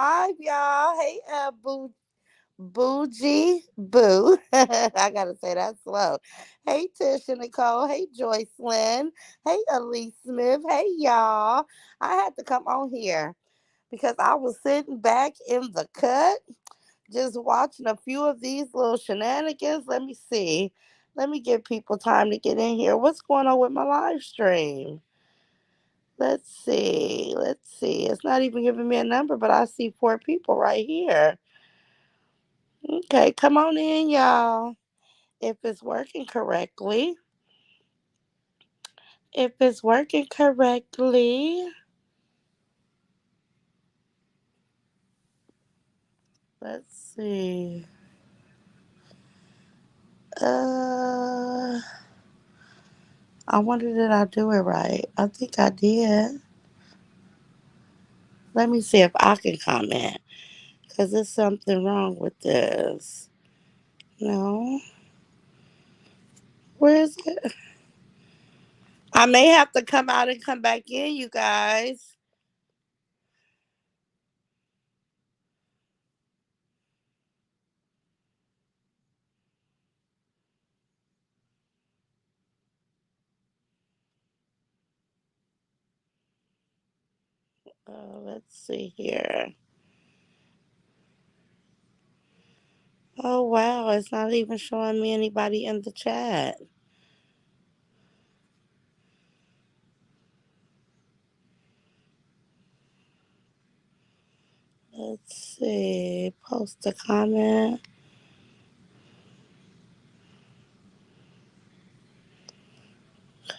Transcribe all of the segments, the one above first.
Live, y'all. Hey, Bougie Boo. I gotta say that slow. Hey, Tish and Nicole. Hey, Joyce Lynn. Hey, Elise Smith. Hey, y'all. I had to come on here because I was sitting back in the cut, just watching a few of these little shenanigans. Let me see. Let me give people time to get in here. What's going on with my live stream? Let's see. Let's see. It's not even giving me a number, but I see four people right here. Okay, come on in, y'all. If it's working correctly. If it's working correctly. Let's see. Uh, I wonder did I do it right? I think I did. Let me see if I can comment. Because there's something wrong with this. No. Where is it? I may have to come out and come back in, you guys. Let's see here. Oh, wow. It's not even showing me anybody in the chat. Let's see. Post a comment.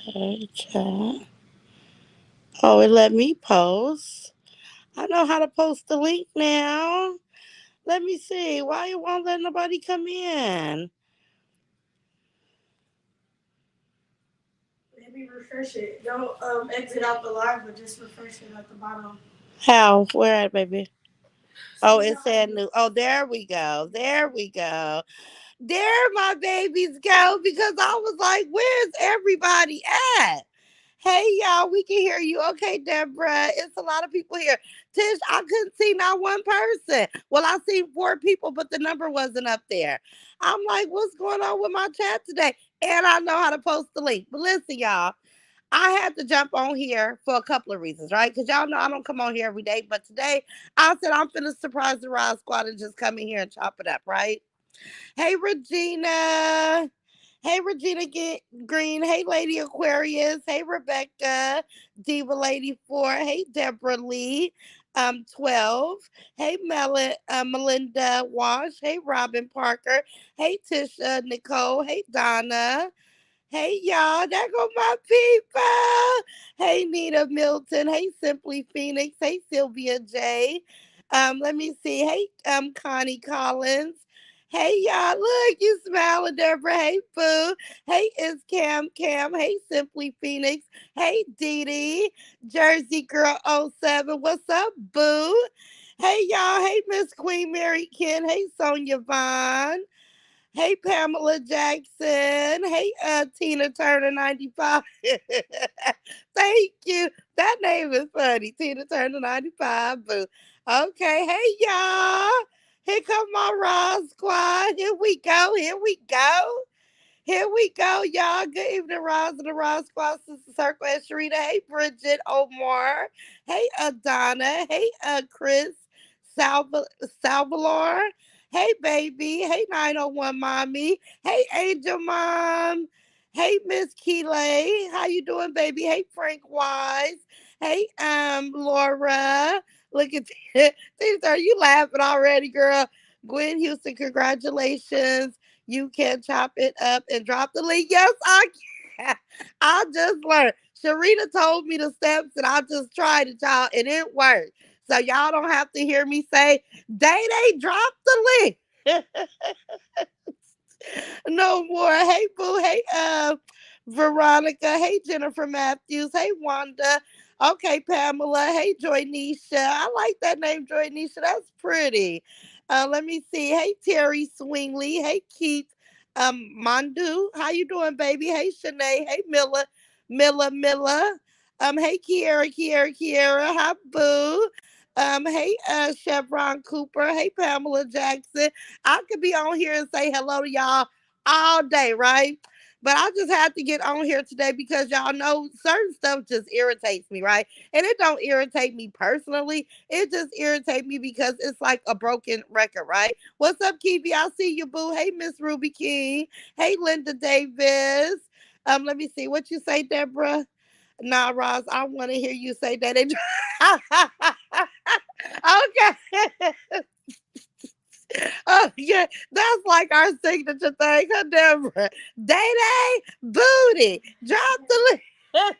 Okay, chat. Oh, it let me post. I know how to post the link now. Let me see. Why it won't let nobody come in? Maybe refresh it. Don't exit out the live, but just refresh it at the bottom. How? Where at, baby? So Oh, you it know how said you. new. Oh, there we go. There we go. There my babies go because I was like, where's everybody at? Hey y'all, we can hear you. Okay, Deborah. It's a lot of people here. Tish, I couldn't see not one person. Well, I seen four people, but the number wasn't up there. I'm like, what's going on with my chat today? And I know how to post the link. But listen, y'all, I had to jump on here for a couple of reasons, right? Because y'all know I don't come on here every day. But today I said I'm finna surprise the Rod Squad and just come in here and chop it up, right? Hey, Regina. Hey, Green. Hey, Lady Aquarius. Hey, Rebecca. Diva Lady 4. Hey, Deborah Lee. 12. Hey, Melinda Wash. Hey, Robin Parker. Hey, Tisha Nicole. Hey, Donna. Hey y'all, there go my people. Hey Nita Milton. Hey Simply Phoenix. Hey Sylvia J. Let me see. Hey Connie Collins. Hey y'all, look, you smiling, Deborah. Hey Boo. Hey it's Cam. Hey Simply Phoenix. Hey Dee Dee. Jersey Girl '07. What's up, Boo? Hey y'all. Hey Miss Queen Mary Ken. Hey Sonia Vaughn. Hey, Pamela Jackson. Hey, Tina Turner 95. Thank you. That name is funny. Tina Turner 95. Boo. Okay. Hey, y'all. Here come my Raw Squad. Here we go. Here we go. Here we go, y'all. Good evening, Roz and the Roz Squad, Sister Circle and Sharita. Hey, Bridget Omar. Hey, Donna. Hey, Chris Salvalor. Hey, baby. Hey, 901 Mommy. Hey, Angel Mom. Hey, Miss Keeley. How you doing, baby? Hey, Frank Wise. Hey, Laura. Look at these. Are you laughing already, girl? Gwen Houston, congratulations. You can chop it up and drop the link. Yes, I can. I just learned. Sharita told me the steps and I just tried it, y'all, and it worked. So y'all don't have to hear me say, they dropped the link. No more. Hey, Boo. Hey, Veronica. Hey, Jennifer Matthews. Hey, Wanda. Okay, Pamela. Hey, Joy Nisha. I like that name, Joy Nisha. That's pretty. Let me see. Hey, Terry Swingley. Hey, Keith Mandu. How you doing, baby? Hey, Shanae. Hey, Milla. Hey, Kiera. Hi, Boo. Hey, Chevron Cooper. Hey, Pamela Jackson. I could be on here and say hello to y'all all day, right? But I just had to get on here today because y'all know certain stuff just irritates me, right? And it don't irritate me personally. It just irritates me because it's like a broken record, right? What's up, Kiwi? I see you, boo. Hey, Miss Ruby King. Hey, Linda Davis. Let me see what you say, Deborah. Nah, Ross, I want to hear you say that. Okay. Oh yeah, that's like our signature thing, huh, Deborah? Day Day booty. Drop the link.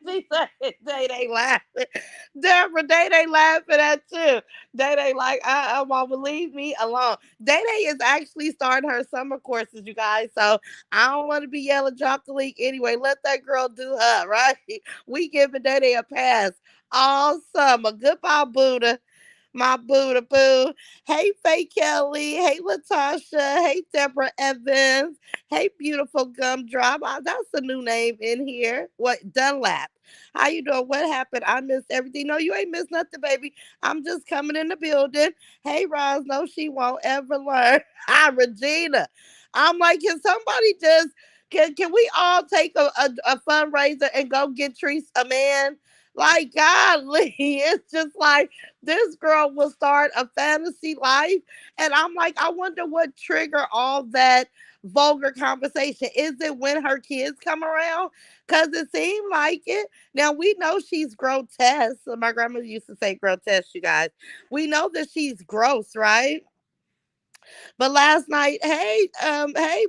She said Day Day laughing. Deborah, Day Day laughing at you. Day Day like, mama, leave me alone. Day Day is actually starting her summer courses, you guys. So I don't want to be yelling, drop the link anyway. Let that girl do her, right? We giving Day Day a pass all summer. Goodbye, Buddha. My Buddha Boo. Hey, Faye Kelly. Hey, Latasha. Hey, Deborah Evans. Hey, Beautiful Gumdrop. That's a new name in here. What? Dunlap. How you doing? What happened? I missed everything. No, you ain't missed nothing, baby. I'm just coming in the building. Hey, Roz. No, she won't ever learn. Hi, Regina. I'm like, can somebody just can we all take a fundraiser and go get Treese a man? Like, golly, it's just like this girl will start a fantasy life. And I'm like, I wonder what trigger all that vulgar conversation. Is it when her kids come around? Because it seemed like it. Now, we know she's grotesque. My grandmother used to say grotesque, you guys. We know that she's gross, right? But last night, hey,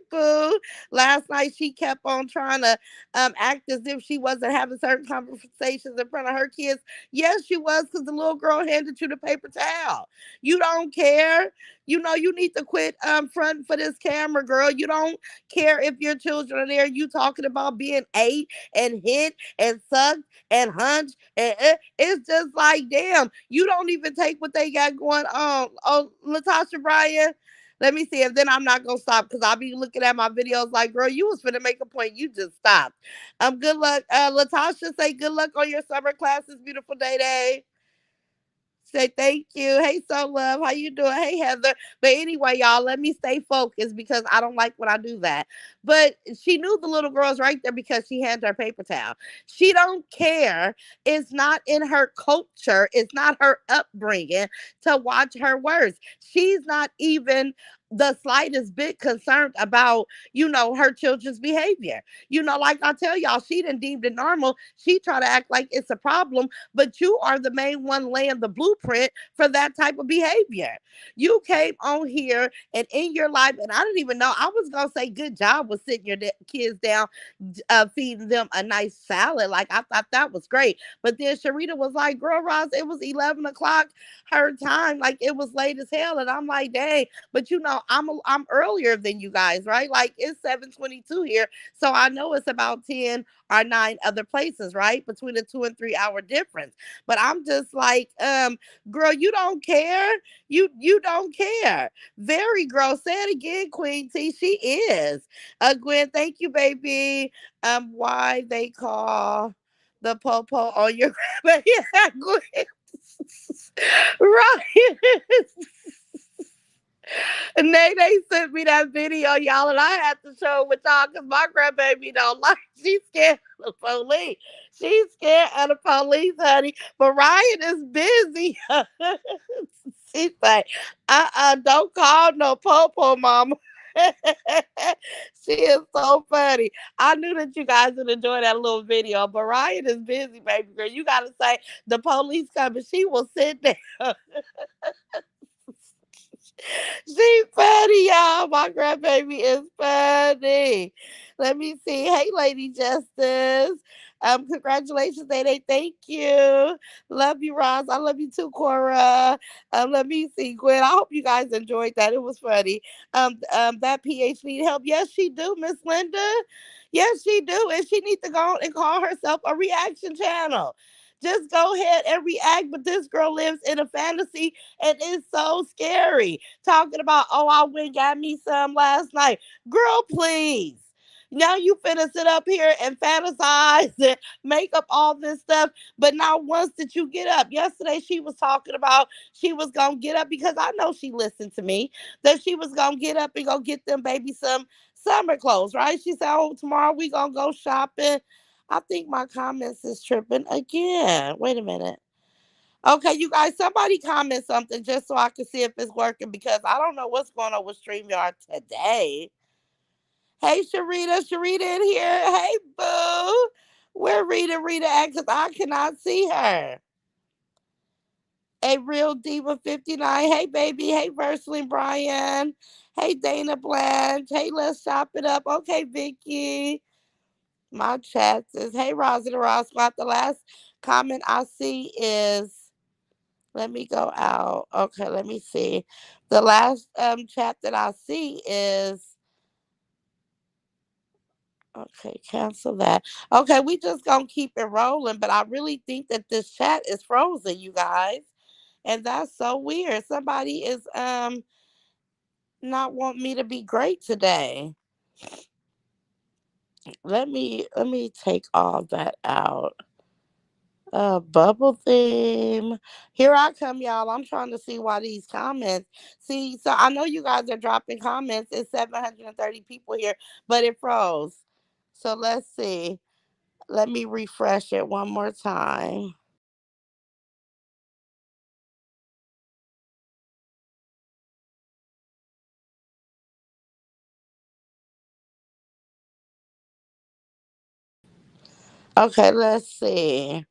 boo. Last night she kept on trying to act as if she wasn't having certain conversations in front of her kids. Yes, she was, because the little girl handed you the paper towel. You don't care. You know you need to quit fronting for this camera, girl. You don't care if your children are there. You talking about being ate and hit and sucked and hunched, and it's just like, damn, you don't even take what they got going on. Oh, Latasha Bryan. Let me see. And then I'm not gonna stop because I'll be looking at my videos like, girl, you was finna make a point. You just stopped. Good luck. Latasha say good luck on your summer classes, beautiful day day. Say thank you. Hey, so love, how you doing? Hey, Heather. But anyway, y'all, let me stay focused because I don't like when I do that. But she knew the little girl's right there because she handed her paper towel. She don't care. It's not in her culture. It's not her upbringing to watch her words. She's not even the slightest bit concerned about, her children's behavior. Like I tell y'all, she didn't deem it normal. She try to act like it's a problem, but you are the main one laying the blueprint for that type of behavior. You came on here and in your life, and I didn't even know. I was gonna say good job with sitting your kids down, feeding them a nice salad. Like I thought that was great. But then Sharita was like, "Girl, Ross, it was 11 o'clock her time. Like it was late as hell." And I'm like, "Dang!" But I'm earlier than you guys, right? Like it's 7:22 here, so I know it's about 10 or 9 other places, right? Between a 2 and 3 hour difference. But I'm just like, girl, you don't care. You don't care. Very gross. Say it again, Queen T. She is. Gwen, thank you, baby. Why they call the popo on your yeah, Gwen. Right. And they sent me that video, y'all, and I had to show it with y'all because my grandbaby don't like. She's scared of the police. She's scared of the police, honey. But Ryan is busy. She's like, don't call no popo, mama. She is so funny. I knew that you guys would enjoy that little video, but Ryan is busy, baby girl. You gotta say the police coming. She will sit there. She funny, y'all. My grandbaby is funny. Let me see. Hey, Lady Justice. Congratulations, Day. Thank you. Love you, Roz. I love you too, Cora. Let me see, Gwen. I hope you guys enjoyed that. It was funny. That PH need help. Yes, she do, Miss Linda. Yes, she do. And she needs to go on and call herself a reaction channel. Just go ahead and react. But this girl lives in a fantasy and it's so scary talking about, oh, I went and got me some last night. Girl, please. Now you finna sit up here and fantasize and make up all this stuff. But not once did you get up. Yesterday she was talking about she was gonna get up because I know she listened to me. That she was gonna get up and go get them baby some summer clothes, right? She said, "Oh, tomorrow we gonna go shopping." I think my comments is tripping again. Wait a minute. Okay, you guys, somebody comment something just so I can see if it's working because I don't know what's going on with StreamYard today. Hey, Sharita in here. Hey, boo. Where Rita at? Because I cannot see her. A real diva 59. Hey, baby. Hey, Versaline Brian. Hey, Dana Blanche. Hey, let's chop it up. Okay, Vicky. My chat says, hey, Rosie the Ross Squad. The last comment I see is, let me go out. Okay, let me see. The last chat that I see is, okay, cancel that. Okay, we just gonna keep it rolling, but I really think that this chat is frozen, you guys. And that's so weird. Somebody is not want me to be great today. Let me take all that out. Bubble theme. Here I come, y'all. I'm trying to see why these comments. See, so I know you guys are dropping comments. It's 730 people here, but it froze. So let's see. Let me refresh it one more time. Okay, let's see.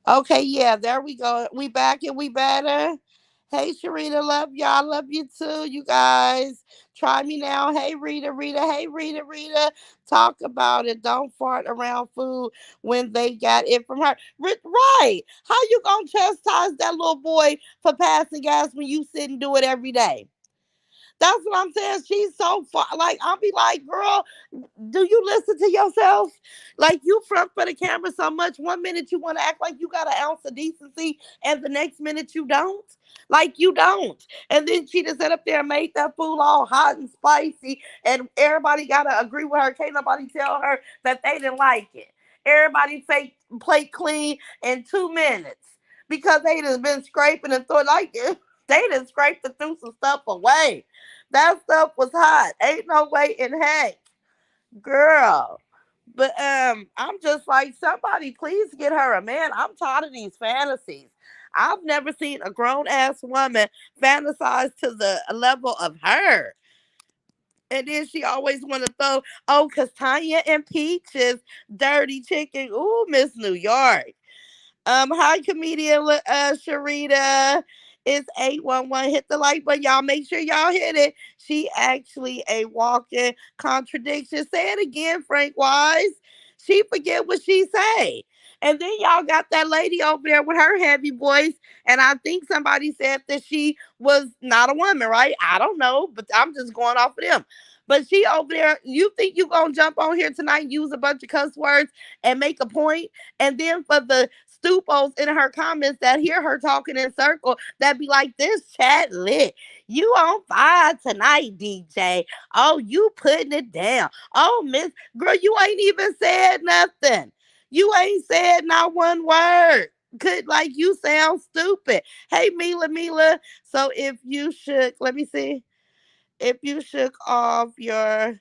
Okay, yeah, there we go. We back and we better. Hey, Sharita, love y'all. Love you too, you guys. Try me now. Hey, Rita. Hey, Rita. Talk about it. Don't fart around food when they got it from her. Right. How you gonna chastise that little boy for passing gas when you sit and do it every day? That's what I'm saying. She's so far. Like, I'll be like, girl, do you listen to yourself? Like, you front for the camera so much. One minute you want to act like you got an ounce of decency, and the next minute you don't. Like, you don't. And then she just sat up there and made that food all hot and spicy, and everybody got to agree with her. Can't nobody tell her that they didn't like it. Everybody say plate clean in 2 minutes because they just been scraping and throwing like it. They just scraped and threw some stuff away. That stuff was hot. Ain't no way in heck, girl. But I'm just like, somebody please get her a man. I'm tired of these fantasies. I've never seen a grown ass woman fantasize to the level of her. And then she always want to throw, oh, cause Tanya and Peach is dirty chicken. Ooh, Miss New York. Hi, comedian Sharita. It's 811. Hit the like button. Y'all make sure y'all hit it. She actually a walking contradiction. Say it again, Frank Wise. She forget what she say. And then y'all got that lady over there with her heavy voice. And I think somebody said that she was not a woman, right? I don't know, but I'm just going off of them. But she over there, you think you gonna jump on here tonight, use a bunch of cuss words and make a point? And then for the stupos in her comments that hear her talking in circle that be like, this chat lit. You on fire tonight, DJ. Oh, you putting it down. Oh, Miss Girl, you ain't even said nothing. You ain't said not one word. Could like you sound stupid. Hey, Mila. So if you shook, let me see. If you shook off your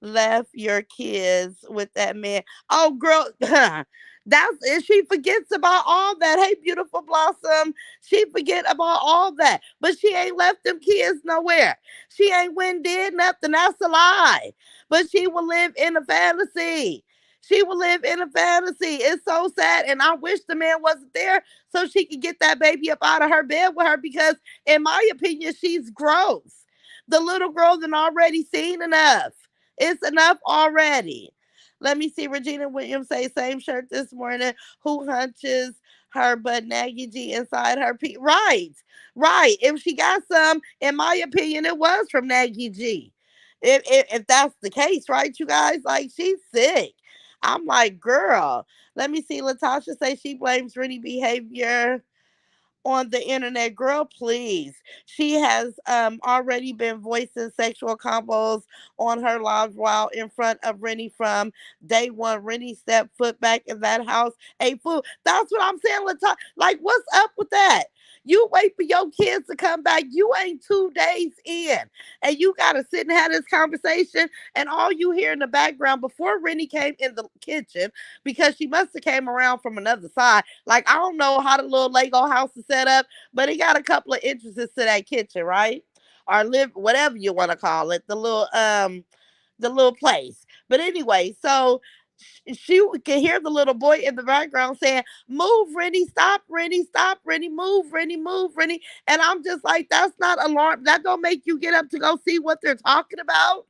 left your kids with that man. Oh, girl, that's and she forgets about all that. Hey, beautiful blossom, she forget about all that, but she ain't left them kids nowhere. She ain't went did nothing. That's a lie. But she will live in a fantasy. She will live in a fantasy. It's so sad, and I wish the man wasn't there so she could get that baby up out of her bed with her. Because, in my opinion, she's gross. The little girl done already seen enough. It's enough already. Let me see. Regina Williams say same shirt this morning. Who hunches her but Nagy G inside her Right, right. If she got some, in my opinion, it was from Nagy G. If that's the case, right, you guys? Like, she's sick. I'm like, girl. Let me see. Latasha say she blames Rennie behavior on the internet. Girl, please. She has already been voicing sexual combos on her live while in front of Rennie from day one. Rennie stepped foot back in that house. A fool. That's what I'm saying. Like, what's up with that? You wait for your kids to come back. You ain't 2 days in. And you gotta sit and have this conversation. And all you hear in the background before Rennie came in the kitchen, because she must have came around from another side. Like, I don't know how the little Lego house is set up, but it got a couple of entrances to that kitchen, right? Or live, whatever you want to call it, the little place. But anyway, so she can hear the little boy in the background saying, "Move, Rennie, stop, Rennie, stop, Rennie, move, Rennie, move, Rennie." And I'm just like, that's not alarm. That don't make you get up to go see what they're talking about.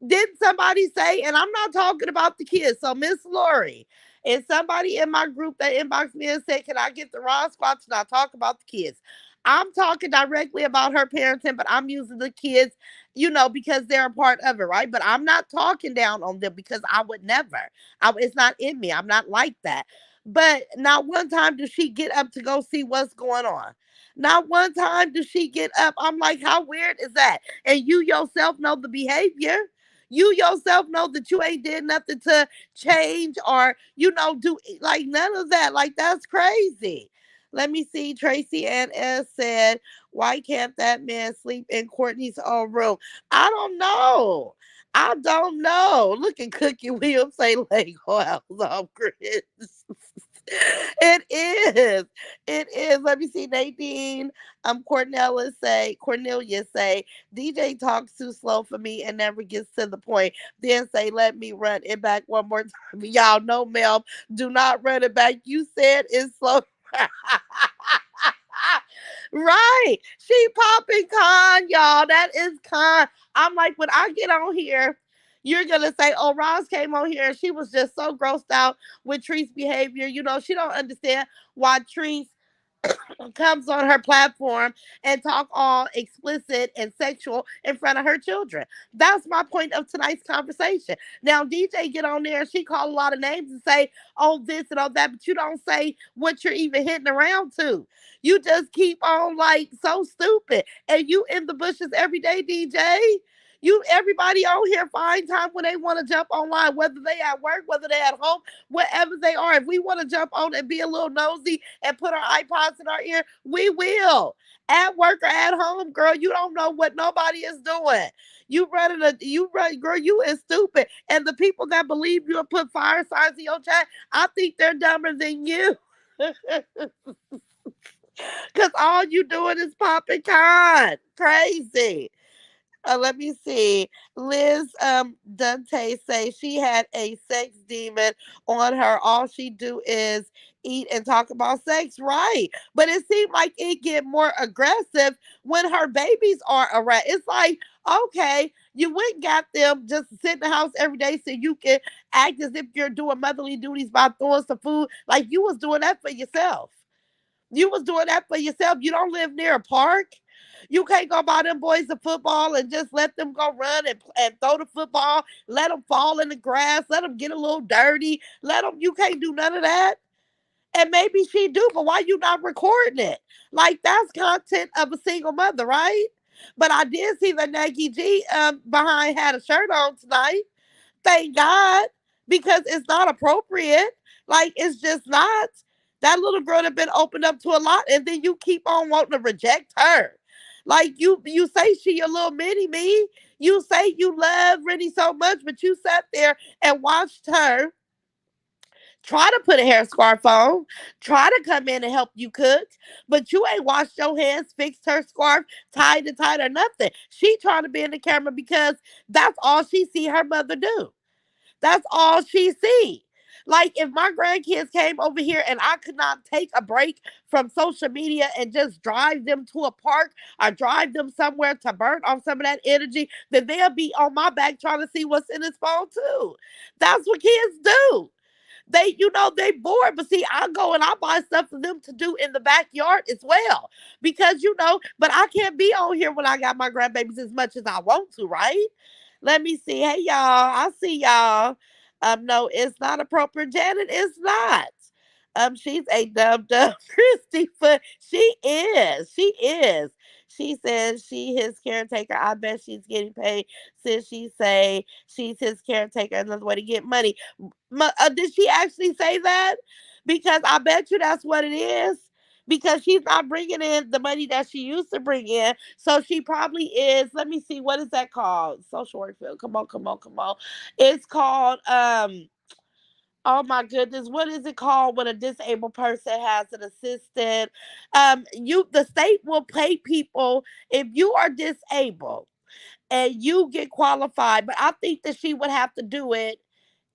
Did somebody say, and I'm not talking about the kids. So, Miss Lori, and somebody in my group that inboxed me and said, "Can I get the raw spot to not talk about the kids?" I'm talking directly about her parenting, but I'm using the kids, because they're a part of it, right? But I'm not talking down on them because I would never. It's not in me. I'm not like that. But not one time does she get up to go see what's going on. Not one time does she get up. I'm like, how weird is that? And you yourself know the behavior. You yourself know that you ain't did nothing to change or, do like none of that. Like, that's crazy. Let me see. Tracy Ann S said, "Why can't that man sleep in Courtney's own room?" I don't know. I don't know. Look at Cookie Williams say Lego house on Chris. It is. It is. Let me see. Nadine, Cornelia say, "DJ talks too slow for me and never gets to the point. Then say, 'Let me run it back one more time.'" Y'all know, Mel, do not run it back. You said it's slow. Right. She popping con, y'all. That is con. I'm like, when I get on here, you're gonna say, "Oh, Roz came on here and she was just so grossed out with Tree's behavior." She don't understand why Tree comes on her platform and talk all explicit and sexual in front of her children. That's my point of tonight's conversation. Now, DJ get on there and she call a lot of names and say, "Oh, this and all that," but you don't say what you're even hitting around to. You just keep on like so stupid. And you in the bushes every day, DJ. Everybody on here find time when they want to jump online, whether they at work, whether they at home, wherever they are. If we want to jump on and be a little nosy and put our iPods in our ear, we will. At work or at home, girl, you don't know what nobody is doing. You run, girl, you is stupid. And the people that believe you and put fire signs in your chat, I think they're dumber than you. Cause all you doing is popping con. Crazy. Let me see. Liz Dante say she had a sex demon on her. All she do is eat and talk about sex, right? But it seemed like it get more aggressive when her babies are around. It's like, okay, you went and got them just to sit in the house every day so you can act as if you're doing motherly duties by throwing some food. Like, you was doing that for yourself. You was doing that for yourself. You don't live near a park. You can't go buy them boys a football and just let them go run and throw the football. Let them fall in the grass. Let them get a little dirty. You can't do none of that. And maybe she do, but why you not recording it? Like, that's content of a single mother, right? But I did see that Nike G behind had a shirt on tonight. Thank God, because it's not appropriate. Like, it's just not. That little girl that been opened up to a lot, and then you keep on wanting to reject her. Like, you say she a little mini me. You say you love Rennie so much, but you sat there and watched her try to put a hair scarf on, try to come in and help you cook, but you ain't washed your hands, fixed her scarf, tied it tight or nothing. She trying to be in the camera because that's all she see her mother do. That's all she see. Like, if my grandkids came over here and I could not take a break from social media and just drive them to a park or drive them somewhere to burn off some of that energy, then they'll be on my back trying to see what's in his phone too. That's what kids do. They bored, but see, I go and I buy stuff for them to do in the backyard as well. Because but I can't be on here when I got my grandbabies as much as I want to, right? Let me see. Hey y'all, I see y'all. No, it's not appropriate, Janet. It's not. She's a dub dub Christy, but she is. She is. She says she his caretaker. I bet she's getting paid since she say she's his caretaker. Another way to get money. Did she actually say that? Because I bet you that's what it is. Because she's not bringing in the money that she used to bring in, so she probably is. Let me see, what is that called? Social work field. Come on, come on, come on. It's called oh my goodness, what is it called when a disabled person has an assistant? The state will pay people if you are disabled and you get qualified, but I think that she would have to do it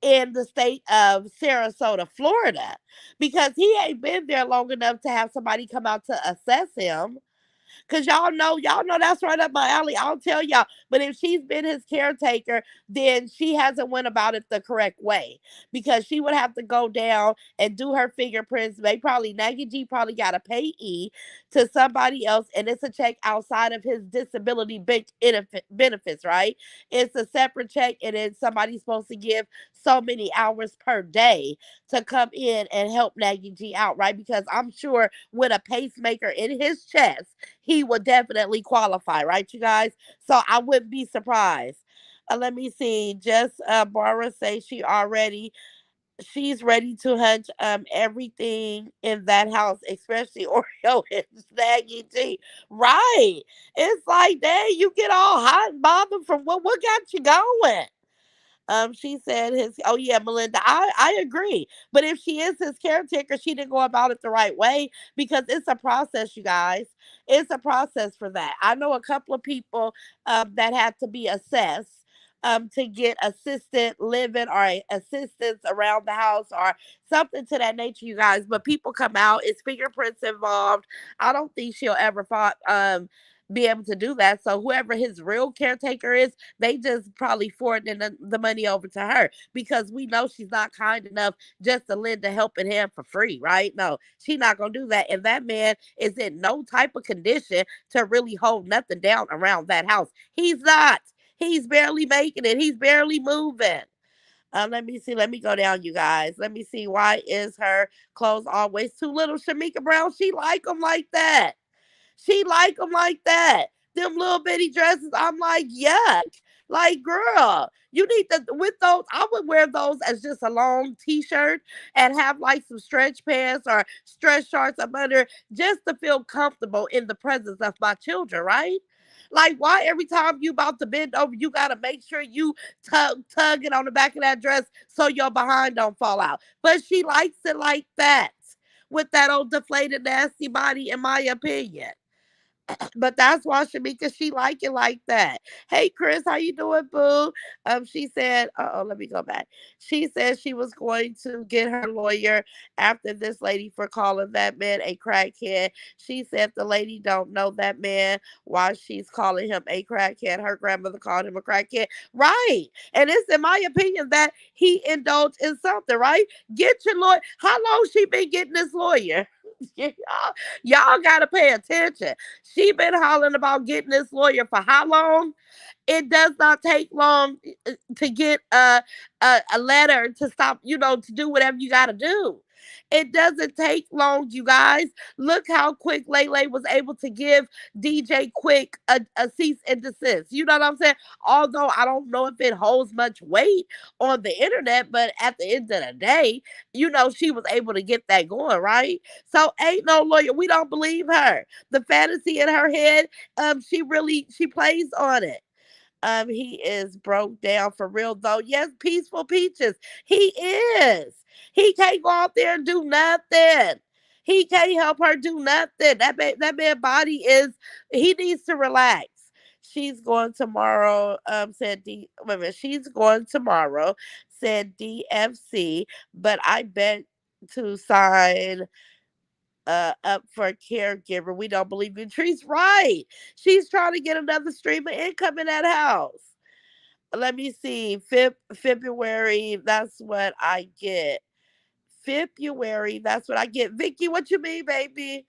in the state of Sarasota, Florida, because he ain't been there long enough to have somebody come out to assess him. Cause y'all know that's right up my alley. I'll tell y'all. But if she's been his caretaker, then she hasn't went about it the correct way. Because she would have to go down and do her fingerprints. They probably Naggy G probably got to pay to somebody else, and it's a check outside of his disability benefits, right? It's a separate check, and then somebody's supposed to give so many hours per day to come in and help Naggy G out, right? Because I'm sure with a pacemaker in his chest, he would definitely qualify, right, you guys? So I wouldn't be surprised. Let me see. Just Barbara say she's ready to hunch everything in that house, especially Oreo and Snaggy G. Right. It's like, dang, you get all hot and bothered from what got you going? She said his. Oh yeah, Melinda. I agree. But if she is his caretaker, she didn't go about it the right way because it's a process, you guys. It's a process for that. I know a couple of people that had to be assessed to get assistant living or assistance around the house or something to that nature, you guys. But people come out, it's fingerprints involved. I don't think she'll ever be able to do that. So whoever his real caretaker is, they just probably forwarding the money over to her because we know she's not kind enough just to lend a helping hand for free, right? No, she's not gonna do that. And that man is in no type of condition to really hold nothing down around that house. He's not. He's barely making it. He's barely moving. Let me see. Let me go down, you guys. Let me see. Why is her clothes always too little? Shamika Brown, she like them like that. She like them like that. Them little bitty dresses, I'm like, yuck. Like, girl, you need to, with those, I would wear those as just a long t shirt and have like some stretch pants or stretch shorts up under just to feel comfortable in the presence of my children, right? Like, why every time you about to bend over, you got to make sure you tug it on the back of that dress so your behind don't fall out. But she likes it like that with that old deflated, nasty body, in my opinion. But that's why Shamika, she like it like that. Hey Chris, how you doing, boo? She said, oh, let me go back. She said she was going to get her lawyer after this lady for calling that man a crackhead. She said the lady don't know that man why she's calling him a crackhead. Her grandmother called him a crackhead. Right. And it's in my opinion that he indulged in something, right? Get your lawyer. How long she been getting this lawyer? y'all, y'all gotta pay attention. She been hollering about getting this lawyer for how long? It does not take long to get a letter to stop, to do whatever you got to do. It doesn't take long, you guys. Look how quick Lele was able to give DJ Quick a cease and desist. You know what I'm saying? Although I don't know if it holds much weight on the internet, but at the end of the day, she was able to get that going, right? So ain't no lawyer. We don't believe her. The fantasy in her head, she plays on it. He is broke down for real though. Yes, peaceful peaches. He is. He can't go out there and do nothing. He can't help her do nothing. That man body is. He needs to relax. She's going tomorrow. Said D. Wait a minute. She's going tomorrow. Said DFC. But I bet to sign up for a caregiver. We don't believe you. Tree's right. She's trying to get another stream of income in that house. Let me see. February, that's what I get. February, that's what I get. Vicky, what you mean, baby?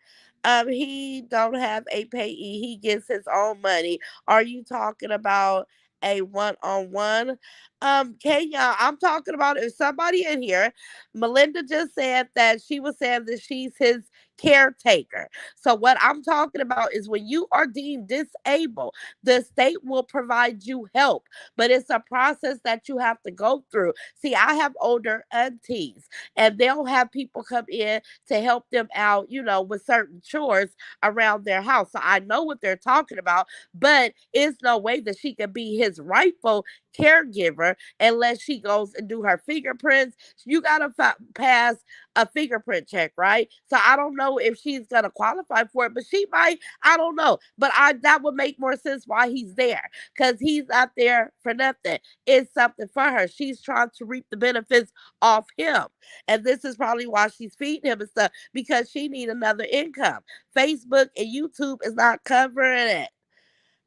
He don't have a payee. He gets his own money. Are you talking about a one-on-one? Kenya, I'm talking about if somebody in here, Melinda just said that she was saying that she's his caretaker. So what I'm talking about is when you are deemed disabled, the state will provide you help, but it's a process that you have to go through. See, I have older aunties, and they'll have people come in to help them out, with certain chores around their house. So I know what they're talking about, but it's no way that she can be his rightful caregiver unless she goes and do her fingerprints. You gotta pass a fingerprint check, right? So I don't know if she's gonna qualify for it, but she might. I don't know, but I that would make more sense why he's there, because he's not there for nothing. It's something for her. She's trying to reap the benefits off him, and this is probably why she's feeding him and stuff, because she need another income. Facebook and YouTube is not covering it.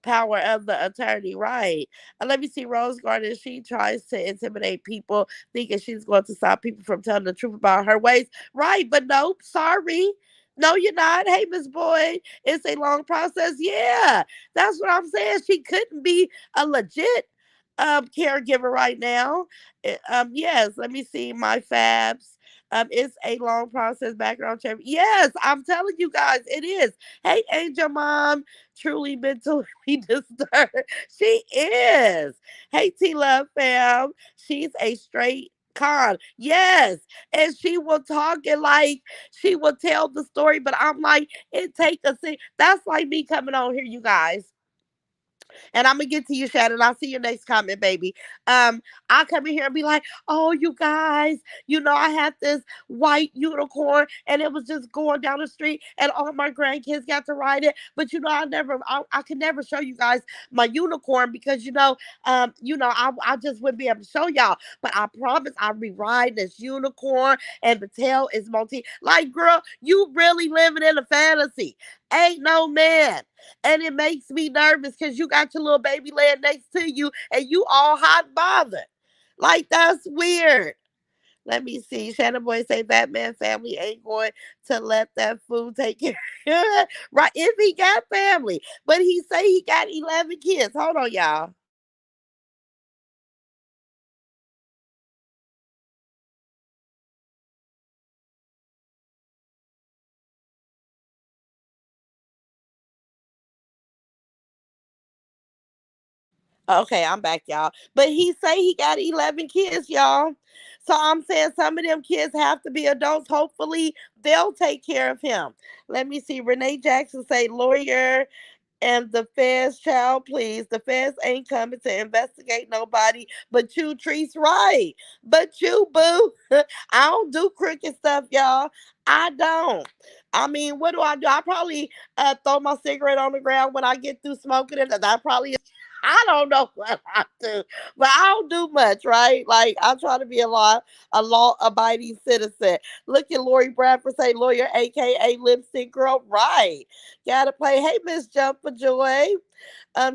Power of the attorney, right? Let me see. Rose Garden, she tries to intimidate people, thinking she's going to stop people from telling the truth about her ways, right? But nope, sorry. No, you're not. Hey, Miss Boyd, it's a long process. Yeah, that's what I'm saying. She couldn't be a legit caregiver right now. Yes, let me see my fabs. It's a long process background check. Yes, I'm telling you guys, it is. Hey, Angel Mom, truly mentally disturbed. She is. Hey, T Love fam. She's a straight con. Yes. And she will talk and like she will tell the story, but I'm like, it take a scene. That's like me coming on here, you guys. And I'm gonna get to you, Shannon. I'll see your next comment, baby. I'll come in here and be like, oh, you guys, I had this white unicorn and it was just going down the street and all my grandkids got to ride it. But I could never show you guys my unicorn because I just wouldn't be able to show y'all. But I promise I'll be riding this unicorn and the tail is multi. Like, girl, you really living in a fantasy. Ain't no man. And it makes me nervous because you got your little baby laying next to you and you all hot and bothered. Like, that's weird. Let me see. Shannon Boy say Batman family ain't going to let that fool take care. Right. If he got family. But he say he got 11 kids. Hold on, y'all. Okay, I'm back, y'all. But he say he got 11 kids, y'all. So I'm saying some of them kids have to be adults. Hopefully, they'll take care of him. Let me see. Renee Jackson say lawyer and the feds, child, please. The feds ain't coming to investigate nobody but you, Treese. Right. But you, boo. I don't do crooked stuff, y'all. I don't. I mean, what do I do? I probably throw my cigarette on the ground when I get through smoking it. That probably I don't know what I do, but I don't do much, right? Like I try to be a law abiding citizen. Look at Lori Bradford say lawyer, aka lipstick girl, right? Gotta play. Hey, Miss Jump for Joy.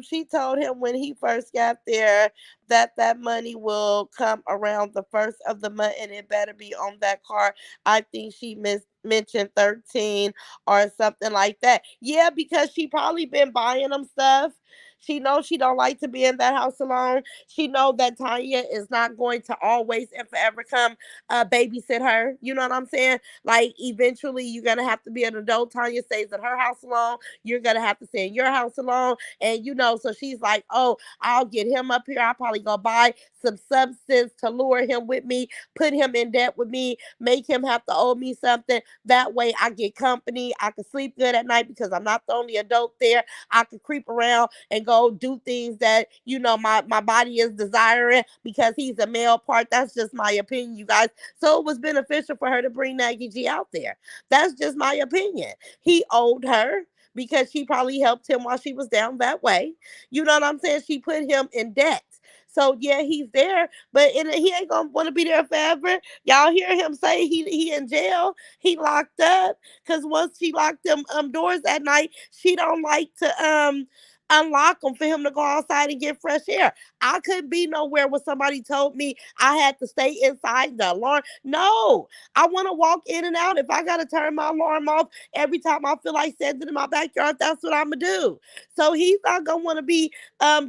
She told him when he first got there that that money will come around the first of the month and it better be on that card. I think she mentioned 13 or something like that. Yeah, because she probably been buying them stuff. She knows she don't like to be in that house alone. She know that Tanya is not going to always and forever come babysit her. You know what I'm saying? Like eventually you're gonna have to be an adult. Tanya stays at her house alone. You're gonna have to stay in your house alone. And so she's like, oh, I'll get him up here. I'll probably go buy some substance to lure him with me, put him in debt with me, make him have to owe me something. That way I get company. I can sleep good at night because I'm not the only adult there. I can creep around and go do things that, my body is desiring because he's a male part. That's just my opinion, you guys. So it was beneficial for her to bring Maggie G out there. That's just my opinion. He owed her because she probably helped him while she was down that way. You know what I'm saying? She put him in debt. So yeah, he's there, but he ain't gonna want to be there forever. Y'all hear him say he in jail, he locked up, because once she locked them doors at night, she don't like to unlock them for him to go outside and get fresh air. I couldn't be nowhere where somebody told me I had to stay inside the alarm. No, I want to walk in and out. If I gotta turn my alarm off every time I feel like standing in my backyard, that's what I'm gonna do. So he's not gonna want to be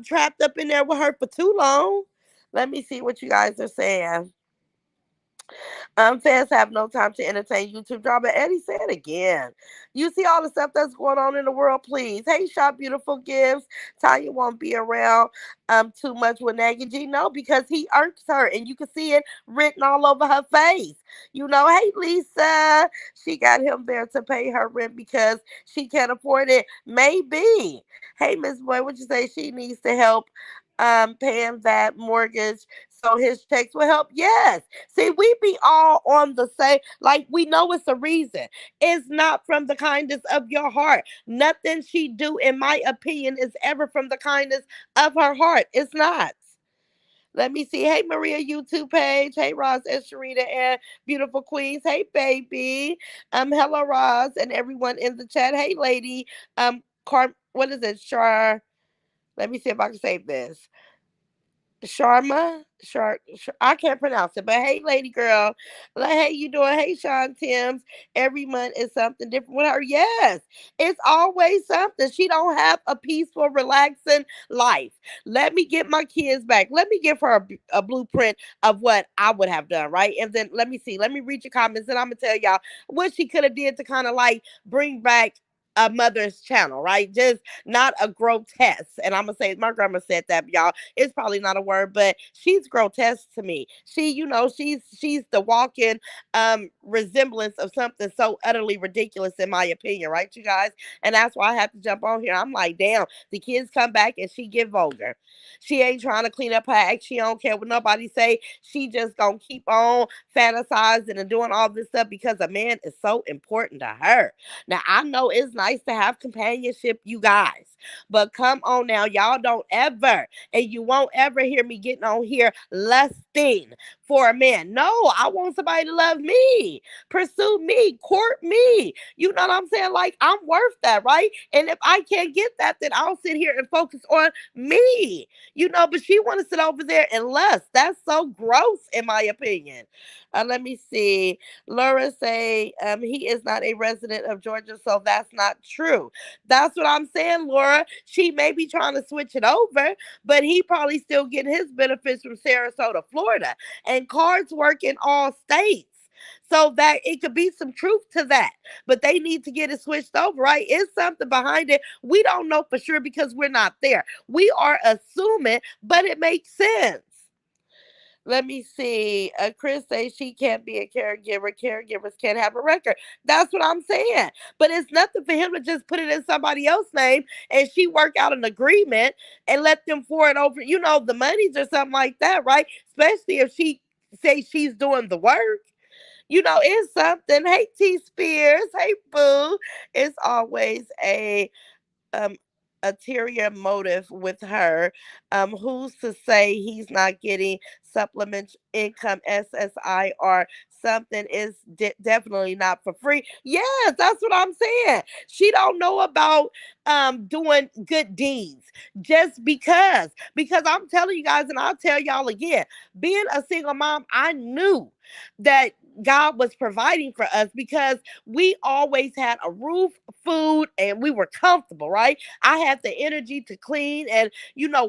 trapped up in there with her for too long. Let me see what you guys are saying. Fans have no time to entertain YouTube drama. Eddie said again. You see all the stuff that's going on in the world, please. Hey, Shop Beautiful Gifts. Tanya won't be around too much with Maggie G. No, because he irks her and you can see it written all over her face. You know, hey Lisa. She got him there to pay her rent because she can't afford it. Maybe. Hey Miss Boy, what you say? She needs to help paying that mortgage so his checks will help. Yes. See, we be all on the same, like we know it's a reason. It's not from the kindness of your heart. Nothing she do, in my opinion, is ever from the kindness of her heart. It's not. Let me see. Hey, Maria, YouTube page. Hey, Roz and Sharita and beautiful queens. Hey, baby. Hello, Roz, and everyone in the chat. Hey, lady. What is it? Let me see if I can say this. I can't pronounce it, but hey, lady girl, like, hey, you doing? Hey, Sean Timms, every month is something different with her. Yes, it's always something. She don't have a peaceful, relaxing life. Let me get my kids back. Let me give her a blueprint of what I would have done, right? And then let me see. Let me read your comments, and I'm gonna tell y'all what she could have did to kind of like bring back a mother's channel, right? Just not a grotesque. And I'm gonna say my grandma said that, y'all. It's probably not a word, but she's grotesque to me. She's the walking resemblance of something so utterly ridiculous in my opinion, right, you guys? And that's why I have to jump on here. I'm like, damn, the kids come back and she get vulgar. She ain't trying to clean up her act. She don't care what nobody say. She just gonna keep on fantasizing and doing all this stuff because a man is so important to her. Now I know it's nice to have companionship, you guys, but come on now, y'all don't ever, and you won't ever hear me getting on here lusting for a man. No, I want somebody to love me, pursue me, court me. You know what I'm saying? Like, I'm worth that, right? And if I can't get that, then I'll sit here and focus on me. You know, but she want to sit over there and lust. That's so gross, in my opinion. Let me see. Laura say he is not a resident of Georgia, so that's not true. That's what I'm saying, Laura. She may be trying to switch it over, but he probably still getting his benefits from Sarasota, Florida. And cards work in all states. So that it could be some truth to that. But they need to get it switched over, right? It's something behind it. We don't know for sure because we're not there. We are assuming, but it makes sense. Let me see. Chris says she can't be a caregiver. Caregivers can't have a record. That's what I'm saying. But it's nothing for him to just put it in somebody else's name and she work out an agreement and let them forward over, the monies or something like that, right? Especially if she say she's doing the work. It's something. Hey T Spears. Hey Boo. It's always um ulterior motive with her. Who's to say he's not getting supplement income, SSI or something? Is definitely not for free. Yes, that's what I'm saying. She don't know about doing good deeds just because I'm telling you guys, and I'll tell y'all again, being a single mom, I knew that God was providing for us because we always had a roof, food, and we were comfortable, right? I had the energy to clean and,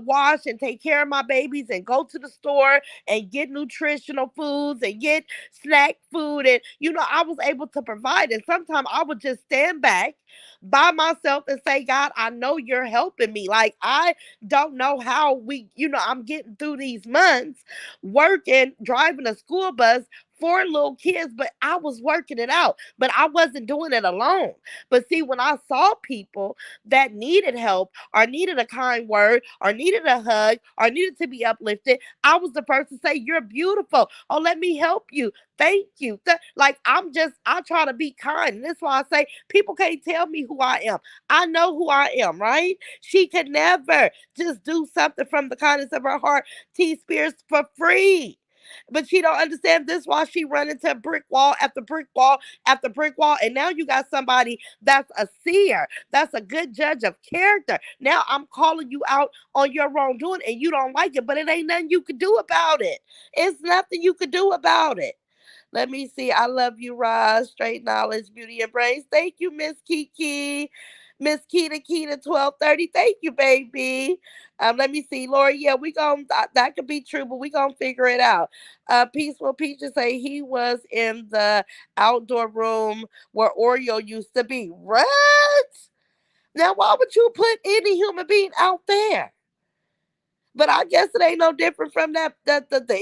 wash and take care of my babies and go to the store and get nutritional foods and get snack food. And, I was able to provide. And sometimes I would just stand back by myself and say, God, I know you're helping me. Like, I don't know how I'm getting through these months working, driving a school bus for little kids, but I was working it out. But I wasn't doing it alone. But see, when I saw people that needed help or needed a kind word or needed a hug or needed to be uplifted, I was the first to say, you're beautiful. Oh, let me help you. Thank you. Like, I try to be kind. And that's why I say people can't tell me who I am. I know who I am, right? She could never just do something from the kindness of her heart, T Spears, for free. But she don't understand this why she run into brick wall after brick wall after brick wall. And now you got somebody that's a seer, that's a good judge of character. Now I'm calling you out on your wrongdoing and you don't like it, but it ain't nothing you could do about it. It's nothing you could do about it. Let me see. I love you, Roz. Straight knowledge, beauty, and brains. Thank you, Miss Kiki. Miss Keita 1230. Thank you, baby. Let me see, Lori. Yeah, we gonna that could be true, but we gonna figure it out. Peaceful Peaches say he was in the outdoor room where Oreo used to be. What? Now, why would you put any human being out there? But I guess it ain't no different from the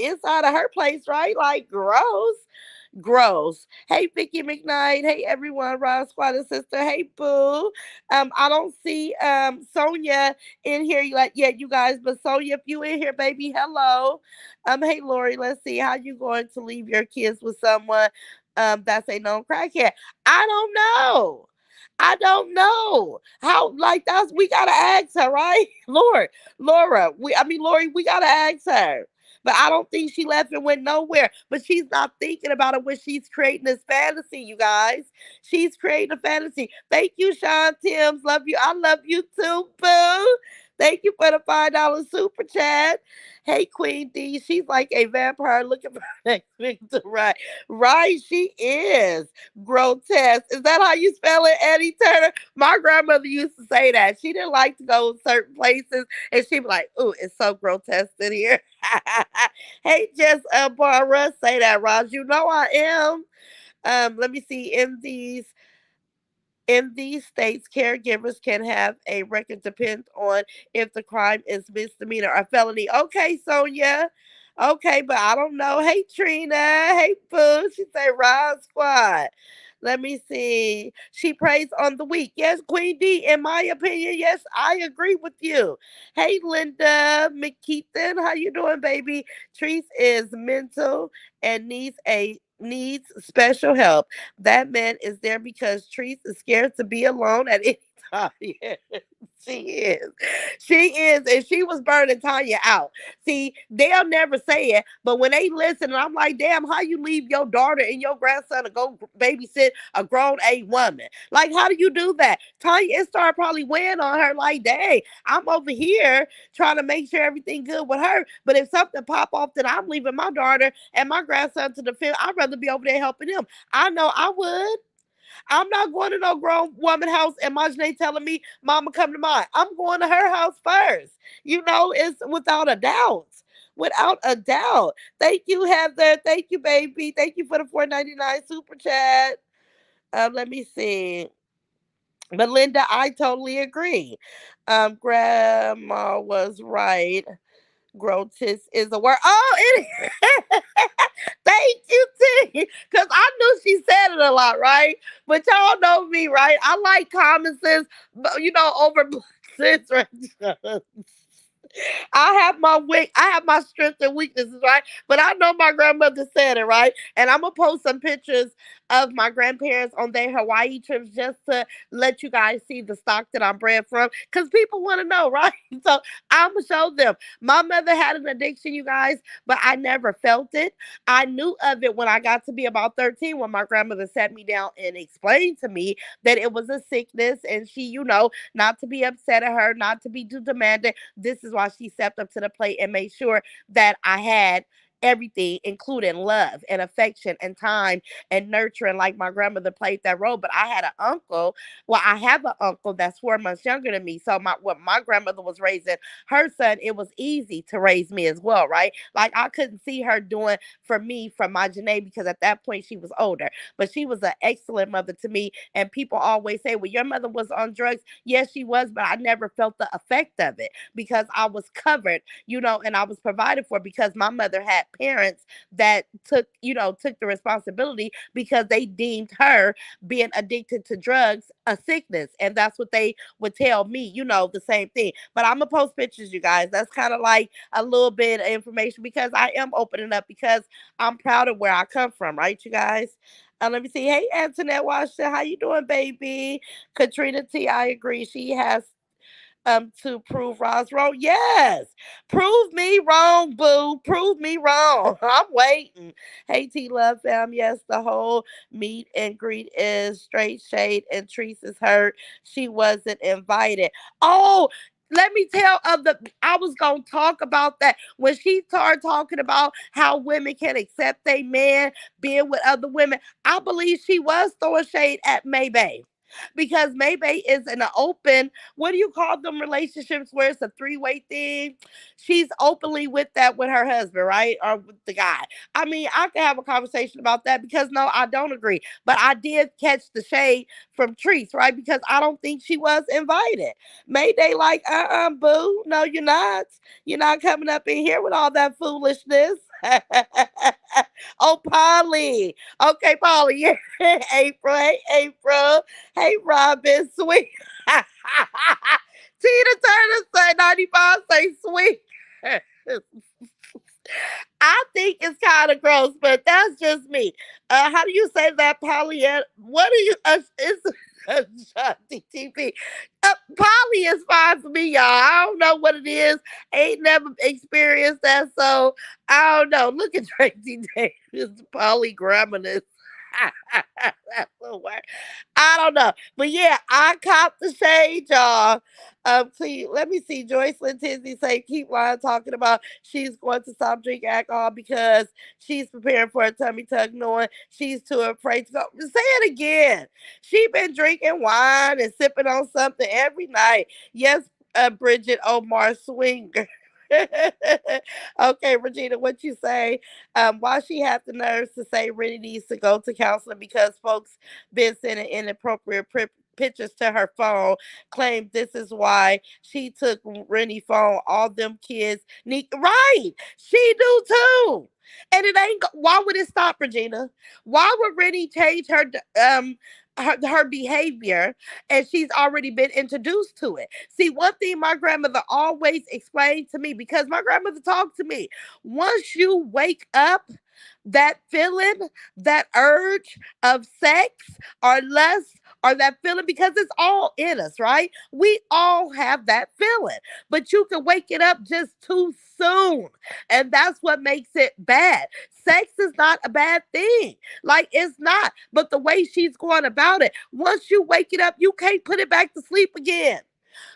inside of her place, right? Like gross. Gross. Hey, Vicky McKnight. Hey, everyone. Rob Squad and Sister. Hey, Boo. I don't see Sonia in here yet, you guys. But Sonia, if you in here, baby, hello. Hey, Lori. Let's see how you going to leave your kids with someone that's a known crackhead. I don't know. I don't know how. Like that's we gotta ask her, right, Lord, Laura. Lori. We gotta ask her. But I don't think she left and went nowhere. But she's not thinking about it when she's creating this fantasy, you guys. She's creating a fantasy. Thank you, Sean Timms. Love you. I love you too, boo. Thank you for the $5 super chat. Hey, Queen D. She's like a vampire looking for her next victim, right? Right, she is. Grotesque. Is that how you spell it, Eddie Turner? My grandmother used to say that. She didn't like to go certain places, and she'd be like, "Ooh, it's so grotesque in here." Hey, just Barbara, say that, Raj. You know I am. Let me see. In these states, caregivers can have a record depend on if the crime is misdemeanor or felony. Okay, Sonia. Okay, but I don't know. Hey, Trina. Hey, Boo. She say Rod Squad. Let me see. She prays on the weak. Yes, Queen D, in my opinion, yes, I agree with you. Hey, Linda McKeithen. How you doing, baby? Treese is mental and needs special help. That man is there because Treese is scared to be alone at any time. Yeah, she is. She is. And she was burning Tanya out. See, they'll never say it, but when they listen, and I'm like, damn, how you leave your daughter and your grandson to go babysit a grown A woman? Like, how do you do that? Tanya, it started probably weighing on her, like, dang, I'm over here trying to make sure everything good with her. But if something pop off, then I'm leaving my daughter and my grandson to the field. I'd rather be over there helping them. I know I would. I'm not going to no grown woman house and Marjane telling me, Mama, come to mine. I'm going to her house first. It's without a doubt. Without a doubt. Thank you, Heather. Thank you, baby. Thank you for the 4.99 super chat. Let me see. Melinda, I totally agree. Grandma was right. Grotesque is a word. Oh, it thank you, T. Because I knew she said it a lot, right? But y'all know me, right? I like common sense, over sense, right? I have my strengths and weaknesses, right? But I know my grandmother said it, right? And I'm gonna post some pictures of my grandparents on their Hawaii trips just to let you guys see the stock that I'm bred from. Cause people want to know, right? So I'm gonna show them. My mother had an addiction, you guys, but I never felt it. I knew of it when I got to be about 13 when my grandmother sat me down and explained to me that it was a sickness and she, not to be upset at her, not to be too demanding. This is why she stepped up to the plate and made sure that I had everything, including love and affection and time and nurturing, like my grandmother played that role. But I had an uncle. Well, I have an uncle that's 4 months younger than me. So what my grandmother was raising her son, it was easy to raise me as well, right? Like I couldn't see her doing for me from my Janae because at that point she was older. But she was an excellent mother to me. And people always say, well, your mother was on drugs. Yes, she was, but I never felt the effect of it because I was covered, and I was provided for because my mother had parents that took the responsibility because they deemed her being addicted to drugs a sickness. And that's what they would tell me, the same thing. But I'm gonna post pictures, you guys. That's kind of like a little bit of information because I am opening up because I'm proud of where I come from, right, you guys? Let me see. Hey, Antoinette Washington, how you doing, baby? Katrina T, I agree. She has to prove Ross wrong. Yes. Prove me wrong, boo. Prove me wrong. I'm waiting. Hey T Love fam. Yes, the whole meet and greet is straight shade and Treese is hurt. She wasn't invited. Oh, let me tell of the I was gonna talk about that when she started talking about how women can accept a man being with other women. I believe she was throwing shade at Maybay. because maybe is in an open, what do you call them relationships where it's a three-way thing? She's openly with that with her husband, right? Or with the guy. I mean, I can have a conversation about that because no, I don't agree. But I did catch the shade from Trese, right? Because I don't think she was invited. Mayday like, boo, no, you're not. You're not coming up in here with all that foolishness. Oh, Polly. Okay, Polly. Yeah. April. Hey, April. Hey, Robin. Sweet. Tina Turner say 95 say sweet. I think it's kind of gross, but that's just me. How do you say that, Polly? What do you? It's TV. Polly is fine for me, y'all. I don't know what it is. Ain't never experienced that, so I don't know. Look at Tracy Davis, polygrammatous. That's the word. I don't know. But yeah, I caught the shade, y'all. See, let me see. Joycelyn Tizzy say, keep lying talking about she's going to stop drinking alcohol because she's preparing for a tummy tuck, knowing she's too afraid to go. Say it again. She been drinking wine and sipping on something every night. Yes, Bridget Omar Swinger. Okay, Regina, what you say? Why she had the nerves to say Rennie needs to go to counseling because folks been sending inappropriate pictures to her phone, claimed this is why she took Rennie phone. All them kids need right. She do too. And it ain't why would it stop, Regina? Why would Rennie change her behavior and she's already been introduced to it? See, one thing my grandmother always explained to me, because my grandmother talked to me, once you wake up, that feeling, that urge of sex or lust, or that feeling, because it's all in us, right? We all have that feeling, but you can wake it up just too soon. And that's what makes it bad. Sex is not a bad thing. Like, it's not. But the way she's going about it, once you wake it up, you can't put it back to sleep again,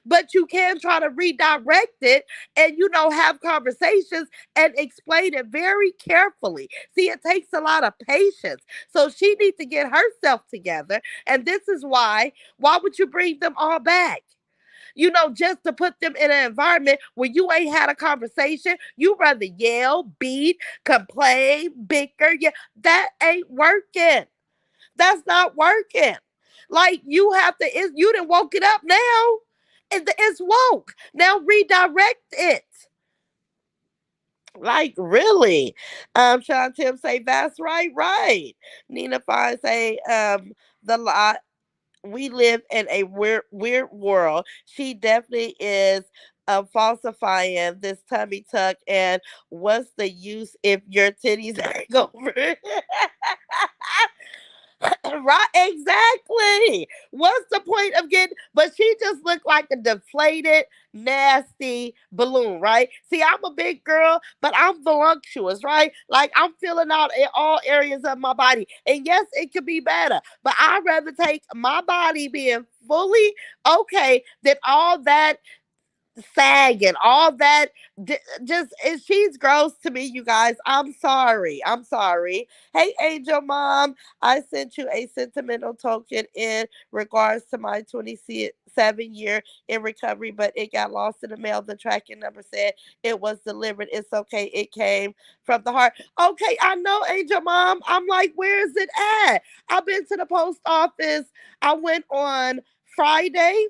but you can try to redirect it and have conversations and explain it very carefully. See, it takes a lot of patience, so she needs to get herself together. And this is why would you bring them all back? Just to put them in an environment where you ain't had a conversation. You rather yell, beat, complain, bicker. Yeah, that ain't working. That's not working. Like, you have to, you didn't woke it up now. It's woke. Now redirect it. Like, really. Sean Tim say, that's right, right. Nina Fine say, the lot, we live in a weird world. She definitely is falsifying this tummy tuck. And what's the use if your titties ain't over? Right, exactly. What's the point of getting? But she just looked like a deflated, nasty balloon, right? See, I'm a big girl, but I'm voluptuous, right? Like, I'm filling out in all areas of my body, and yes, it could be better, but I'd rather take my body being fully okay than all that sag and all that. Just she's gross to me, you guys. I'm sorry. I'm sorry. Hey, Angel Mom, I sent you a sentimental token in regards to my 27-year in recovery, but it got lost in the mail. The tracking number said it was delivered. It's okay. It came from the heart. Okay, I know, Angel Mom. I'm like, where is it at? I've been to the post office. I went on Friday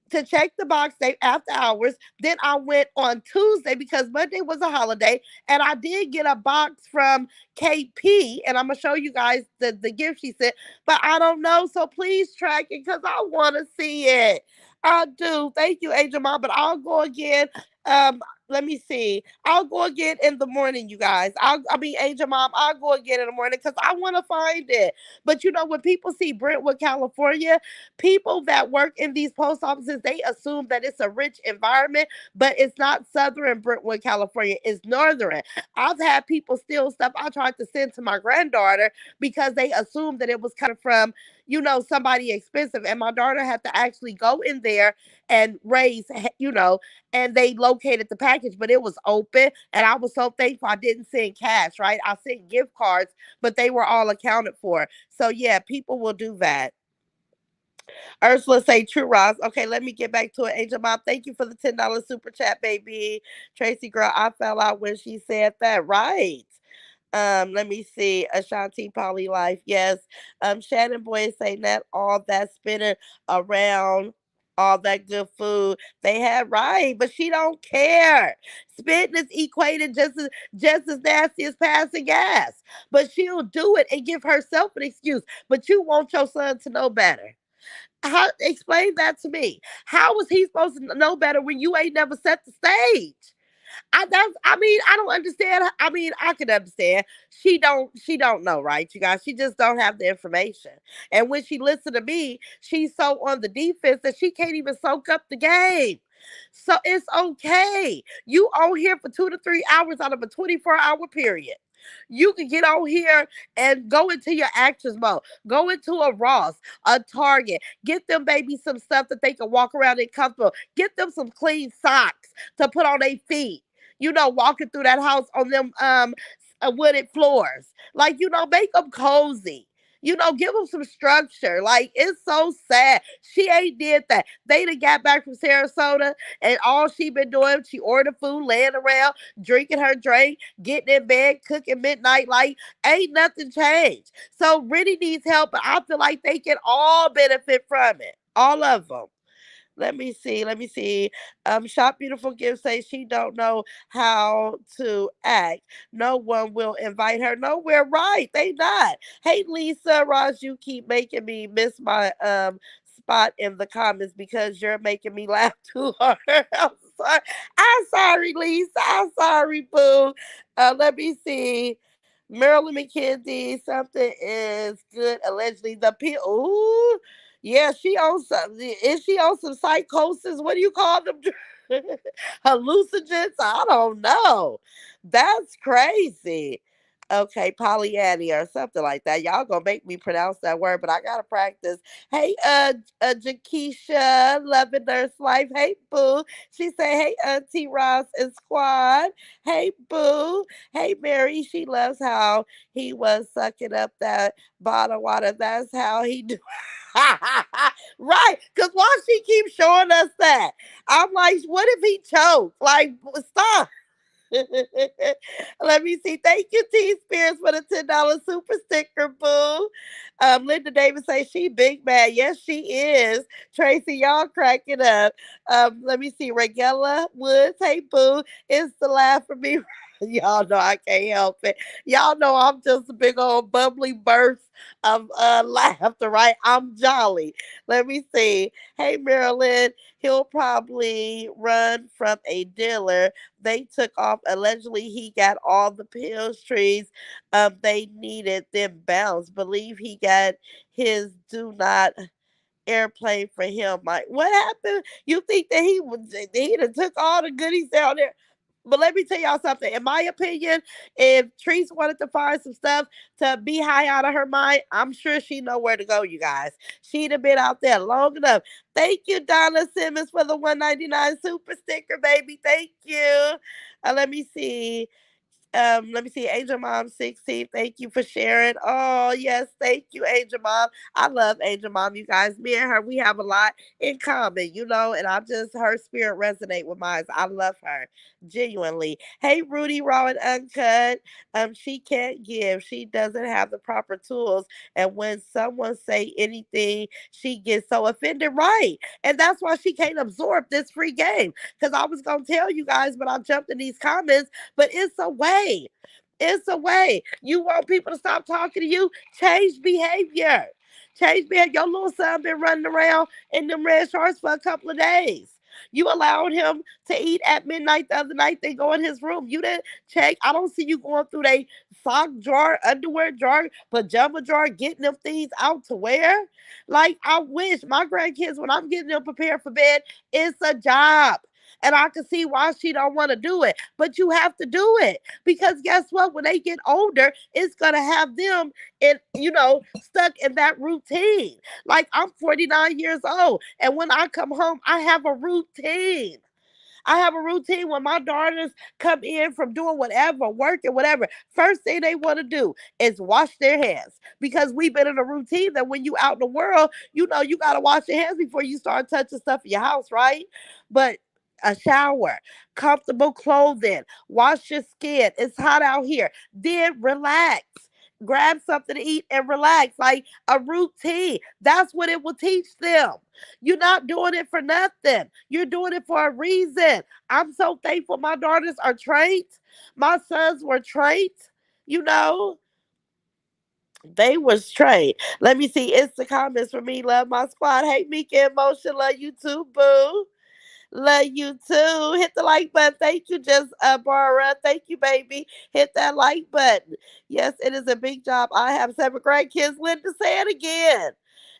to check the box they after hours. Then I went on Tuesday because Monday was a holiday, and I did get a box from KP, and I'm gonna show you guys the gift she sent. But I don't know, so please track it because I want to see it. I do. Thank you, Angel Mom. But I'll go again. Let me see. I'll go again in the morning, you guys. I mean, Angel Mom, I'll go again in the morning because I want to find it. But when people see Brentwood, California, people that work in these post offices, they assume that it's a rich environment, but it's not Southern Brentwood, California. It's Northern. I've had people steal stuff I tried to send to my granddaughter because they assumed that it was coming from, somebody expensive. And my daughter had to actually go in there and and they located the package, but it was open. And I was so thankful I didn't send cash, right? I sent gift cards, but they were all accounted for. So yeah, people will do that. Ursula say true Ross. Okay, let me get back to it. Angel Mom, thank you for the $10 super chat, baby. Tracy girl, I fell out when she said that. Right. Let me see. Ashanti Polly Life. Yes. Shannon Boy is saying that all that spinning around all that good food they had, right, but she don't care. Spitting is equated just as nasty as passing gas. But she'll do it and give herself an excuse. But you want your son to know better. How explain that to me? How was he supposed to know better when you ain't never set the stage? I mean, I don't understand. I mean, I can understand. She don't know, right? You guys, she just don't have the information. And when she listens to me, she's so on the defense that she can't even soak up the game. So it's okay. You on here for 2 to 3 hours out of a 24-hour period. You can get on here and go into your actress mode. Go into a Ross, a Target. Get them baby some stuff that they can walk around in comfortable. Get them some clean socks to put on their feet. Walking through that house on them wooded floors. Like, make them cozy. Give them some structure. Like, it's so sad. She ain't did that. They done got back from Sarasota, and all she been doing, she ordered food, laying around, drinking her drink, getting in bed, cooking midnight. Like, ain't nothing changed. So, really needs help, but I feel like they can all benefit from it. All of them. Let me see. Let me see. Shop Beautiful Gift says she don't know how to act. No one will invite her nowhere. Right? They not. Hey Lisa, Ross, you keep making me miss my spot in the comments because you're making me laugh too hard. I'm sorry. I'm sorry, Lisa. I'm sorry, boo. Let me see. Marilyn McKenzie, something is good. Allegedly, the pill. Ooh, yeah, she on some. Is she on some psychosis? What do you call them? Hallucinogens? I don't know. That's crazy. Okay, Pollyanny or something like that. Y'all gonna make me pronounce that word, but I gotta practice. Hey, Jakesha, loving nurse life. Hey, boo. She say, hey, Auntie Ross and squad. Hey, boo. Hey, Mary. She loves how he was sucking up that bottle water. That's how he do. Right, because why she keeps showing us that? I'm like, what if he choked? Like, stop. Let me see. Thank you, T Spears, for the $10 super sticker, boo. Linda Davis say she big bad. Yes, she is. Tracy, y'all cracking up. Let me see. Regella Woods, hey boo. It's the laugh for me. Y'all know I can't help it. Y'all know I'm just a big old bubbly burst of laughter, right? I'm jolly. Let me see. Hey Marilyn, he'll probably run from a dealer. They took off. Allegedly, he got all the pills trees they needed, then bounced. Believe he got his do not airplane for him. Like, what happened? You think that he done took all the goodies down there? But let me tell y'all something. In my opinion, if Treese wanted to find some stuff to be high out of her mind, I'm sure she know where to go, you guys. She'd have been out there long enough. Thank you, Donna Simmons, for the 199 super sticker, baby. Thank you. Let me see. Let me see, Angel Mom 16. Thank you for sharing. Oh, yes, thank you, Angel Mom. I love Angel Mom, you guys. Me and her, we have a lot in common, and I just her spirit resonate with mine. I love her. Genuinely. Hey, Rudy Raw and Uncut. She can't give. She doesn't have the proper tools. And when someone say anything, she gets so offended. Right. And that's why she can't absorb this free game. Because I was gonna tell you guys, but I jumped in these comments, but it's a way. It's a way. You want people to stop talking to you? Change behavior. Change behavior. Your little son been running around in them red shorts for a couple of days. You allowed him to eat at midnight the other night. They go in his room. You didn't check. I don't see you going through their sock drawer, underwear drawer, pajama drawer, getting them things out to wear. Like, I wish my grandkids, when I'm getting them prepared for bed, it's a job. And I can see why she don't want to do it. But you have to do it. Because guess what? When they get older, it's gonna have them stuck in that routine. Like, I'm 49 years old. And when I come home, I have a routine. I have a routine when my daughters come in from doing whatever, work and whatever. First thing they want to do is wash their hands because we've been in a routine that when you out in the world, you know you got to wash your hands before you start touching stuff in your house, right? But a shower, comfortable clothing, wash your skin. It's hot out here. Then relax. Grab something to eat and relax. Like a routine. That's what it will teach them. You're not doing it for nothing. You're doing it for a reason. I'm so thankful my daughters are trained. My sons were trained. You know, they was trained. Let me see. It's the comments for me. Love my squad. Hey, Mika Emotion. Love you too, boo. Love you too. Hit the like button. Thank you, just Bara. Thank you, baby. Hit that like button. Yes, it is a big job. I have 7 grandkids. Linda, say it again.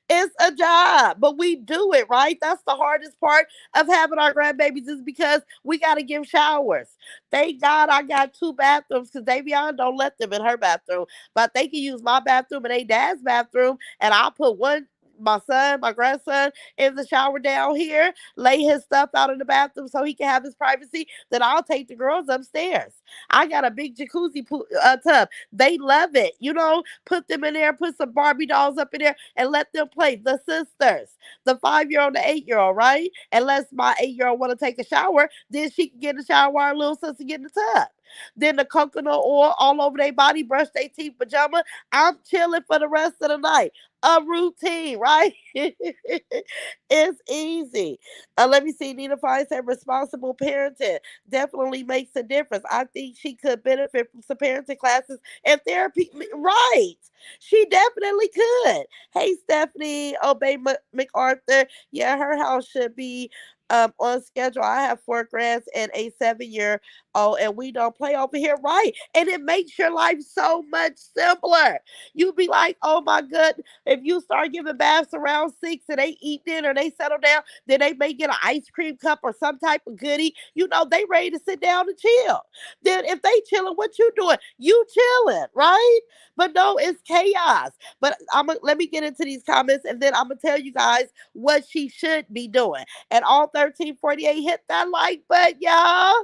It's a job, but we do it, right? That's the hardest part of having our grandbabies is because we got to give showers. Thank God I got 2 bathrooms because Davion don't let them in her bathroom, but they can use my bathroom and they dad's bathroom, and I'll put one. My son, my grandson, in the shower down here, lay his stuff out in the bathroom so he can have his privacy. Then I'll take the girls upstairs. I got a big tub. They love it. You know, put them in there, put some Barbie dolls up in there, and let them play. The sisters, the 5 year old, the 8 year old, right? Unless my 8 year old want to take a shower, then she can get in the shower while our little sister get in the tub. Then the coconut oil all over their body, brush their teeth, pajama. I'm chilling for the rest of the night. A routine, right? It's easy. Let me see. Nina Fine said responsible parenting definitely makes a difference. I think she could benefit from some parenting classes and therapy. Right. She definitely could. Hey, Stephanie Obey MacArthur. Yeah, her house should be on schedule. I have 4 grands and a 7 year old, and we don't play over here, right? And it makes your life so much simpler. You be like, oh my goodness, if you start giving baths around 6 and they eat dinner, they settle down, then they may get an ice cream cup or some type of goodie. You know, they ready to sit down and chill. Then if they chilling, what you doing? You chilling, right? But no, it's chaos. But let me get into these comments and then I'm gonna tell you guys what she should be doing. And all 1348, hit that like button, y'all.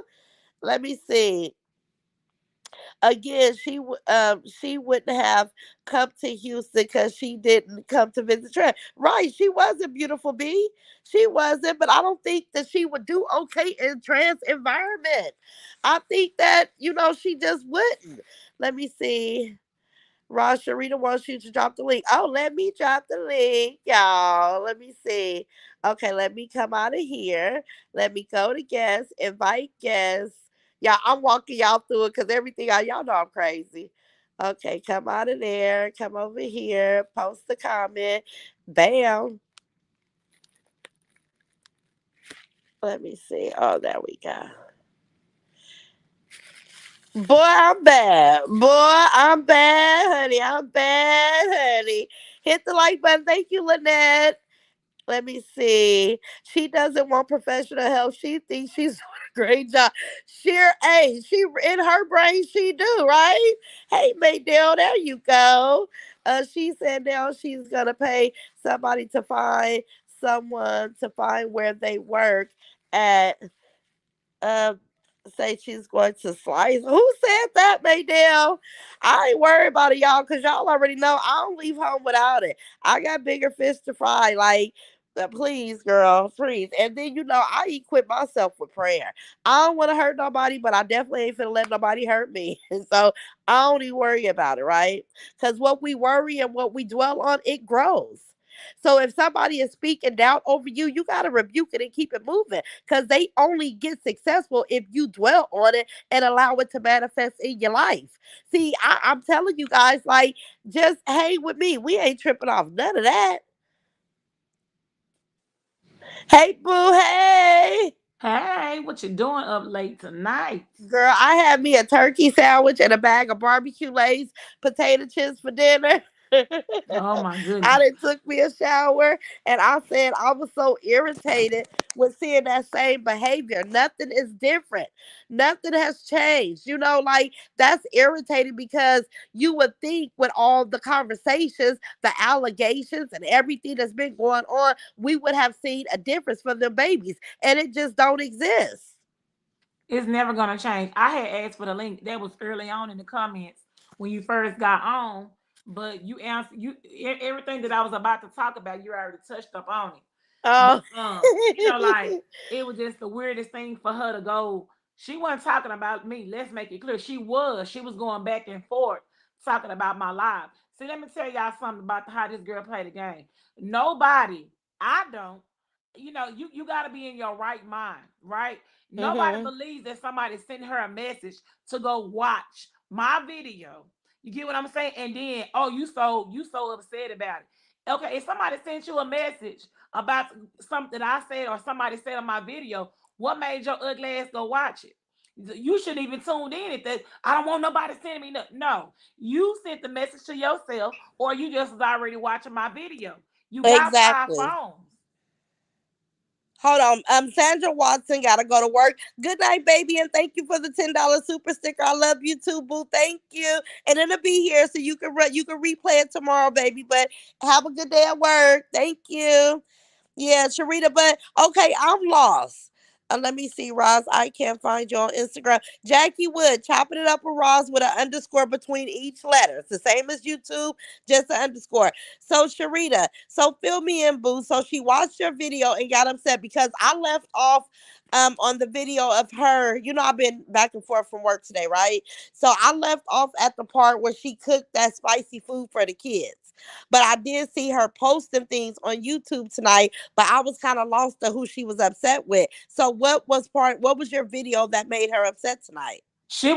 Let me see. Again, she wouldn't have come to Houston because she didn't come to visit Trent. Right, she wasn't beautiful, B. She wasn't, but I don't think that she would do okay in trans environment. I think that, she just wouldn't. Let me see. Ross Sharita wants you to drop the link. Oh, let me drop the link, y'all. Let me see. Okay, let me come out of here. Let me go to guests, invite guests. Yeah, I'm walking y'all through it because everything y'all know I'm crazy. Okay, come out of there. Come over here. Post a comment. Bam. Let me see. Oh, there we go. Boy, I'm bad. Boy, I'm bad, honey. I'm bad, honey. Hit the like button. Thank you, Lynette. Let me see. She doesn't want professional help. She thinks she's doing a great job. Sheer A. She in her brain, she do, right? Hey, Maydell, there you go. She said now she's gonna pay somebody to find someone to find where they work at um say she's going to slice. Who said that, Maydell? I ain't worried about it, y'all, because y'all already know I don't leave home without it. I got bigger fish to fry. Like, please, girl, please. And then I equip myself with prayer. I don't want to hurt nobody, but I definitely ain't finna let nobody hurt me. And so I don't even worry about it, right? Because what we worry and what we dwell on, it grows. So if somebody is speaking doubt over you, you got to rebuke it and keep it moving because they only get successful if you dwell on it and allow it to manifest in your life. See, I'm telling you guys, like, just hang with me. We ain't tripping off none of that. Hey, boo, hey. Hey, what you doing up late tonight? Girl, I had me a turkey sandwich and a bag of barbecue lace potato chips for dinner. Oh my I goodness. done took me a shower and I said I was so irritated with seeing that same behavior. Nothing is different. Nothing has changed. Like that's irritating because you would think with all the conversations, the allegations, and everything that's been going on, we would have seen a difference from the babies. And it just don't exist. It's never gonna change. I had asked for the link. That was early on in the comments when you first got on, but you answered everything that I was about to talk about. You already touched up on it. Oh. But like it was just the weirdest thing for her to go. She wasn't talking about me. Let's make it clear. She was going back and forth talking about my life. See, let me tell y'all something about how this girl played the game. Nobody, I don't. You got to be in your right mind, right? Nobody Mhm. believes that somebody sent her a message to go watch my video. You get what I'm saying? And then, oh, you so upset about it. Okay, if somebody sent you a message about something I said or somebody said on my video, what made your ugly ass go watch it? You shouldn't even tuned in if that I don't want nobody sending me nothing. No, you sent the message to yourself, or you just was already watching my video. You got five Exactly. phones. Hold on. Sandra Watson gotta go to work. Good night, baby, and thank you for the $10 super sticker. I love you too, boo. Thank you. And it'll be here so you can replay it tomorrow, baby. But have a good day at work. Thank you. Yeah, Sharita, but okay, I'm lost. Let me see, Roz. I can't find you on Instagram. Jackie Wood, chopping it up with Roz with an underscore between each letter. It's the same as YouTube, just an underscore. So, Sharita, so fill me in, boo. So she watched your video and got upset because I left off on the video of her. You know, I've been back and forth from work today, right? So I left off at the part where she cooked that spicy food for the kids. But I did see her posting things on YouTube tonight, but I was kind of lost to who she was upset with. So what was your video that made her upset tonight? It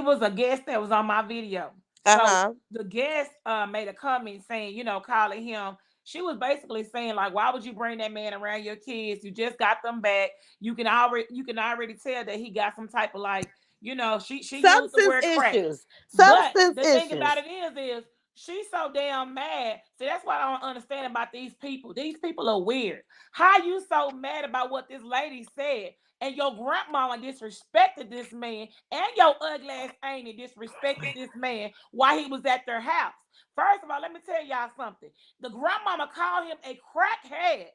was a guest that was on my video. So Uh-huh. the guest made a comment saying, calling him. She was basically saying, like, why would you bring that man around your kids? You just got them back. You can already tell that he got some type of, like, she used the Substance word crack. issues. But Substance the thing about issues. it is she's so damn mad. See, that's what I don't understand about these people. These people are weird. How you so mad about what this lady said? And your grandmama disrespected this man, and your ugly ass auntie disrespected this man while he was at their house. First of all, let me tell y'all something. The grandmama called him a crackhead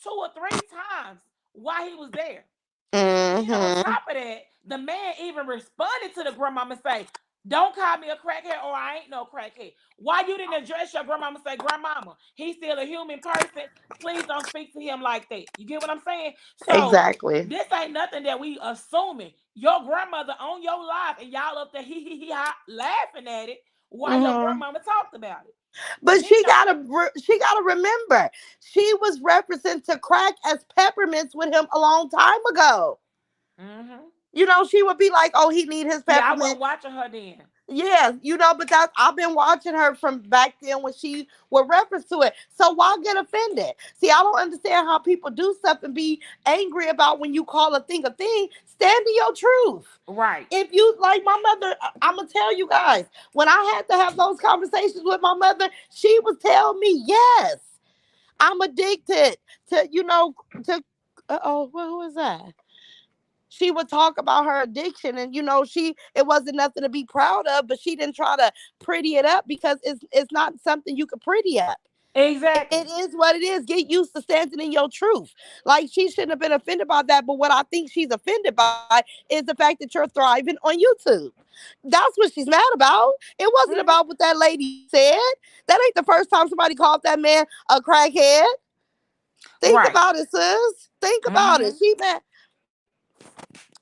2 or 3 times while he was there. And then on Mm-hmm. top of that, the man even responded to the grandmama and say, "Don't call me a crackhead or I ain't no crackhead." Why you didn't address your grandmama and say, "Grandmama, he's still a human person. Please don't speak to him like that." You get what I'm saying? So Exactly. this ain't nothing that we assuming. Your grandmother on your life and y'all up there laughing at it while your Mm-hmm. grandmama talked about it. But Then she gotta remember she was referencing to crack as peppermints with him a long time ago. mm-hmm. She would be like, "Oh, he need his See, I peppermint." wasn't watching her then. Yeah, but that's I've been watching her from back then when she would reference to it. So why get offended? See, I don't understand how people do stuff and be angry about when you call a thing a thing. Stand in your truth. Right. If you like my mother, I'm gonna tell you guys, when I had to have those conversations with my mother, she would tell me, yes, I'm addicted to oh, what was that? She would talk about her addiction, and she it wasn't nothing to be proud of, but she didn't try to pretty it up because it's not something you could pretty up. It Exactly. is what it is. Get used to standing in your truth. Like, she shouldn't have been offended by that, but what I think she's offended by is the fact that you're thriving on YouTube. That's what she's mad about. It wasn't Mm-hmm. about what that lady said. That ain't the first time somebody called that man a crackhead. Think Right. about it, sis. Think about it. Mm-hmm. She mad.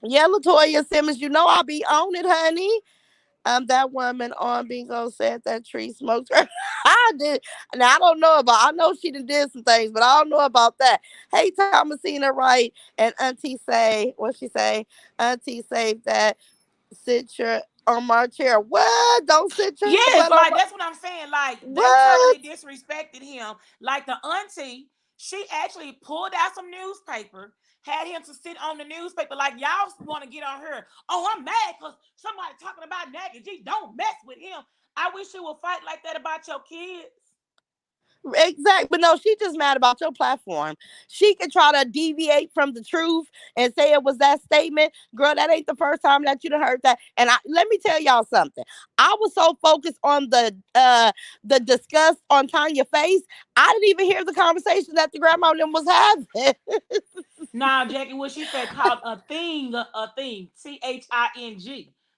Yeah, Latoya Simmons, I'll be on it, honey. That woman on Bingo said that Tree smoked her. I did. Now, I know she did some things, but I don't know about that. Hey, Thomasina, right? And Auntie say, what she say? Auntie say that sit your on my chair. What? Don't sit your butt Yes, on my. like that's what I'm saying. Like they What? totally disrespected him. Like the auntie, she actually pulled out some newspaper, had him to sit on the newspaper. Like y'all want to get on her. Oh, I'm mad because somebody talking about Naggy G. Don't mess with him. I wish you would fight like that about your kids. Exactly. But no, she just mad about your platform. She could try to deviate from the truth and say it was that statement. Girl, that ain't the first time that you done heard that. And let me tell y'all something. I was so focused on the disgust on Tanya's face, I didn't even hear the conversation that the grandma and them was having. Nah, Jackie, what she said called a thing. Thing.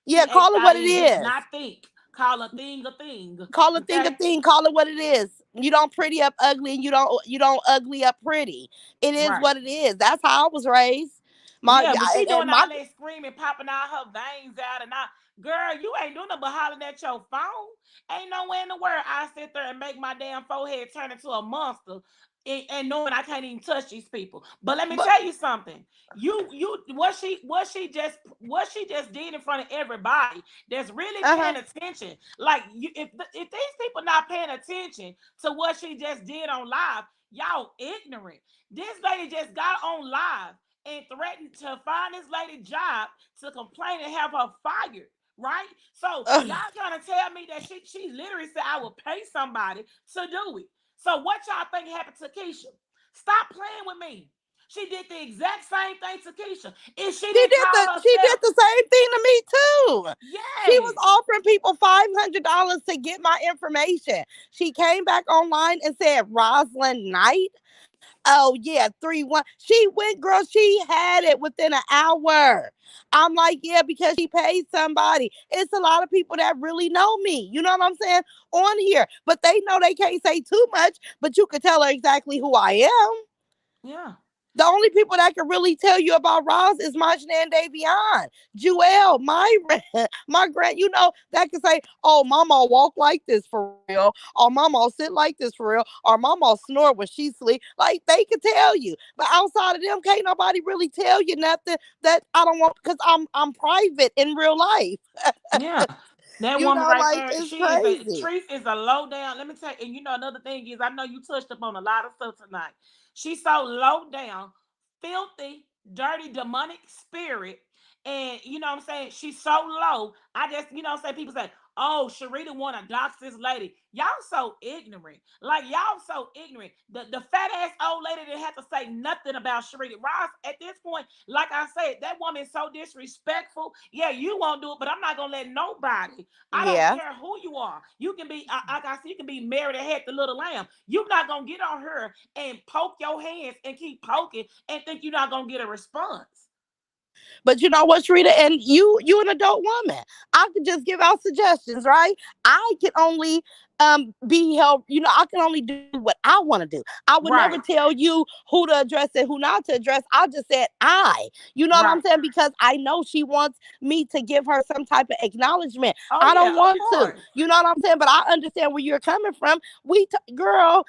Yeah, call it what it Thing, is. not think. Call a thing. Call a Okay? thing, call it what it is. You don't pretty up ugly and you don't ugly up pretty. It is Right. what it is. That's how I was raised. My Yeah, but she and doing my all that screaming, popping all her veins out, and I, girl, you ain't doing nothing but hollering at your phone. Ain't nowhere in the world I sit there and make my damn forehead turn into a monster, and knowing I can't even touch these people. But let me but tell you something. You what she just did in front of everybody that's really uh-huh. paying attention. Like you, if these people not paying attention to what she just did on live, y'all ignorant. This lady just got on live and threatened to find this lady job to complain and have her fired. Right? So y'all trying to tell me that she literally said I will pay somebody to do it. So what y'all think happened to Keisha? Stop playing with me. She did the exact same thing to Keisha. If she didn't call She did herself, the same thing to me too. She was yes, offering people $500 to get my information. She came back online and said Rosalind Knight. Oh yeah, 3-1. She went, girl. She had it within an hour. I'm like, yeah, because she paid somebody. It's a lot of people that really know me. You know what I'm saying? On here, but they know they can't say too much. But you could tell her exactly who I am. yeah, The only people that can really tell you about Roz is Majin and Davion, Jewel, Myron, my grand, that can say, oh, mama walk like this for real, or mama sit like this for real, or mama snore when she sleep. Like they can tell you. But outside of them, can't nobody really tell you nothing that I don't want because I'm private in real life. yeah. That woman right Like there, it's she is a crazy. Trese is a low down. Let me tell you, and you know another thing is I know you touched up on a lot of stuff tonight. She's so low down, filthy, dirty, demonic spirit. And you know what I'm saying? She's so low. I just, you know what I'm saying? People say, oh, Sharita wanna dox this lady. Y'all so ignorant. Like y'all so ignorant. The fat ass old lady didn't have to say nothing about Sharita. Ross, at this point, like I said, that woman's so disrespectful. Yeah, you won't do it, but I'm not gonna let nobody. I don't Yeah. care who you are. You can be, like I said, you can be married and had the little lamb. You're not gonna get on her and poke your hands and keep poking and think you're not gonna get a response. But you know what, Sharita, and you an adult woman. I could just give out suggestions, right? I can only be held, I can only do what I want to do. I would never Right, tell you who to address and who not to address. I just said you know what I'm right. saying? Because I know she wants me to give her some type of acknowledgement. Oh I yeah, don't of want to. course. You know what I'm saying? But I understand where you're coming from. Girl,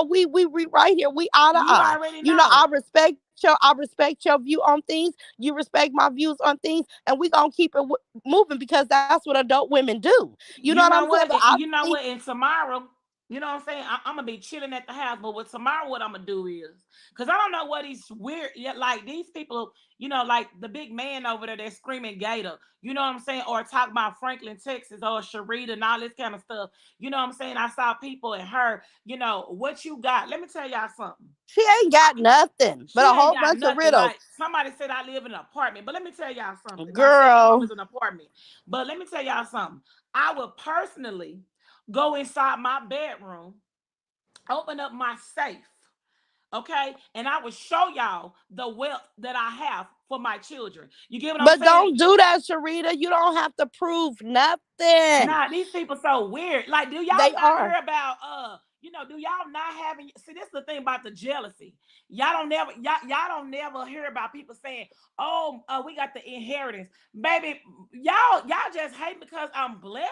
we right here. We eye to You eye. already I know. respect your view on things. You respect my views on things, and we gonna keep it moving because that's what adult women do. You know what You I'm know saying? But what? I You know think what? And tomorrow, you know what I'm saying? I'm gonna be chilling at the house, but what tomorrow, what I'm gonna do is, cause I don't know what these weird, like these people, like the big man over there that's screaming Gator, you know what I'm saying, or talk about Franklin, Texas, or Sharita and all this kind of stuff. You know what I'm saying? I saw people and her, what you got. Let me tell y'all something. she ain't got nothing but She a ain't whole got bunch of nothing. riddles, Like somebody said, I live in an apartment. But let me tell y'all something. My second home girl. is an apartment. But let me tell y'all something. I would personally go inside my bedroom, open up my safe, okay, and I would show y'all the wealth that I have for my children. You get what I'm But saying? don't do that, Sharita. You don't have to prove nothing. Nah, these people so weird. Like, do They y'all not are. hear about do y'all not having see this is the thing about the jealousy. Y'all don't never hear about people saying, oh, we got the inheritance. Baby, y'all just hate because I'm blessed.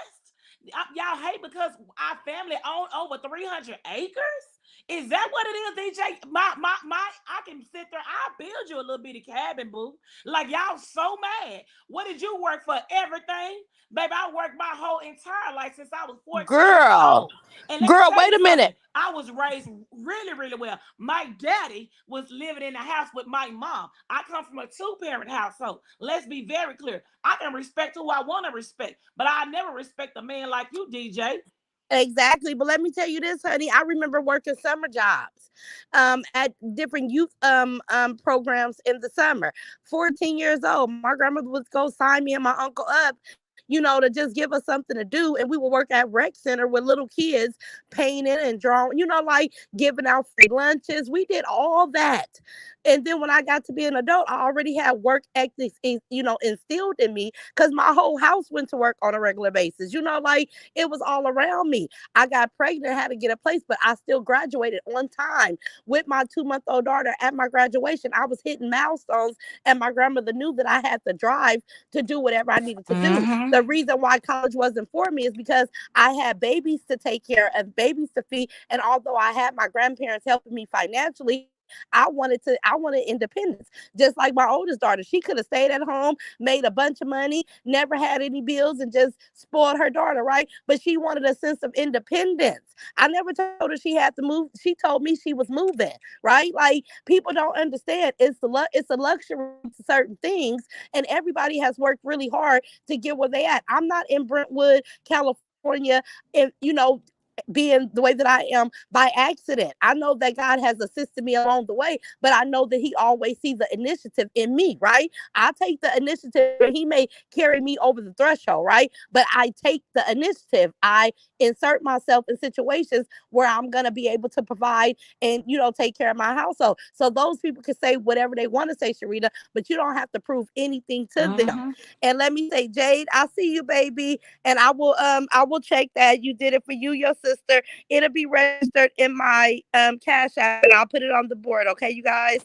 Y'all hate because our family own over 300 acres. Is that what it is, DJ? I can sit there. I'll build you a little bitty cabin, boo. Like y'all so mad. What did you work for? Everything? Baby, I worked my whole entire life since I was 14 years Girl. old. And let me Girl, tell wait you a minute. something. I was raised really, really well. My daddy was living in the house with my mom. I come from a two-parent household. Let's be very clear. I can respect who I want to respect, but I never respect a man like you, DJ. Exactly. But let me tell you this, honey. I remember working summer jobs at different youth programs in the summer. 14 years old. My grandmother would go sign me and my uncle up, to just give us something to do. And we would work at rec center with little kids painting and drawing, like giving out free lunches. We did all that. And then when I got to be an adult, I already had work ethics, instilled in me because my whole house went to work on a regular basis. Like it was all around me. I got pregnant, had to get a place, but I still graduated on time with my 2-month-old daughter at my graduation. I was hitting milestones, and my grandmother knew that I had the drive to do whatever I needed to do. Mm-hmm. The reason why college wasn't for me is because I had babies to take care of, babies to feed, and although I had my grandparents helping me financially, I wanted independence. Just like my oldest daughter, she could have stayed at home, made a bunch of money, never had any bills, and just spoiled her daughter, right? But she wanted a sense of independence. I never told her she had to move. She told me she was moving, right? Like people don't understand. It's a luxury to certain things, and everybody has worked really hard to get where they at. I'm not in Brentwood, California, and being the way that I am by accident. I know that God has assisted me along the way, but I know that He always sees the initiative in me, right? I take the initiative and He may carry me over the threshold, right? But I take the initiative. I insert myself in situations where I'm going to be able to provide and, take care of my household. So those people can say whatever they want to say, Sharita, but you don't have to prove anything to them. Mm-hmm. And let me say, Jade, I see you, baby, and I will check that you did it for you, your sister. It'll be registered in my Cash App, and I'll put it on the board. Okay, you guys.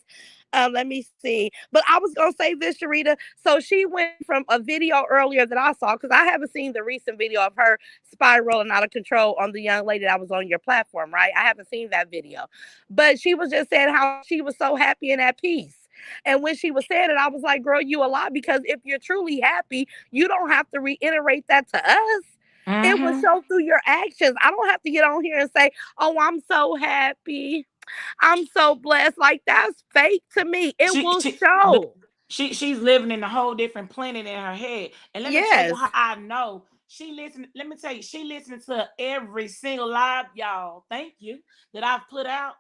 Let me see. But I was gonna say this, Sharita. So she went from a video earlier that I saw because I haven't seen the recent video of her spiraling out of control on the young lady that was on your platform, right? I haven't seen that video, but she was just saying how she was so happy and at peace. And when she was saying it, I was like, girl, you a lot because if you're truly happy, you don't have to reiterate that to us. It will Mm-hmm. show through your actions. I don't have to get on here and say, oh, I'm so happy. I'm so blessed. Like that's fake to me. It She will she but show. she's living in a whole different planet in her head. And let me tell you Yes. how I know. She listen. Let me tell you, she listens to every single live, y'all. Thank you that I've put out.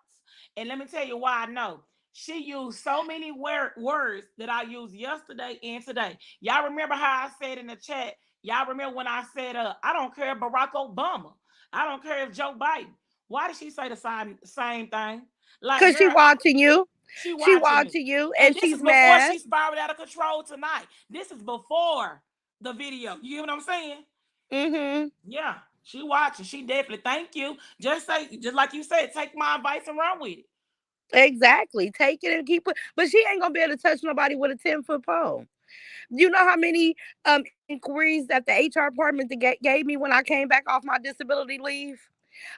And let me tell you why I know. She used so many words that I used yesterday and today. Y'all remember how I said in the chat? Y'all remember when I said, I don't care if Barack Obama. I don't care if Joe Biden. Why did she say the same thing? Like, Because she girl, watching you. she She watching me. watching you And and this is she's before mad. she spiraled out of control tonight. This is before the video. You get what I'm saying? Mm-hmm. Yeah. She watching. She definitely thank you. Just say, just like you said, take my advice and run with it. Exactly. Take it and keep it. But she ain't gonna be able to touch nobody with a 10-foot pole. You know how many inquiries that the HR department gave me when I came back off my disability leave?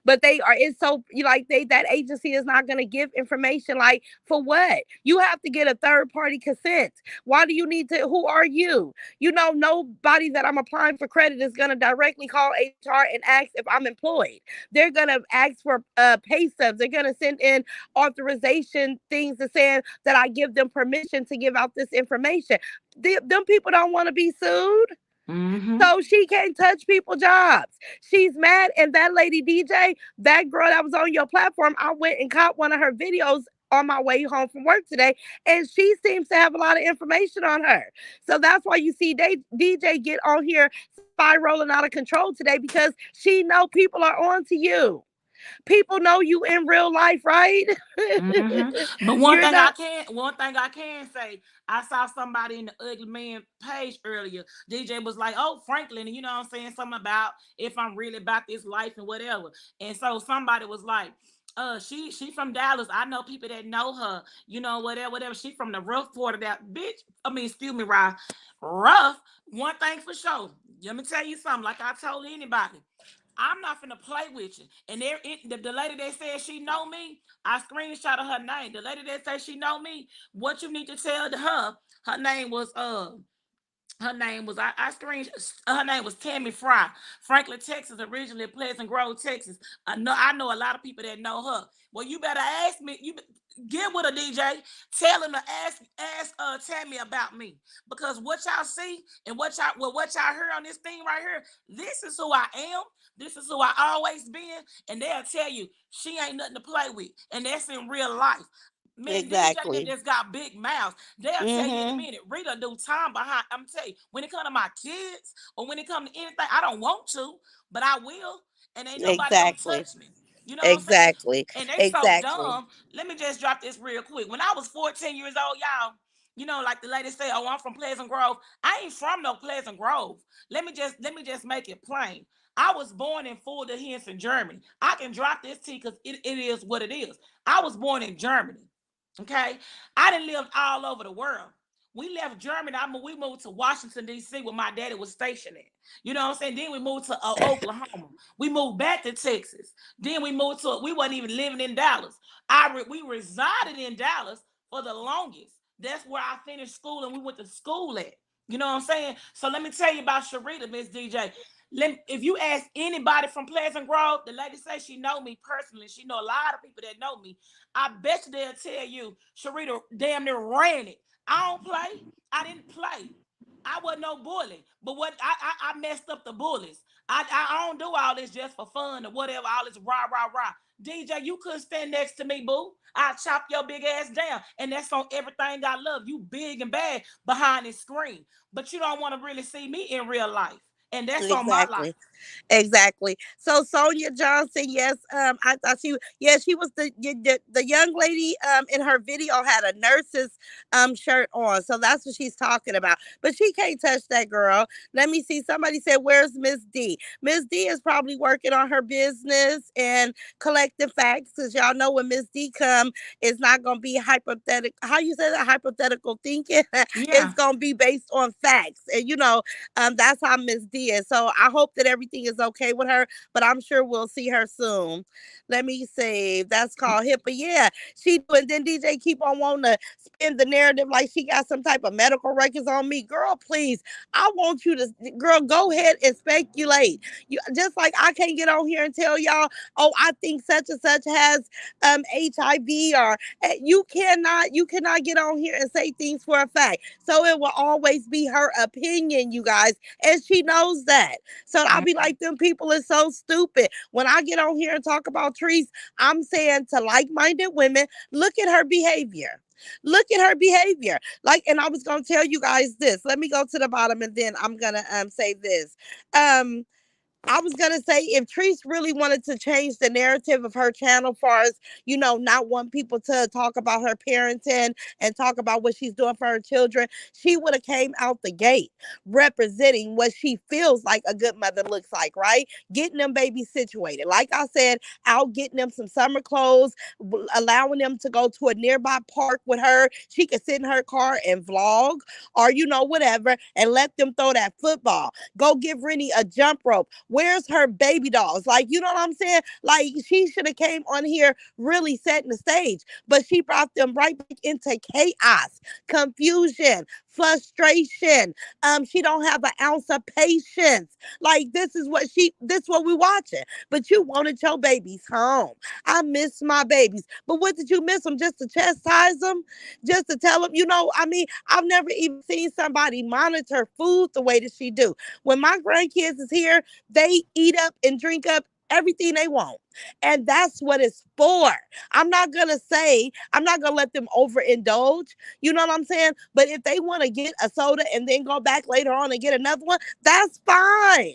But they are, it's so like they that agency is not going to give information. Like for what? You have to get a third party consent. Why do you need to? Who are you? Nobody that I'm applying for credit is going to directly call HR and ask if I'm employed. They're going to ask for pay stubs. They're going to send in authorization things to saying that I give them permission to give out this information. Them people don't want to be sued. Mm-hmm. So she can't touch people's jobs. She's mad. And that lady DJ, that girl that was on your platform, I went and caught one of her videos on my way home from work today. And she seems to have a lot of information on her. So that's why you see DJ get on here spiraling out of control today because she know people are on to you. People know you in real life, right? Mm-hmm. But You're not. one thing I can say, I saw somebody in the ugly man page earlier. DJ was like, "Oh, Franklin," and you know what I'm saying, something about if I'm really about this life and whatever. And so somebody was like, she from Dallas. I know people that know her. You know, whatever, whatever. She from the rough part of that bitch. I mean, excuse me, Rye. Rough. One thing for sure. Let me tell you something. Like I told anybody. I'm not finna play with you. And the lady that said she know me, I screenshot her name. The lady that said she know me, what you need to tell to her, her name was her name was I screen her name was Tammy Fry, Franklin, Texas, originally Pleasant Grove, Texas. I know a lot of people that know her. Well, you better ask me. get with a DJ, tell him to ask Tammy about me. Because what y'all see and what y'all hear on this thing right here, this is who I am. This is who I always been. And they'll tell you she ain't nothing to play with. And that's in real life. Man, DJ them Exactly. just got big mouths. They'll tell you in a Mm-hmm. minute. Rita do time behind. I'm tell you, when it come to my kids or when it come to anything, I don't want to, but I will. And ain't nobody gonna Exactly. touch me. You know what I'm saying? Exactly. And they so Exactly. dumb. Let me just drop this real quick. When I was 14 years old, y'all, like the lady said, "Oh, I'm from Pleasant Grove." I ain't from no Pleasant Grove. Let me just make it plain. I was born in Fulda, Henson, Germany. I can drop this T because it is what it is. I was born in Germany. Okay, I didn't live all over the world. We left Germany. We moved to Washington D.C. where my daddy was stationed at. You know what I'm saying? Then we moved to Oklahoma. We moved back to Texas. Then we moved to. We wasn't even living in Dallas. We resided in Dallas for the longest. That's where I finished school and we went to school at. You know what I'm saying? So let me tell you about Sharita, Miss DJ. If you ask anybody from Pleasant Grove, the lady says she know me personally. She know a lot of people that know me. I bet you they'll tell you, Sharita damn near ran it. I don't play. I didn't play. I wasn't no bully. But what I messed up the bullies. I don't do all this just for fun or whatever, all this rah, rah, rah. DJ, you couldn't stand next to me, boo. I chop your big ass down. And that's on everything I love. You big and bad behind this screen. But you don't want to really see me in real life. And that's on my life. Exactly. Exactly. So Sonia Johnson, yes, I thought she was the young lady in her video had a nurse's shirt on. So that's what she's talking about. But she can't touch that girl. Let me see. Somebody said, "Where's Miss D?" Miss D is probably working on her business and collecting facts because y'all know when Miss D come, it's not gonna be hypothetical. How you say that? Hypothetical thinking. It's Yeah. gonna be based on facts, and that's how Miss D is. So I hope that everything is okay with her, but I'm sure we'll see her soon. Let me see. That's called HIPAA. Yeah, she do. And then DJ keep on wanting to spin the narrative like she got some type of medical records on me. Girl, please. I want you to, girl, go ahead and speculate. You just like I can't get on here and tell y'all, oh, I think such and such has HIV or you cannot get on here and say things for a fact. So it will always be her opinion, you guys, and she knows that. So I'll be like, them people are so stupid. When I get on here and talk about trees, I'm saying to like-minded women, look at her behavior. Look at her behavior. Like, and I was gonna tell you guys this. Let me go to the bottom and then I'm gonna say this. Um I was gonna say if Treese really wanted to change the narrative of her channel, far as not want people to talk about her parenting and talk about what she's doing for her children, she would have came out the gate representing what she feels like a good mother looks like, right? Getting them babies situated, like I said, out getting them some summer clothes, allowing them to go to a nearby park with her. She could sit in her car and vlog, or whatever, and let them throw that football. Go give Rennie a jump rope. Where's her baby dolls? Like, you know what I'm saying? Like, she should have came on here really setting the stage, but she brought them right back into chaos, confusion, frustration. She don't have an ounce of patience. Like, this is what we watching. But you wanted your babies home. I miss my babies. But what did you miss them? Just to chastise them? Just to tell them, I mean, I've never even seen somebody monitor food the way that she do. When my grandkids is here, they eat up and drink up everything they want. And that's what it's for. I'm not gonna let them overindulge. You know what I'm saying? But if they want to get a soda and then go back later on and get another one, that's fine.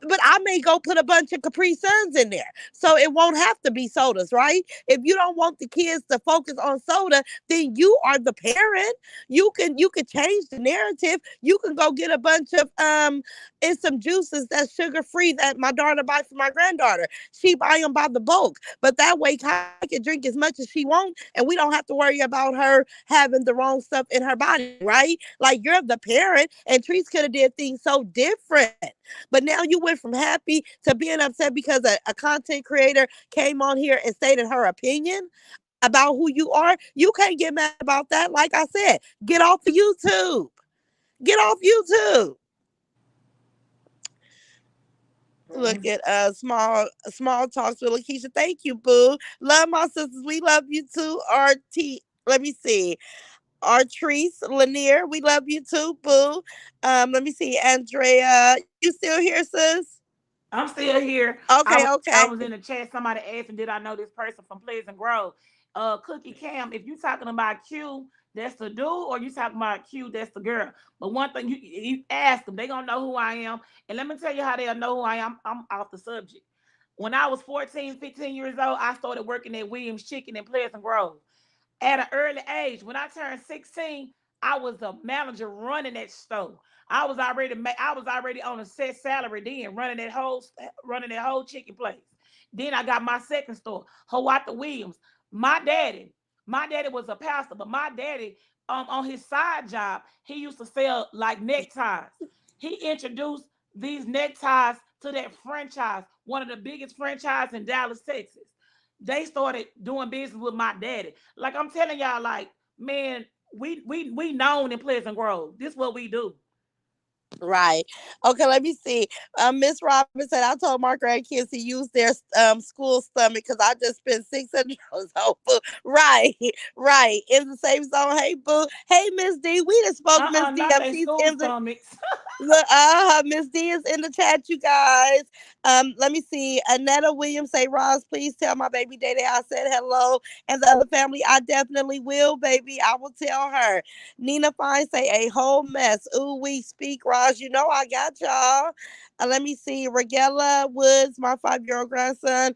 But I may go put a bunch of Capri Suns in there. So it won't have to be sodas, right? If you don't want the kids to focus on soda, then you are the parent. You can change the narrative. You can go get a bunch of and some juices that's sugar free that my daughter buy for my granddaughter. She buy them by the bulk. But that way Kai can drink as much as she wants and we don't have to worry about her having the wrong stuff in her body, right? Like you're the parent and Trees could have did things so different. But now you went from happy to being upset because a content creator came on here and stated her opinion about who you are. You can't get mad about that. Like I said, get off of YouTube. Get off YouTube. Look at small talks with Lakeisha. Thank you, boo. Love my sisters. We love you too. RT. Let me see. Artrice Lanier. We love you too, boo. Let me see. Andrea. You still here, sis? I'm still here. I Okay, was I okay. was in the chat. Somebody asked me, did I know this person from Pleasant Grove? Cookie Cam. If you talking about Q, that's the dude, or you talking about Q, that's the girl. But one thing you ask them, they gonna know who I am. And let me tell you how they'll know who I am. I'm off the subject. When I was 14, 15 years old, I started working at Williams Chicken in Pleasant Grove at an early age. When I turned 16, I was the manager running that store. I was already on a set salary then, running that whole chicken place. Then I got my second store, Hawata Williams. My daddy, my daddy was a pastor, but my daddy, on his side job, he used to sell like neckties. He introduced these neckties to that franchise, one of the biggest franchises in Dallas, Texas. They started doing business with my daddy. Like I'm telling y'all, like, man, we known in Pleasant Grove. This is what we do. Right. Okay, let me see. Miss Robinson, I told my grandkids to use their school stomach because I just spent $600 on food. Right, right. In the same zone. Hey, boo. Hey, Miss D. We just spoke Miss D Not up. they She's school in the stomachs. Look, Miss D is in the chat, you guys. Let me see. Annetta Williams say, Roz, please tell my baby daddy I said hello. And the other family, I definitely will, baby. I will tell her. Nina Fine say, a whole mess. Ooh, we speak, Roz. You know I got y'all. Let me see. Regella Woods, my 5-year-old grandson,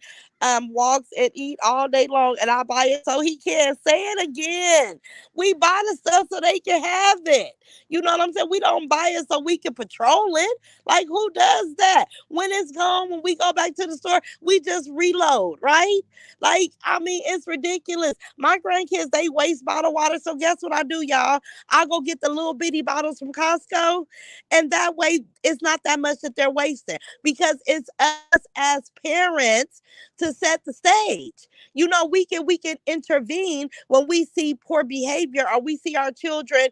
walks and eat all day long, and I buy it so he can. Say it again. We buy the stuff so they can have it. You know what I'm saying? We don't buy it so we can patrol it. Like, who does that? When it's gone, when we go back to the store, we just reload, right? Like, I mean, it's ridiculous. My grandkids, they waste bottled water. So, guess what I do, y'all? I go get the little bitty bottles from Costco. And that way, it's not that much that they're wasting because it's us as parents to set the stage. You know, we can intervene when we see poor behavior or we see our children,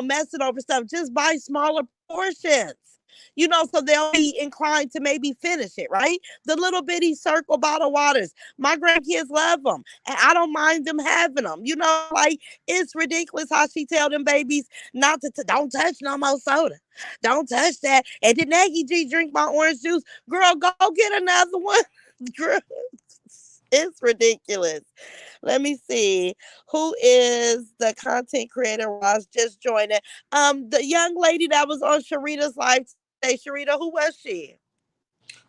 messing over stuff. Just buy smaller portions. So they'll be inclined to maybe finish it, right? The little bitty circle bottle waters. My grandkids love them, and I don't mind them having them. Like, it's ridiculous how she tell them babies not to don't touch no more soda. Don't touch that. And did Aggie G drink my orange juice? Girl, go get another one. Girl, it's ridiculous. Let me see. Who is the content creator? Was just joining. The young lady that was on Sharita's live today. Sharita, who was she?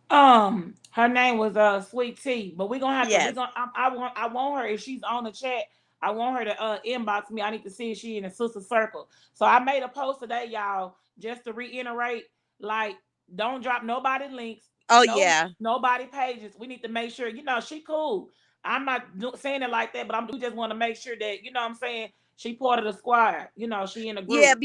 Her name was Sweet Tea, but we're gonna have to. We Yes. gonna. I want her if she's on the chat. I want her to inbox me. I need to see if she in the sister circle. So I made a post today, y'all, just to reiterate. Like, don't drop nobody links, Oh yeah. nobody pages. We need to make sure. She cool. I'm not saying it like that, but we just want to make sure that what I'm saying. She part of the squad. She in the Yeah, group.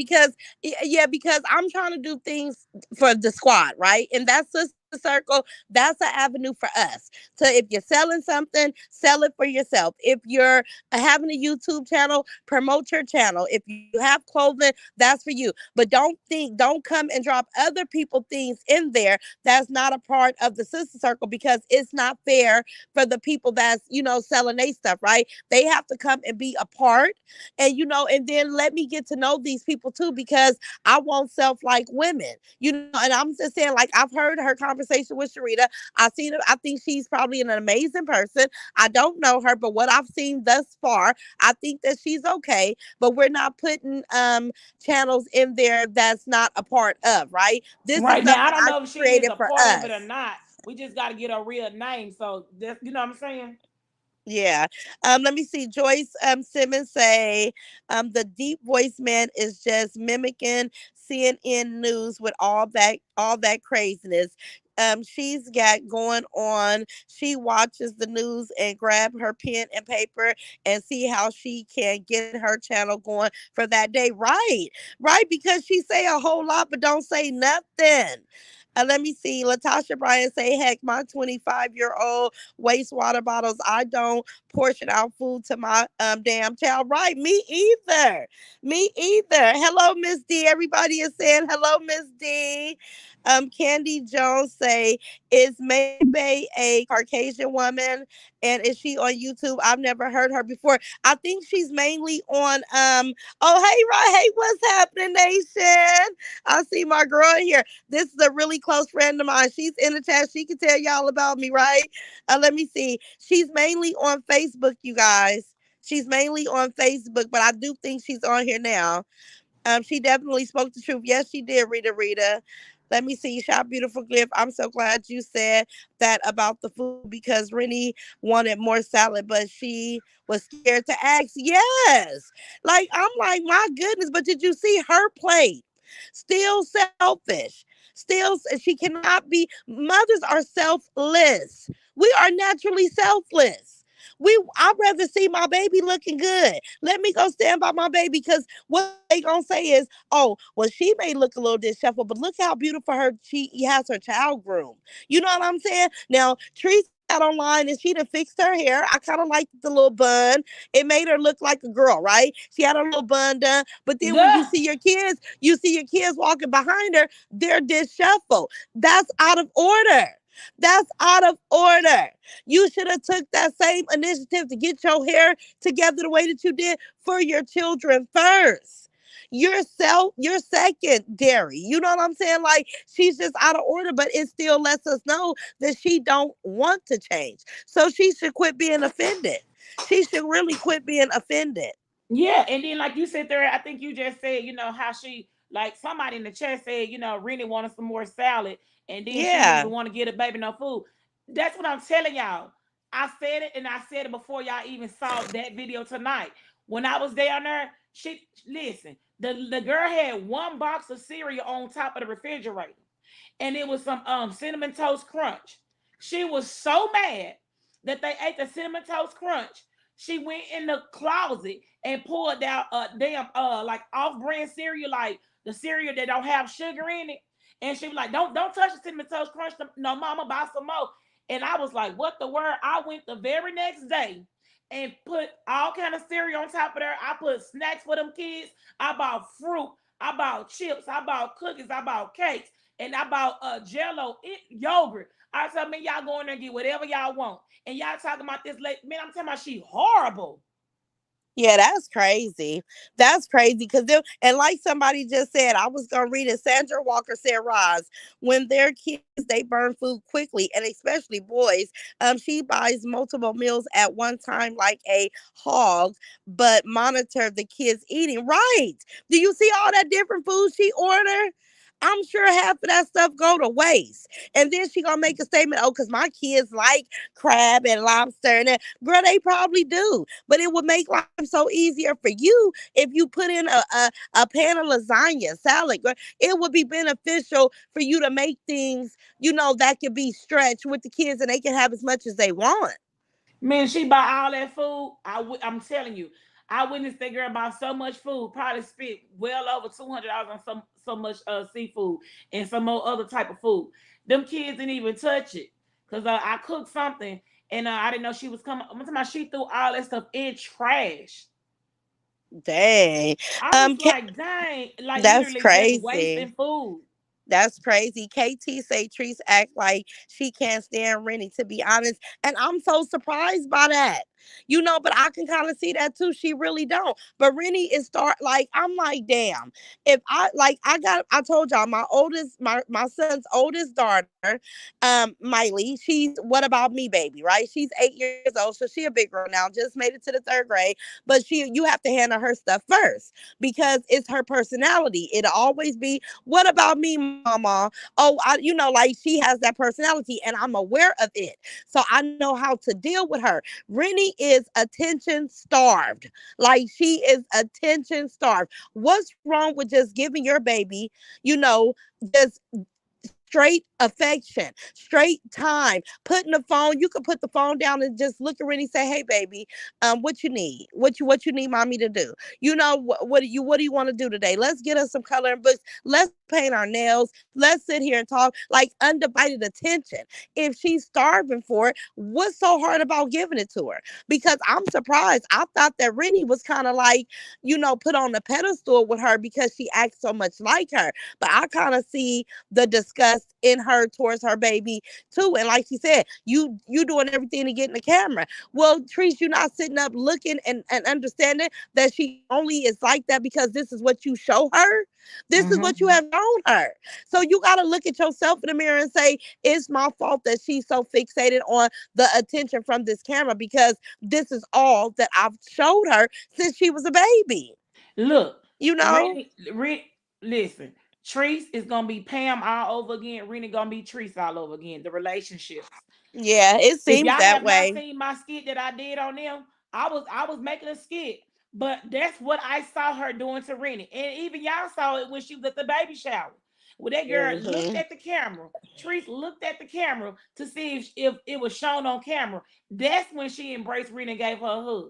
because I'm trying to do things for the squad, right? And that's Sister Circle. That's an avenue for us. So if you're selling something, sell it for yourself. If you're having a YouTube channel, promote your channel. If you have clothing, that's for you. But don't come and drop other people things in there that's not a part of the Sister Circle because it's not fair for the people that's selling their stuff, right? They have to come and be a part, and then let me get to know these people too, because I want self like women, and I'm just saying, like, I've heard her conversation with Sharita. I seen her. I think she's probably an amazing person. I don't know her, but what I've seen thus far, I think that she's okay. But we're not putting channels in there that's not a part of, right? This is Right now, I something don't I know if she is created a for part of it or us. not. We just got to get her real name. So that's what I'm saying. Yeah. Let me see. Joyce Simmons say the deep voice man is just mimicking CNN news with all that craziness. She's got going on. She watches the news and grab her pen and paper and see how she can get her channel going for that day. Right. Right. Because she say a whole lot but don't say nothing. Let me see. Latasha Bryan say, heck, my 25-year-old wastewater bottles. I don't portion out food to my damn child. Right. Me either. Me either. Hello, Miss D. Everybody is saying hello, Miss D. Candy Jones say, is Maybay a Caucasian woman? And is she on YouTube? I've never heard her before. I think she's mainly on oh hey right, hey, what's happening, Nation? I see my girl here. This is a really close friend of mine. She's in the chat. She can tell y'all about me, right? Let me see. She's mainly on Facebook, you guys. She's mainly on Facebook, but I do think she's on here now. She definitely spoke the truth. Yes, she did, Rita Rita. Let me see. Shop beautiful gift. I'm so glad you said that about the food because Rennie wanted more salad, but she was scared to ask. Yes. Like I'm like, my goodness, but did you see her plate? Still selfish. Still she cannot be mothers are selfless. We are naturally selfless. I'd rather see my baby looking good. Let me go stand by my baby because what they gonna say is, oh, well, she may look a little disheveled, but look how beautiful she has her child groomed. You know what I'm saying? Now, Trese got online and she done fixed her hair. I kind of liked the little bun. It made her look like a girl, right? She had a little bun done. But then when Yeah. you see your kids walking behind her, they're disheveled. That's out of order. That's out of order. You should have took that same initiative to get your hair together the way that you did for your children first. You're secondary. You know what I'm saying? Like she's just out of order, but it still lets us know that she don't want to change. So she should quit being offended. She should really quit being offended. Yeah, and then like you said there, I think you just said, how she like somebody in the chat said, Rennie wanted some more salad, and then she didn't Yeah. even want to get a baby no food. That's what I'm telling y'all. I said it, and I said it before y'all even saw that video tonight. When I was down there, she listen. The girl had one box of cereal on top of the refrigerator, and it was some cinnamon toast crunch. She was so mad that they ate the cinnamon toast crunch. She went in the closet and pulled out a damn like off-brand cereal, like the cereal that don't have sugar in it. And she was like, "Don't touch the cinnamon toast crunch. No, mama, buy some more." And I was like, "What the word?" I went the very next day and put all kind of cereal on top of there. I put snacks for them kids. I bought fruit. I bought chips. I bought cookies. I bought cakes. And I bought Jello, yogurt. I said, man, y'all go in there and get whatever y'all want. And y'all talking about this late, man, I'm talking about she horrible. Yeah, that's crazy. That's crazy because and like somebody just said, I was gonna read it. Sandra Walker said, "Roz, when they're kids, they burn food quickly, and especially boys. She buys multiple meals at one time like a hog, but monitor the kids eating. Right? Do you see all that different food she order? I'm sure half of that stuff go to waste. And then she gonna make a statement, oh, because my kids like crab and lobster, and that. Girl, they probably do. But it would make life so easier for you if you put in a pan of lasagna, salad. Girl. It would be beneficial for you to make things, that can be stretched with the kids and they can have as much as they want. Man, she buy all that food. I'm telling you, I witnessed that girl buy so much food, probably spent well over $200 on so much seafood and some more other type of food. Them kids didn't even touch it because I cooked something and I didn't know she was coming. I'm talking about she threw all that stuff in trash. Dang. I was Ka- like, dang, like that's literally just crazy. wasting food. That's crazy. KT say Treese act like she can't stand Rennie, to be honest. And I'm so surprised by that. But I can kind of see that too. She really don't. But Rennie is like, I'm like, damn. If I told y'all my son's oldest daughter, Miley, she's what about me, baby, right? She's 8 years old, so she a big girl now, just made it to the third grade. But you have to handle her stuff first because it's her personality. It'll always be what about me, mama? Oh, like she has that personality and I'm aware of it. So I know how to deal with her. Rennie is attention starved. Like she is attention starved. What's wrong with just giving your baby, just straight affection, straight time. Putting the phone, you could put the phone down and just look at Rennie and say, "Hey, baby, what you need? What you need mommy to do? You know what do you want to do today? Let's get us some coloring books. Let's paint our nails. Let's sit here and talk." Like undivided attention. If she's starving for it, what's so hard about giving it to her? Because I'm surprised. I thought that Rennie was kind of like, put on a pedestal with her because she acts so much like her. But I kind of see the disgust in her towards her baby too. And like she said, you doing everything to get in the camera. Well, Trees, you not sitting up looking and understanding that she only is like that because this is what you show her. This is what you Mm-hmm. have shown her. So you got to look at yourself in the mirror and say, it's my fault that she's so fixated on the attention from this camera because this is all that I've showed her since she was a baby. Look, You know? Rennie, listen, Treese is gonna be Pam all over again. Rennie gonna be Treese all over again. The relationships. Yeah, it If seems y'all that have not way. seen my skit that I did on them, I was making a skit, but that's what I saw her doing to Rennie, and even y'all saw it when she was at the baby shower. Well, that girl looked Hmm. at the camera. Treese looked at the camera to see if it was shown on camera. That's when she embraced Rennie and gave her a hug.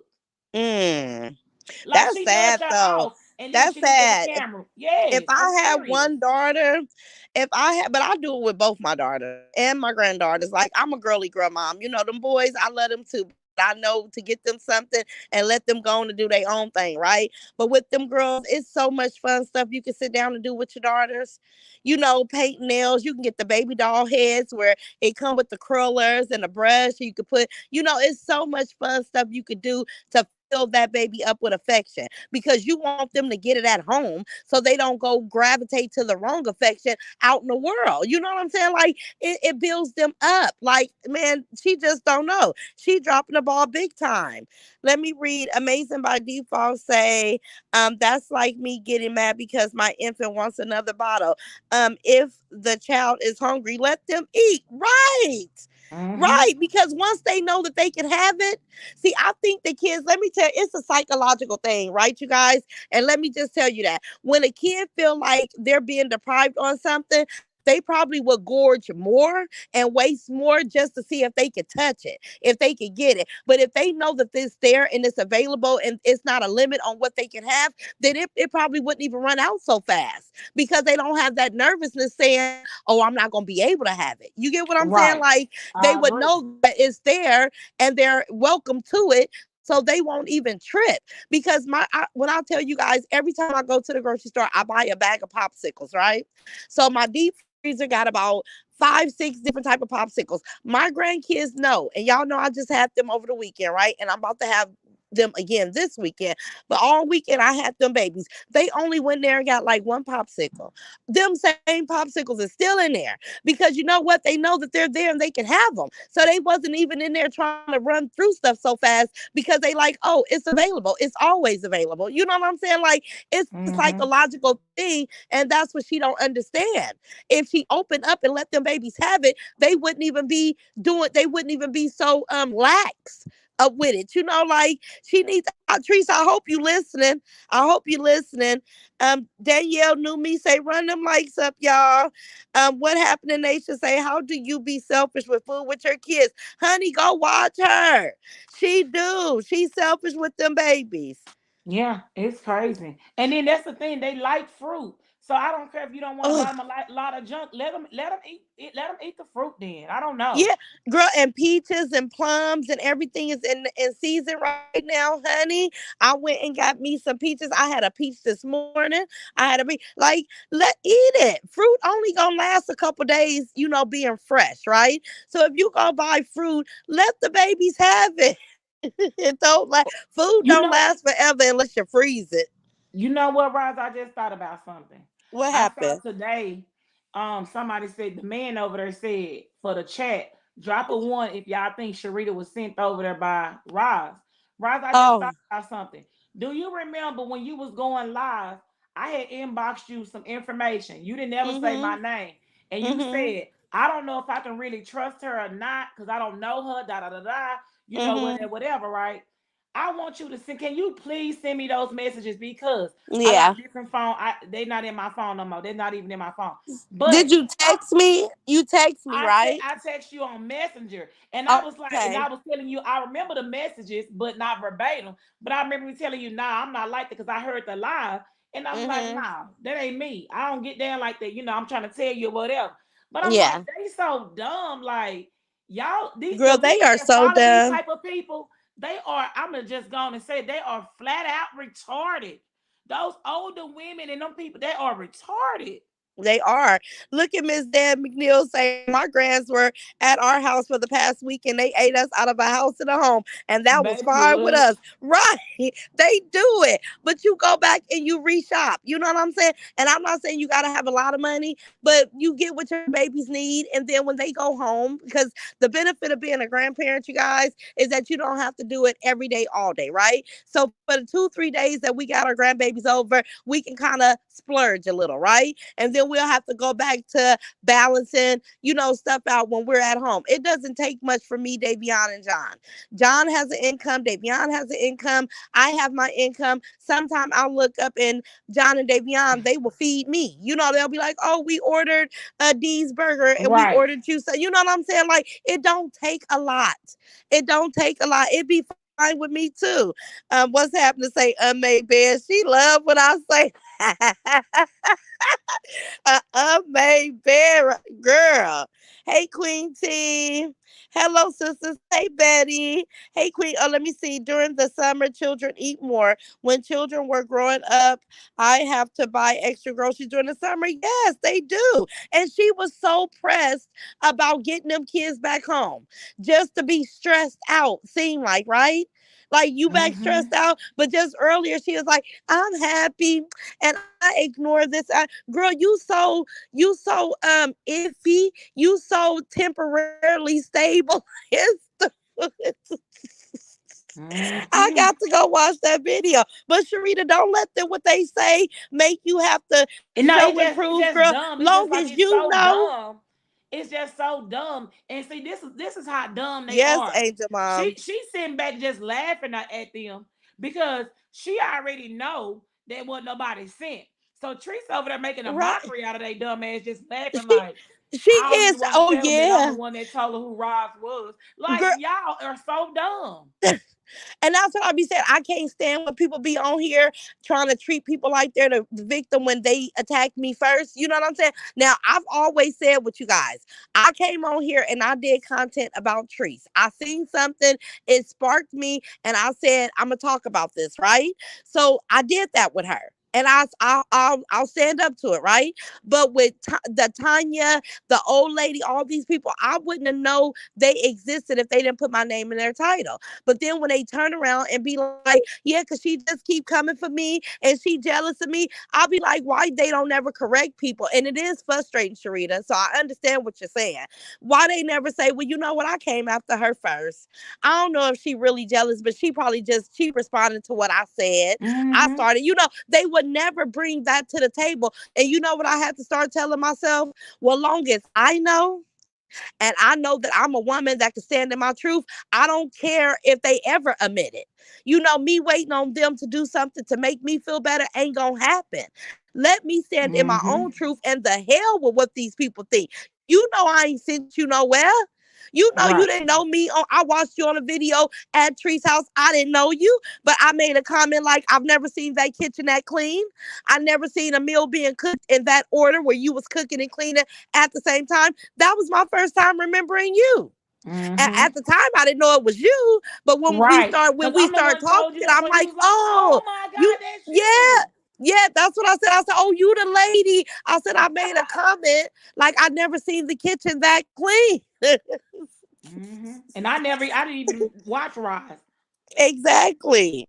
Mm. Like That's she nudged sad her though. off, and then That's she looked at the sad. camera. If Yes, I'm I had serious. one daughter, if I had, but I do it with both my daughters and my granddaughters. Like I'm a girly girl mom. Them boys, I love them too. But I know to get them something and let them go on and do their own thing, right? But with them girls, it's so much fun stuff you can sit down and do with your daughters. Paint nails. You can get the baby doll heads where it come with the curlers and a brush. You could put, it's so much fun stuff you could do to fill that baby up with affection because you want them to get it at home so they don't go gravitate to the wrong affection out in the world. You know what I'm saying? Like it builds them up. Like, man, she just don't know. She dropping the ball big time. Let me read Amazing by Default say, that's like me getting mad because my infant wants another bottle. If the child is hungry, let them eat. Right. Mm-hmm. Right, because once they know that they can have it, see, I think the kids, let me tell you, it's a psychological thing, right, you guys? And let me just tell you that when a kid feel like they're being deprived on something, they probably will gorge more and waste more just to see if they could touch it, if they could get it. But if they know that it's there and it's available and it's not a limit on what they can have, then it probably wouldn't even run out so fast because they don't have that nervousness saying, oh, I'm not going to be able to have it. You get what I'm saying? Right. Like they I would agree. know that it's there and they're welcome to it. So they won't even trip because when I tell you guys, every time I go to the grocery store, I buy a bag of popsicles, right? So my deep freezer got about 5, 6 different type of popsicles. My grandkids know, and y'all know I just had them over the weekend, right? And I'm about to have them again this weekend. But all weekend I had them babies. They only went there and got like one popsicle. Them same popsicles is still in there because you know what? They know that they're there and they can have them. So they wasn't even in there trying to run through stuff so fast because they like, oh, it's available. It's always available. You know what I'm saying? Like it's a Mm-hmm. psychological thing, and that's what she don't understand. If she opened up and let them babies have it, they wouldn't even be so lax up with it. Like she needs Teresa, I hope you listening. I hope you listening. Danielle knew me say run them likes up, y'all. What happened to Nation say, how do you be selfish with food with your kids? Honey, go watch her. She do. She's selfish with them babies. Yeah, it's crazy. And then that's the thing; they like fruit. So I don't care if you don't want to buy Ugh. them lot of junk. Let them eat it. Let them eat the fruit. Then I don't know. Yeah, girl, and peaches and plums and everything is in season right now, honey. I went and got me some peaches. I had a peach this morning. I had a peach. Like, let eat it. Fruit only gonna last a couple days, being fresh, right? So if you go buy fruit, let the babies have it. It don't like food You don't know, last forever unless you freeze it. you know what, Roz? I just thought about something. What I saw happened? today. Somebody said the man over there said for the chat, drop a one if y'all think Sharita was sent over there by Roz. Roz, I just Oh. thought about something. Do you remember when you was going live? I had inboxed you some information. You didn't ever say my Mm-hmm. name, and you Mm-hmm. said I don't know if I can really trust her or not because I don't know her. Da da da da. You know Mm-hmm. whatever, whatever, right? I want you to send. Can you please send me those messages because I Yeah. got different phone. They not in my phone no more. They're not even in my phone. But Did you I, text me? You text me, right? I text you on Messenger, and I was like, and Okay. I was telling you, I remember the messages, but not verbatim. But I remember me telling you, nah, I'm not like that because I heard the live, and I'm like, Mhm. nah, that ain't me. I don't get down like that. I'm trying to tell you whatever. But I'm like, Yeah. they so dumb. Like y'all, the Girl, they women are that so follow these dumb. type of people, they are. I'm gonna just go on and say they are flat out retarded. Those older women and them people, they are retarded. They are. Look at Miss Dan McNeil saying my grands were at our house for the past week and they ate us out of a house and a home. And that was Baby, fine with what? us. Right. They do it. But you go back and you reshop. You know what I'm saying? And I'm not saying you got to have a lot of money, but you get what your babies need. And then when they go home, because the benefit of being a grandparent, you guys, is that you don't have to do it every day, all day, right? So for the 2, 3 days that we got our grandbabies over, we can kind of splurge a little, right? And then we'll have to go back to balancing, stuff out when we're at home. It doesn't take much for me, Davion and John. John has an income, Davion has an income, I have my income. Sometimes I'll look up and John and Davion, they will feed me. They'll be like, oh, we ordered a D's burger and we Right. ordered you. So you know what I'm saying? Like, it don't take a lot. It don't take a lot. It be fine with me too. What's happening? Say unmade bed. She love what I say. Unmade bear girl. Hey, Queen T. Hello, sisters. Hey, Betty. Hey, Queen. Oh, let me see. During the summer, children eat more. When children were growing up, I have to buy extra groceries during the summer. Yes, they do. And she was so pressed about getting them kids back home just to be stressed out, seem like, right? Like you back Mm-hmm. stressed out, but just earlier she was like, "I'm happy," and I ignore this. Girl, you so iffy, you so temporarily stable. I Mm-hmm. got to go watch that video. But Sharita, don't let them what they say make you have to And no, show it's improve, just girl. dumb. It's just Long like as it's you so know. dumb. It's just so dumb. And see, this is how dumb they Yes, are. Angel Mom. She's sitting back just laughing at them because she already know that what nobody sent. So Trese over there making a Right. mockery out of they dumb ass, just laughing She like, she I don't is. even want to Oh tell them that I'm the yeah. one that told her who Roz was. Like Girl, y'all are so dumb. and that's what I be saying. I can't stand when people be on here trying to treat people like they're the victim when they attack me first. You know what I'm saying? Now, I've always said with you guys, I came on here and I did content about trees. I seen something, it sparked me, and I said, I'm going to talk about this, right? So I did that with her. And I'll stand up to it, right? But with the Tanya, the old lady, all these people, I wouldn't have known they existed if they didn't put my name in their title. But then when they turn around and be like, yeah, because she just keep coming for me and she jealous of me, I'll be like, why they don't never correct people? And it is frustrating, Sharita. So I understand what you're saying. Why they never say, well, you know what? I came after her first. I don't know if she really jealous, but she responded to what I said. I Mm-hmm. started, they would never bring that to the table. And you know what I had to start telling myself? Well, long as I know and I know that I'm a woman that can stand in my truth, I don't care if they ever admit it. Me waiting on them to do something to make me feel better ain't gonna happen. Let me stand in my Mm-hmm. own truth and the hell with what these people think. I ain't sent you nowhere. You Right. didn't know me on I watched you on a video at Tree's house. I didn't know you, but I made a comment like I've never seen that kitchen that clean. I never seen a meal being cooked in that order where you was cooking and cleaning at the same time. That was my first time remembering you. Mm-hmm. At the time, I didn't know it was you, but Right. when Because we I'm the start one told talking, you that, I'm so you like, was like, oh, oh my you, God, that's yeah, you. yeah, that's what I said. I said, oh, you the lady. I said I made a comment like I never seen the kitchen that clean. Mm-hmm. And I didn't even watch Rise. Exactly.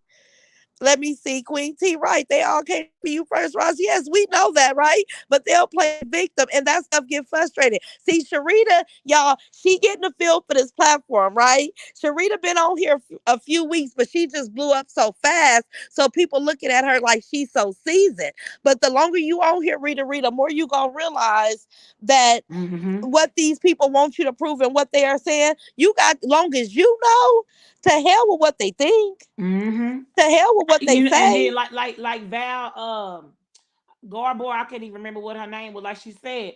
Let me see, Queen T. Right. They all came for you first, Ross. Yes, we know that, right? But they'll play the victim, and that stuff get frustrated. See, Sharita, y'all, she getting the feel for this platform, right? Sharita been on here a few weeks, but she just blew up so fast. So people looking at her like she's so seasoned. But the longer you on here, Rita, more you gonna realize that Mm-hmm. what these people want you to prove and what they are saying. You got long as you know To hell with what they think. Mm-hmm. To hell with what they And then say. like Val Garboy, I can't even remember what her name was. Like she said,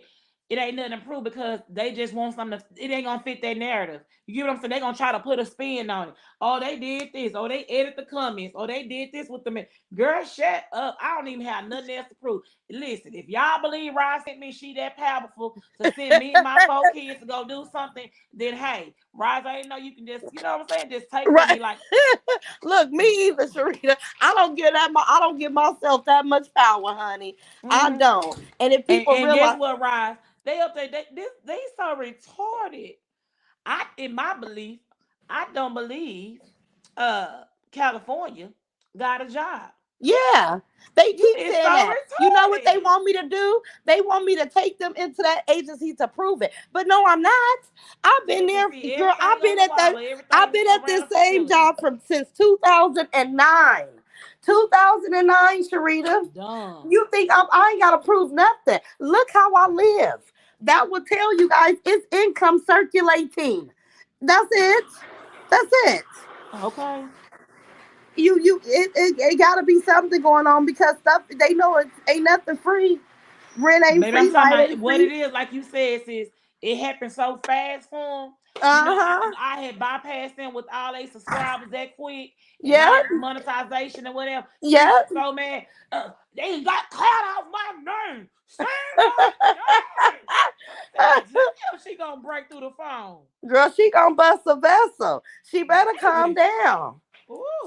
it ain't nothing to prove because they just want something. It ain't gonna fit their narrative. You get what I'm saying? They gonna try to put a spin on it. Oh, they did this. Oh, they edit the comments. Oh, they did this with the man. Girl, shut up. I don't even have nothing else to prove. Listen, if y'all believe Rod sent me, she that powerful to send me and my 4 kids to go do something, then hey, Roz, I didn't know you can just, you know what I'm saying? Just take from Right. me like, Look, me either, Sharita. I don't give myself that much power, honey. I mm-hmm. don't. And if people And guess realize, what, Roz? They up there, they so retarded. In my belief, I don't believe uh California got a job. yeah, they You keep is saying so that. You know what they retarded. want me to do? They want me to take them into that agency to prove it. But no, I'm not. I've been You can there, see girl. everything on the wall or I've everything been at around this the same facility. job from since 2009. 2009, Sharita. Dumb. You think I ain't gotta prove nothing? Look how I live. That will tell you guys it's income circulating. That's it. That's it. Okay. It gotta be something going on because stuff they know it ain't nothing free. Rent ain't Maybe I'm free, talking light about ain't what it free. is, like you said, sis. It happened so fast for them. You know, Uh-huh. I had bypassed them with all they subscribers that quick and Yeah, all this monetization and whatever. She yeah. was so mad. They got cut off my name. Stand my name. I said, damn, she gonna break through the phone. Girl, she gonna bust a vessel. She better calm Baby. down.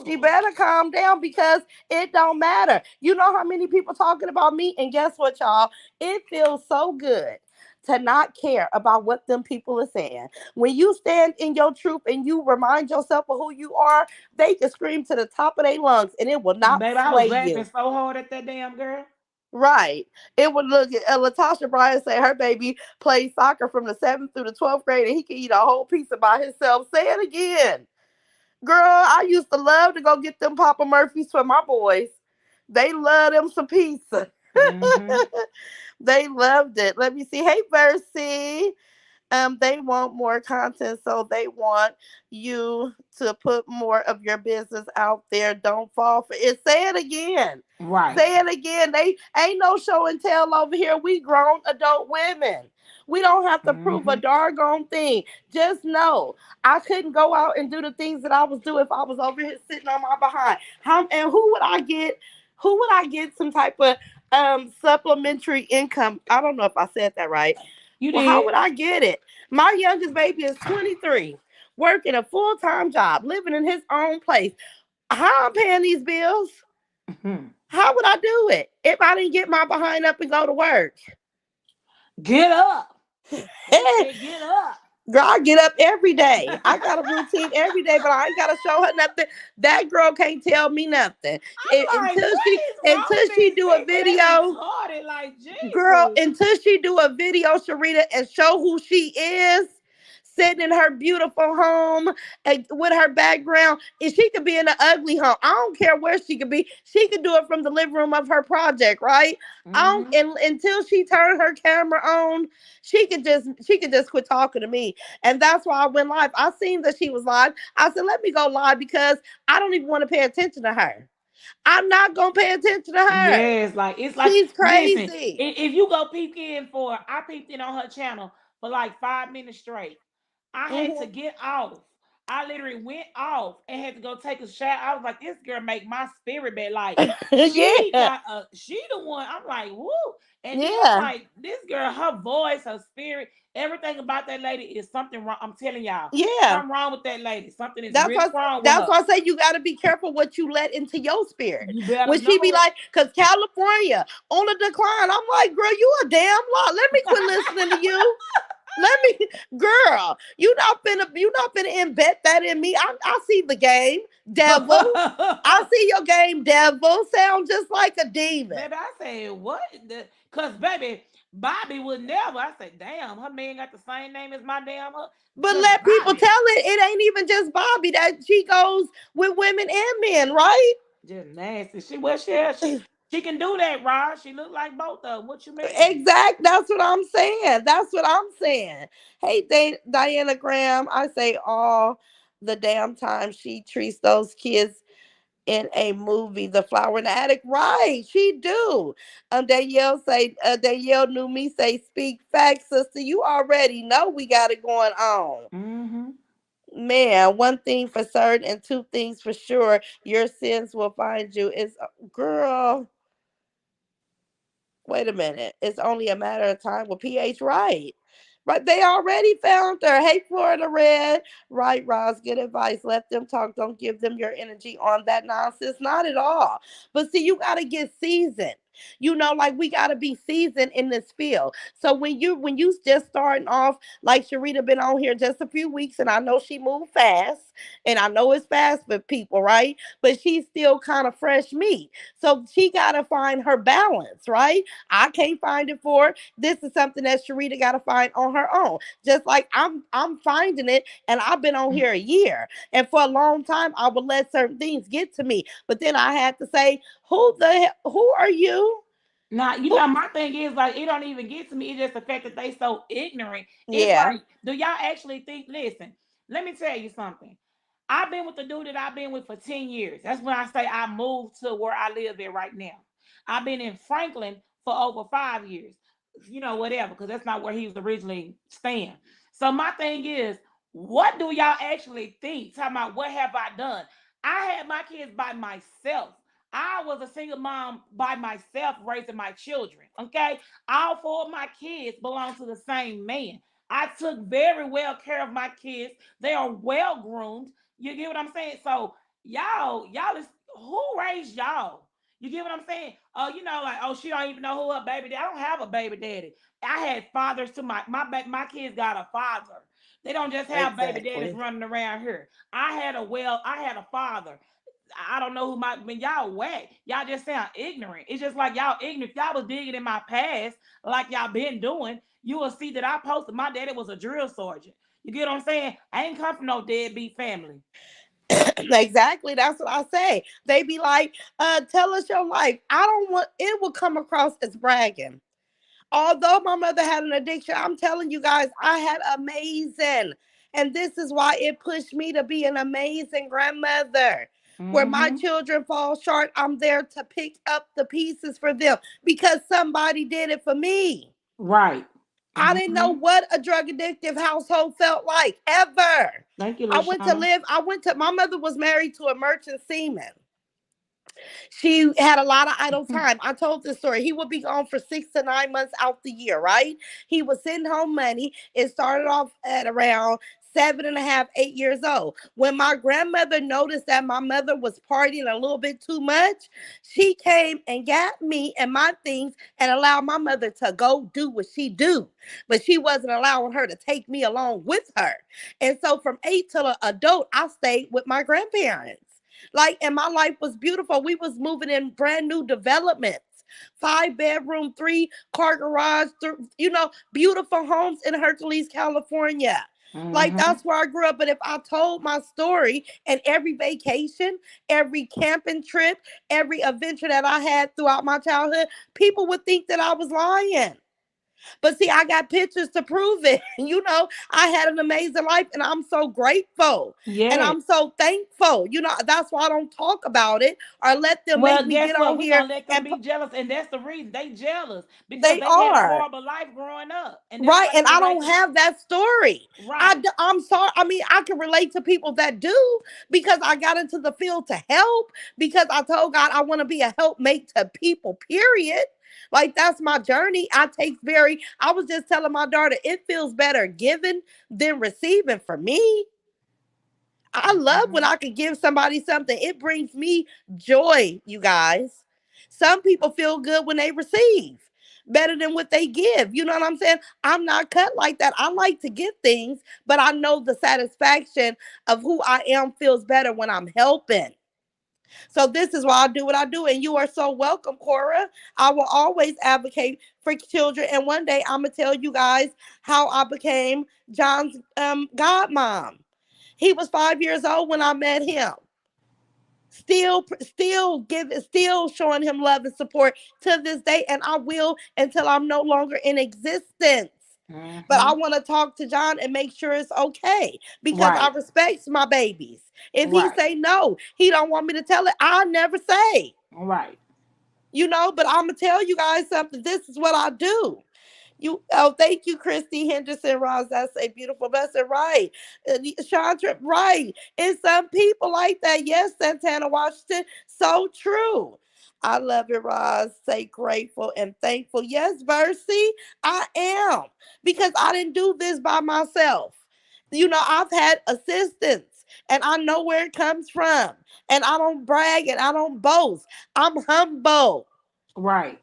She Ooh. better calm down because it don't matter. You know how many people talking about me, and guess what, y'all? It feels so good to not care about what them people are saying. When you stand in your truth and you remind yourself of who you are, they can scream to the top of their lungs and it will not Baby, I sway was laughing you. so hard at that damn girl. Right. It would look at Latasha Bryan say her baby plays soccer from the 7th through the 12th grade and he can eat a whole pizza by himself. Say it again. Girl, I used to love to go get them Papa Murphy's for my boys. They love them some pizza. Mm-hmm. They loved it. Let me see. Hey, Versi. They want more content, so they want you to put more of your business out there. Don't fall for it. Say it again. Right. Say it again. They ain't no show and tell over here. We grown adult women. We don't have to prove a Mm-hmm. doggone thing. Just know I couldn't go out and do the things that I was doing if I was over here sitting on my behind. How and who would I get? Who would I get some type of supplementary income? I don't know if I said that right. You Well, how did. would I get it? My youngest baby is 23, working a full time job, living in his own place. How I'm paying these bills? Mhm. How would I do it if I didn't get my behind up and go to work? Get up. They said get up. Girl, I get up every day. I got a routine every day, but I ain't gotta show her nothing. That girl can't tell me nothing. I'm like, what is wrong Until with she these do a people? They video, retarded like girl, Jesus. until she do a video, Sharita, and show who she is, sitting in her beautiful home and with her background, and she could be in an ugly home. I don't care where she could be. She could do it from the living room of her project, right? I don't, Mm-hmm. and until she turned her camera on, she could just quit talking to me. And that's why I went live. I seen that she was live. I said, let me go live because I don't even want to pay attention to her. I'm not gonna pay attention to her. Yes, like it's like She's listen, crazy. if you go peek in for I peeked in on her channel for like 5 minutes straight. I had to Mhm. get off. I literally went off and had to go take a shower. I was like, this girl make my spirit bad. Like Yeah, she the one. I'm like, woo. And then I'm yeah, like, this girl, her voice, her spirit, everything about that lady is something wrong. I'm telling y'all, yeah. something wrong with that lady. Something is That's really why. wrong with That's her. why I say you got to be careful what you let into your spirit. You better When she be know it. like, "Cause California on a decline," I'm like, "Girl, you a damn lot. Let me quit listening to you. Let me, girl. You not finna embed that in me. I see the game, devil. I see your game, devil. Sound just like a demon. Baby, I said, what? Cause baby, Bobby would never. I said, damn, her man got the same name as my damn But cause let people Bobby. tell it. It ain't even just Bobby that she goes with women and men, right? Just nasty. She can do that, Rod. She look like both of them. What you mean? Exact. That's what I'm saying. That's what I'm saying. Hey, Diana Graham. I say all the damn time she treats those kids in a movie, The Flower in the Attic. Right, she do. Danielle knew me say, speak facts, sister. You already know we got it going on. Mm-hmm. Man, one thing for certain and two things for sure, your sins will find you. Is girl, wait a minute. It's only a matter of time with PH, right? But they already found her. Hey, Florida Red. Right, Roz. Good advice. Let them talk. Don't give them your energy on that nonsense. Not at all. But see, you gotta get seasoned. You know, like we gotta be seasoned in this field. So when you just starting off, like Sharita been on here just a few weeks, and I know she moved fast, and I know it's fast for people, right? But she's still kind of fresh meat. So she gotta find her balance, right? I can't find it for her. This is something that Sharita got to find on her own. Just like I'm finding it, and I've been on here a year, and for a long time I would let certain things get to me, but then I had to say, who are you? Now, you Who? know, my thing is like it don't even get to me. It's just the fact that they so ignorant. It's Yeah, like, do y'all actually think? Listen, let me tell you something. I've been with the dude that I've been with for 10 years. That's when I say I moved to where I live at right now. I've been in Franklin for over 5 years. You know, whatever, because that's not where he was originally staying. So my thing is, what do y'all actually think? Talking about what have I done? I had my kids by myself. I was a single mom by myself raising my children. Okay. All four of my kids belong to the same man. I took very well care of my kids. They are well groomed. You get what I'm saying? So y'all is who raised y'all? You get what I'm saying? Oh, you know, like, oh, she don't even know who her baby daddy. I don't have a baby daddy. I had fathers to my kids got a father. They don't just have baby daddies exactly. running around here. I had a father. I don't know who my when y'all whack. Y'all just sound ignorant. It's just like y'all ignorant. If y'all was digging in my past, like y'all been doing, you will see that I posted my daddy was a drill sergeant. You get what I'm saying? I ain't come from no deadbeat family. Exactly. That's what I say. They be like, tell us your life. I don't want it will come across as bragging. Although my mother had an addiction, I'm telling you guys, I had amazing. And this is why it pushed me to be an amazing grandmother. Where my Mm-hmm. children fall short, I'm there to pick up the pieces for them because somebody did it for me. Right. I didn't know Mm-hmm. what a drug addictive household felt like ever. Thank you, Lashana. My mother was married to a merchant seaman. She had a lot of idle time. I told this story. He would be gone for 6 to 9 months out the year, right? He would send home money. It started off at around 7.5, 8 years old. When my grandmother noticed that my mother was partying a little bit too much, she came and got me and my things and allowed my mother to go do what she do. But she wasn't allowing her to take me along with her. And so from 8 till an adult, I stayed with my grandparents. Like, and my life was beautiful. We was moving in brand new developments, 5 bedroom, 3 car garage, beautiful homes in Hercules, California. Like Mm-hmm. that's where I grew up. But if I told my story and every vacation, every camping trip, every adventure that I had throughout my childhood, people would think that I was lying. But see, I got pictures to prove it. I had an amazing life and I'm so grateful and Yes. I'm so thankful. That's why I don't talk about it or let them make Well, me guess get what? on We're here gonna let them and be jealous, and that's the reason they jealous because they they had a are. horrible life growing up, and that's Right. why they And I don't like don't to. have that story. Right. I'm sorry. I mean, I can relate to people that do because I got into the field to help because I told God I want to be a helpmate to people, period. Like that's my journey. I was just telling my daughter, it feels better giving than receiving for me. I love when Mm-hmm. I can give somebody something. It brings me joy, you guys. Some people feel good when they receive better than what they give. You know what I'm saying? I'm not cut like that. I like to give things, but I know the satisfaction of who I am feels better when I'm helping. So this is why I do what I do. And you are so welcome, Cora. I will always advocate for children. And one day I'm gonna tell you guys how I became John's godmom. He was 5 years old when I met him. Still showing him love and support to this day, and I will until I'm no longer in existence. But Mm-hmm. I want to talk to John and make sure it's okay because I Right. respect my babies. If he Right. say no, he don't want me to tell it, I'll never say. Right. But I'm gonna tell you guys something. This is what I do. Thank you, Christy Henderson Ross. That's a beautiful message, right? Chandra, right? And some people like that. Yes, Santana Washington. So true. I love it, Roz. Say grateful and thankful. Yes, Mercy, I am. Because I didn't do this by myself. I've had assistance and I know where it comes from. And I don't brag and I don't boast. I'm humble. Right.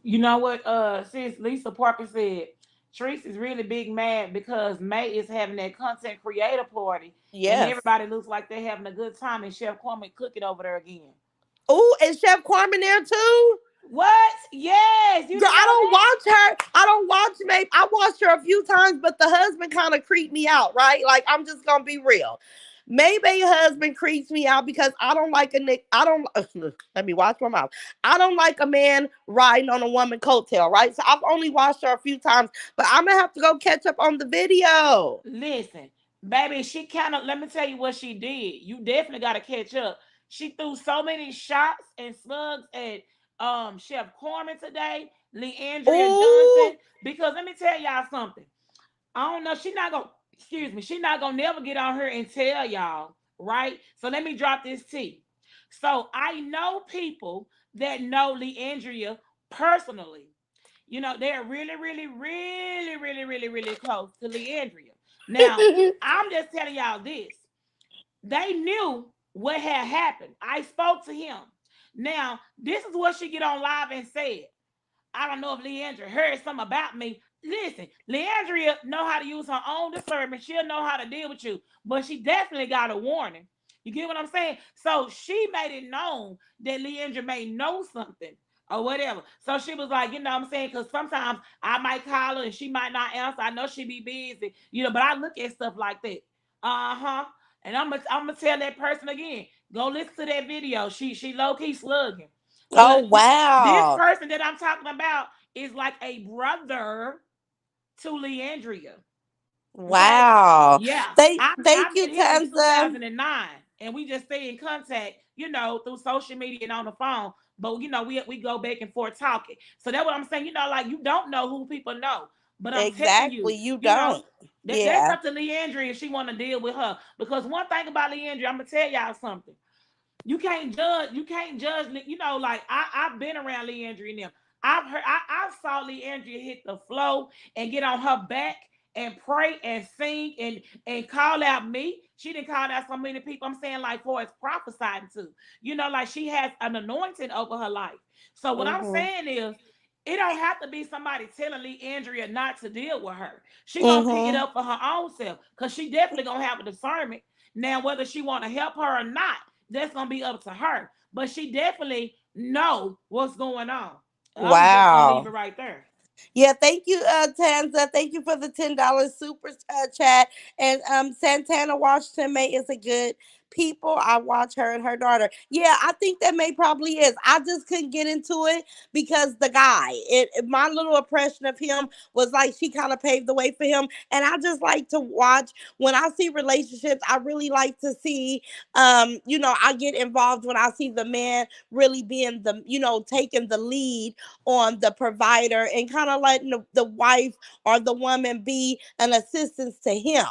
You know what? Sis Lisa Parker said, Trese is really big mad because May is having that content creator party, and Yes. everybody looks like they're having a good time, and Chef Kwame cooking over there again. Oh, is Chef Carmen there too? What? Yes, you Girl, didn't I know don't that? watch her. I don't watch Maybe I watched her a few times, but the husband kind of creeped me out, right? Like I'm just gonna be real. Maybe husband creeps me out because I don't like a nick. I don't. Let me watch my mouth. I don't like a man riding on a woman coattail, right? So I've only watched her a few times, but I'm gonna have to go catch up on the video. Listen, baby, she kind of, let me tell you what she did. You definitely got to catch up. She threw so many shots and slugs at Chef Corman today, Leandria Ooh, Johnson, because let me tell y'all something. I don't know. She not gonna, excuse me, she not gonna never get on here and tell y'all, right? So let me drop this tea. So I know people that know Leandria personally. They're really, really, really, really, really, really close to Leandria. Now, I'm just telling y'all this. They knew what had happened. I spoke to him. Now, this is what she get on live and said. I don't know if Leandria heard something about me. Listen, Leandria know how to use her own discernment. She'll know how to deal with you, but she definitely got a warning. You get what I'm saying? So she made it known that Leandria may know something or whatever. So she was like, what I'm saying? Because sometimes I might call her and she might not answer. I know she be busy, but I look at stuff like that. Uh-huh. And I'm gonna tell that person again, go listen to that video. She low-key slugging. oh But this wow, person that I'm talking about is like a brother to Leandria. Okay. wow. Yeah. Thank I you, met him in Tanza. 2009 and we just stay in contact, through social media and on the phone. But we go back and forth talking. So that's what I'm saying. Like you don't know who people know. But I'm telling Exactly, you, you you know, don't. that's Yeah. up to Leandria if she want to deal with her. Because one thing about Leandria, I'm gonna tell y'all something. You can't judge. Like I've been around Leandria and them. I saw Leandria hit the flow and get on her back and pray and sing and call out me. She didn't call out so many people. I'm saying like for it's prophesying to. Like she has an anointing over her life. So what I'm Mhm. saying is it don't have to be somebody telling Leandria not to deal with her. She gonna pick it Mhm. up for her own self because she definitely gonna have a discernment. Now, whether she want to help her or not, that's gonna be up to her. But she definitely know what's going on. I'm just gonna leave Wow. it right there. Yeah, thank you, Tanza. Thank you for the $10 super chat. And Santana Washington May is a good people. I watch her and her daughter. Yeah, I think that May probably is. I just couldn't get into it because the guy. My little impression of him was like she kind of paved the way for him. And I just like to watch when I see relationships. I really like to see. I get involved when I see the man really being taking the lead on the provider and kind of letting the wife or the woman be an assistance to him.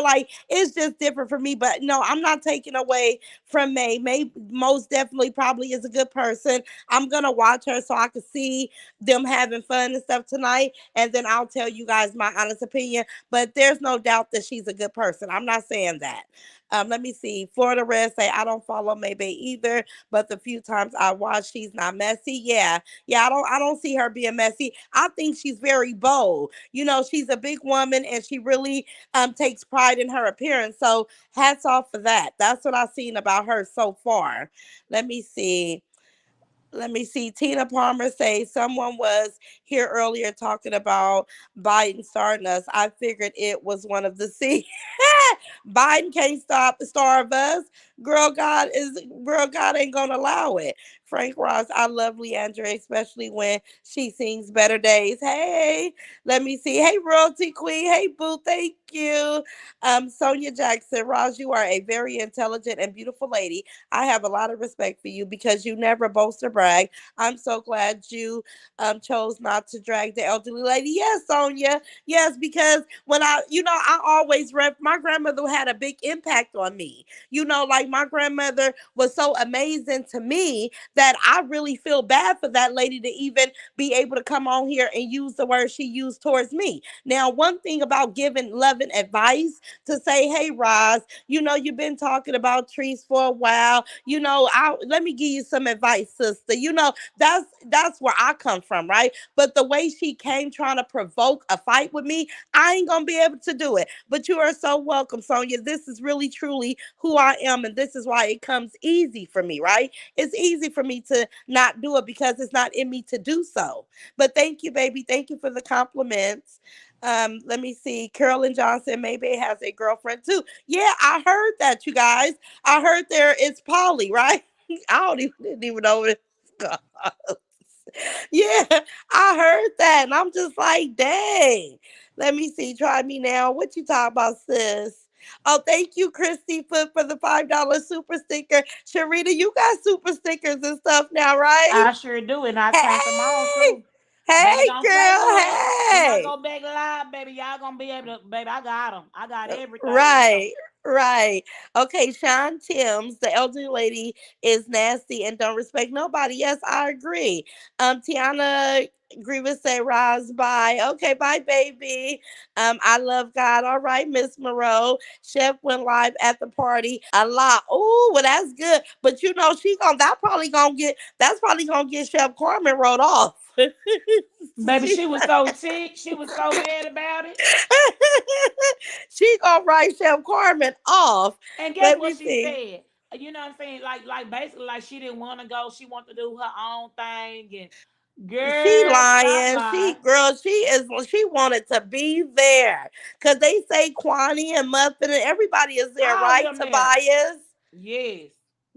Like it's just different for me. But no, I'm not taking away from May. May most definitely probably is a good person. I'm gonna watch her so I can see them having fun and stuff tonight, and then I'll tell you guys my honest opinion. But there's no doubt that she's a good person. I'm not saying that. Let me see. Florida Red say I don't follow Maybe either, but the few times I watch, she's not messy. Yeah, I don't see her being messy. I think she's very bold. She's a big woman and she really takes pride in her appearance. So hats off for that. That's what I've seen about her so far. Let me see. Let me see. Tina Palmer say someone was here earlier talking about Biden starting us. I figured it was one of the C. Biden can't stop starve us. Girl God ain't gonna allow it. Frank Ross, I love Leandra, especially when she sings Better Days. Hey, let me see. Hey, Royalty Queen. Hey, Boo. Thank you. Sonia Jackson, Roz, you are a very intelligent and beautiful lady. I have a lot of respect for you because you never boast or brag. I'm so glad you chose not to drag the elderly lady. Yes, Sonia. Yes, because when I always my grandmother had a big impact on me. Like my grandmother was so amazing to me that I really feel bad for that lady to even be able to come on here and use the word she used towards me. Now, one thing about giving loving advice to say, hey, Roz, you've been talking about trees for a while. Let me give you some advice, sister. That's where I come from, right? But the way she came trying to provoke a fight with me, I ain't gonna be able to do it. But you are so welcome, Sonia. This is really truly who I am, and this is why it comes easy for me, right? It's easy for me to not do it because it's not in me to do so. But thank you, baby. Thank you for the compliments. Let me see. Carolyn Johnson maybe has a girlfriend too. Yeah, I heard that, you guys. I heard there it's Polly, right? I didn't even know it. Yeah, I heard that, and I'm just like, dang. Let me see. Try me now. What you talk about, sis? Oh, thank you, Christy, for the $5 super sticker. Sharita, you got super stickers and stuff now, right? I sure do, and I turned them on Hey, too. Baby, hey, don't play girl, with us. When I hey. go back live, baby, y'all gonna be able to, baby, I got them. I got everything there. Right, right. Okay, Sean Timms, the elderly lady is nasty and don't respect nobody. Yes, I agree. Tiana Grievous say Roz, bye. Okay, bye, baby. I love God. All right, Miss Moreau. Chef went live at the party a lot. Oh, well, that's good. But that's probably gonna get Chef Carmen wrote off. Baby, She she was so ticked. She was so mad about it. she gonna write Chef Carmen off. And guess Let what me she see. said? You know what I'm saying? Like basically, like she didn't want to go. She wanted to do her own thing. And She girl, stop lying. lying. She wanted to be there. Cause they say Kwani and Muffin and everybody is there, All right? them there. Tobias. Yes.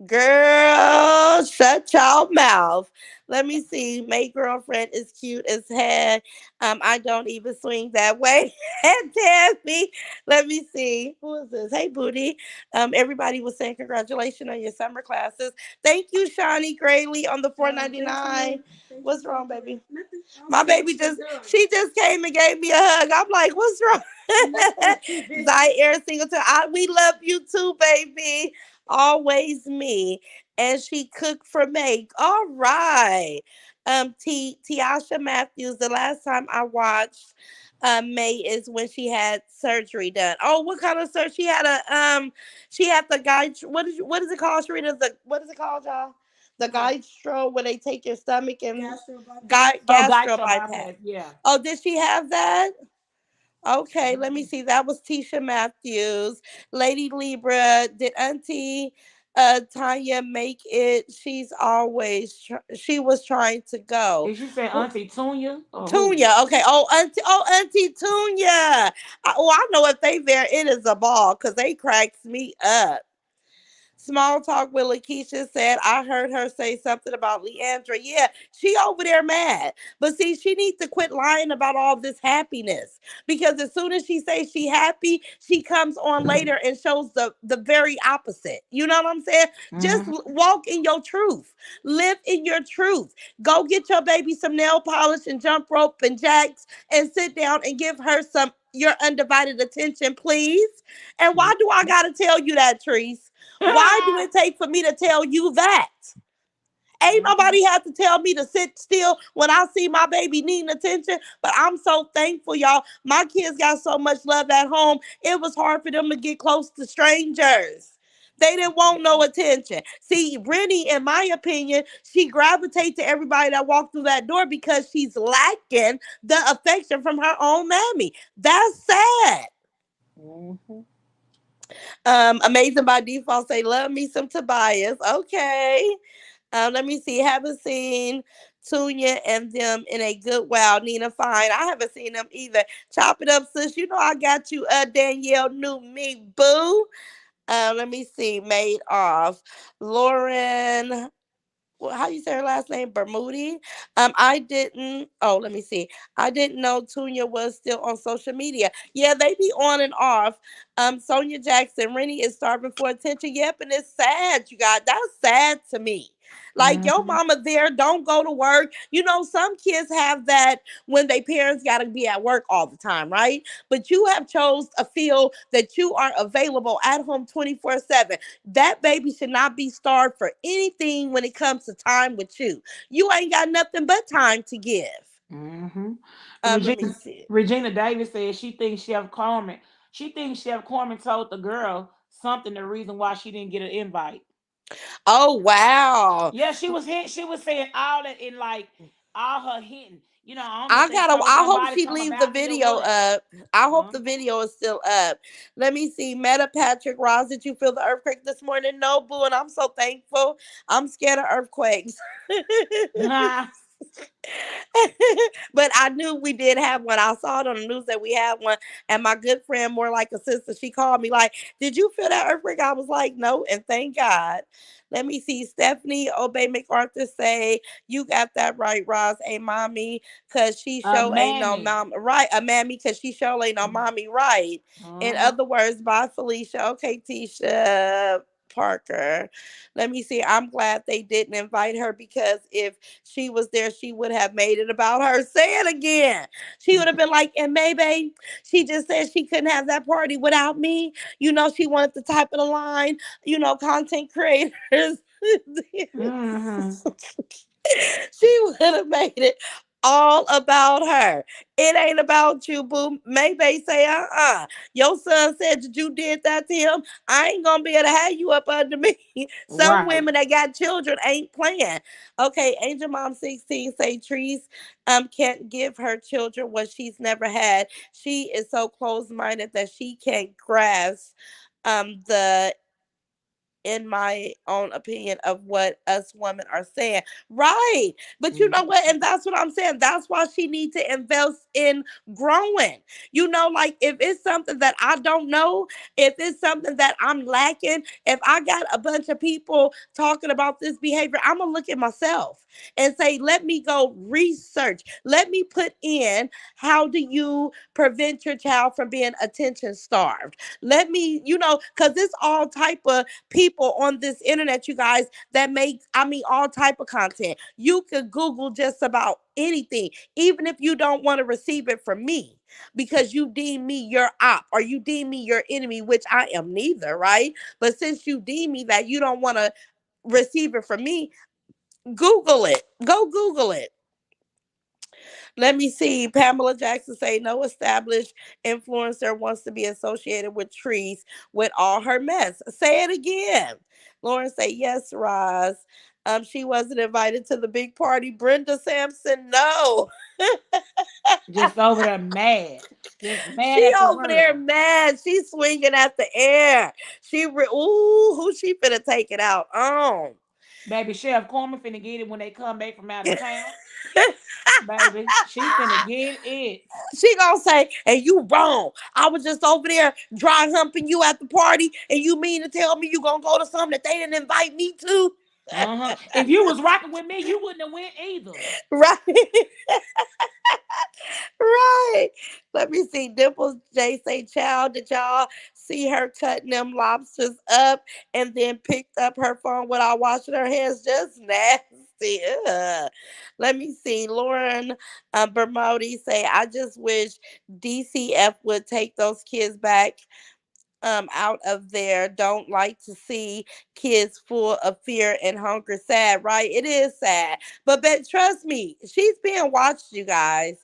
Girl, shut your mouth. Let me see. My girlfriend is cute as heck. I don't even swing that way. And Tammy. Let me see. Who is this? Hey, Booty. Everybody was saying congratulations on your summer classes. Thank you, Shawnee Grayley, on the Thanks for 4.99. me. Thanks What's for me wrong, doing baby? nothing. I don't My see what baby she's just doing. she just came and gave me a hug. I'm like, what's wrong? Nothing. Zaire Singleton, we love you too, baby. Always me. And she cooked for Meg. All right. Tiasha Matthews, the last time I watched May is when she had surgery done. Oh, what kind of surgery? She had the guy what is it called, Sharita? What is it called, y'all? The What? gastro where they take your stomach and Gastro bypass? Oh, gastro gotcha bypass. bypass. Yeah. Oh, did she have that? Okay, let me Mhm. see. That was Tisha Matthews. Lady Libra. Did Auntie Tanya make it? She was trying to go. Did she say Who- Auntie Tunya or who? Tunya. Okay. Auntie Tunya. I know if they there, it is a ball because they cracks me up. Small talk with Lakeisha said, I heard her say something about Leandra. Yeah, she over there mad. But see, she needs to quit lying about all this happiness. Because as soon as she says she happy, she comes on later and shows the very opposite. You know what I'm saying? Just Hmm. walk in your truth. Live in your truth. Go get your baby some nail polish and jump rope and jacks and sit down and give her some your undivided attention, please. And why do I gotta tell you that, Treese? Why do it take for me to tell you that? Ain't Hmm. nobody have to tell me to sit still when I see my baby needing attention. But I'm so thankful, y'all. My kids got so much love at home. It was hard for them to get close to strangers. They didn't want no attention. See, Brittany, in my opinion, she gravitates to everybody that walked through that door because she's lacking the affection from her own mammy. That's sad. Hmm. Amazing by default say love me some Tobias. Okay. Let me see. Haven't seen Tunya and them in a good while. Nina Fine. I haven't seen them either. Chop it up, sis. You know I got you. Danielle knew me, boo. Let me see. Made off. Lauren, how you say her last name? Bermudi. I didn't. Oh, let me see. I didn't know Tunya was still on social media. Yeah, they be on and off. Sonia Jackson, Rennie is starving for attention. Yep, and it's sad, you guys. That's sad to me. Like your Mm-hmm. mama there, don't go to work. You know, some kids have that when their parents gotta be at work all the time, right? But you have chose a field that you are available at home 24/7. That baby should not be starved for anything when it comes to time with you. You ain't got nothing but time to give. Mm-hmm. Let me Regina see. Regina Davis says she thinks Chef Carmen. She thinks Chef Carmen told the girl something the reason why she didn't get an invite. Oh wow. Yeah, she was saying all that in like all her hinting. I don't know if I they gotta. told I hope somebody she something leaves the about me or video what. up. I hope the Uh-huh. video is still up. Let me see. Meta Patrick Ross, did you feel the earthquake this morning? No, boo, and I'm so thankful. I'm scared of earthquakes. But I knew we did have one. I saw it on the news that we had one. And my good friend, more like a sister, she called me like, "Did you feel that earthquake?" I was like, "No," and thank God. Let me see. Stephanie Obey MacArthur say, "You got that right, Roz. A mommy, cause she show ain't no Mammy. mom right. A mammy, cause she show ain't no mommy right. In Uh-huh. other words, by Felicia. Okay, Tisha Parker. Let me see. I'm glad they didn't invite her because if she was there, she would have made it about her. Say it again. She would have been like, and maybe she just said she couldn't have that party without me. You know, she wanted the type of the line, content creators. Mm-hmm. She would have made it all about her. It ain't about you, boo. Maybe say, your son said that you did that to him. I ain't gonna be able to have you up under me. Some Right. women that got children ain't playing. Okay, Angel Mom 16 say Trees can't give her children what she's never had. She is so close minded that she can't grasp the in my own opinion of what us women are saying. Right. But you know what? And that's what I'm saying. That's why she needs to invest in growing. Like if it's something that I don't know, if it's something that I'm lacking, if I got a bunch of people talking about this behavior, I'm going to look at myself and say, let me go research. Let me put in how do you prevent your child from being attention starved? Let me, because it's all type of people on this internet, you guys, that make, all type of content. You could Google just about anything, even if you don't want to receive it from me because you deem me your op or you deem me your enemy, which I am neither, right? But since you deem me that you don't want to receive it from me, Google it. Go Google it. Let me see. Pamela Jackson say no established influencer wants to be associated with Trees with all her mess. Say it again. Lauren say yes, Roz. She wasn't invited to the big party. Brenda Sampson, no. Just over there mad. Just mad She at the over there world. mad. She swinging at the air. Ooh, who she finna take it out on? Baby Chef Corman finna get it when they come back from out of town. Baby, she finna get it. She gonna say, and you wrong. I was just over there dry humping you at the party, and you mean to tell me you gonna go to something that they didn't invite me to? Uh-huh. If you was rocking with me, you wouldn't have went either. Right. Right. Let me see. Dimples J say, child, did y'all see her cutting them lobsters up and then picked up her phone without washing her hands? Just nasty. Ugh. Let me see. Lauren Bermody say, I just wish DCF would take those kids back out of there. Don't like to see kids full of fear and hunger. Sad, right? It is sad. But trust me, she's being watched, you guys.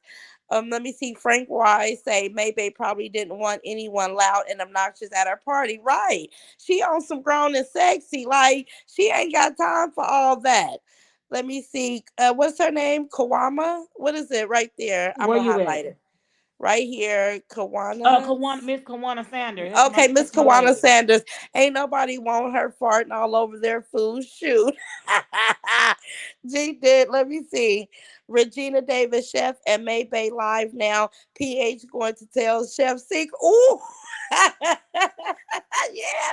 Let me see. Frank Wise say maybe probably didn't want anyone loud and obnoxious at her party. Right. She on some grown and sexy. Like she ain't got time for all that. Let me see. What's her name? Kawama? What is it right there? I'm Where gonna you highlight at? it. right here, Kawana. Miss Kawana Sanders. Okay, That's Miss my Kawana lady. Sanders. Ain't nobody want her farting all over their food. Shoot. G did. Let me see. Regina Davis, Chef, and May Bay live now. PH going to tell Chef Seek. Ooh. Yeah.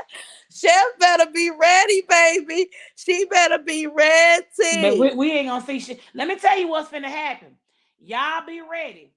Chef better be ready, baby. She better be But ready. we ain't gonna see shit. Let me tell you what's finna happen. Y'all be ready.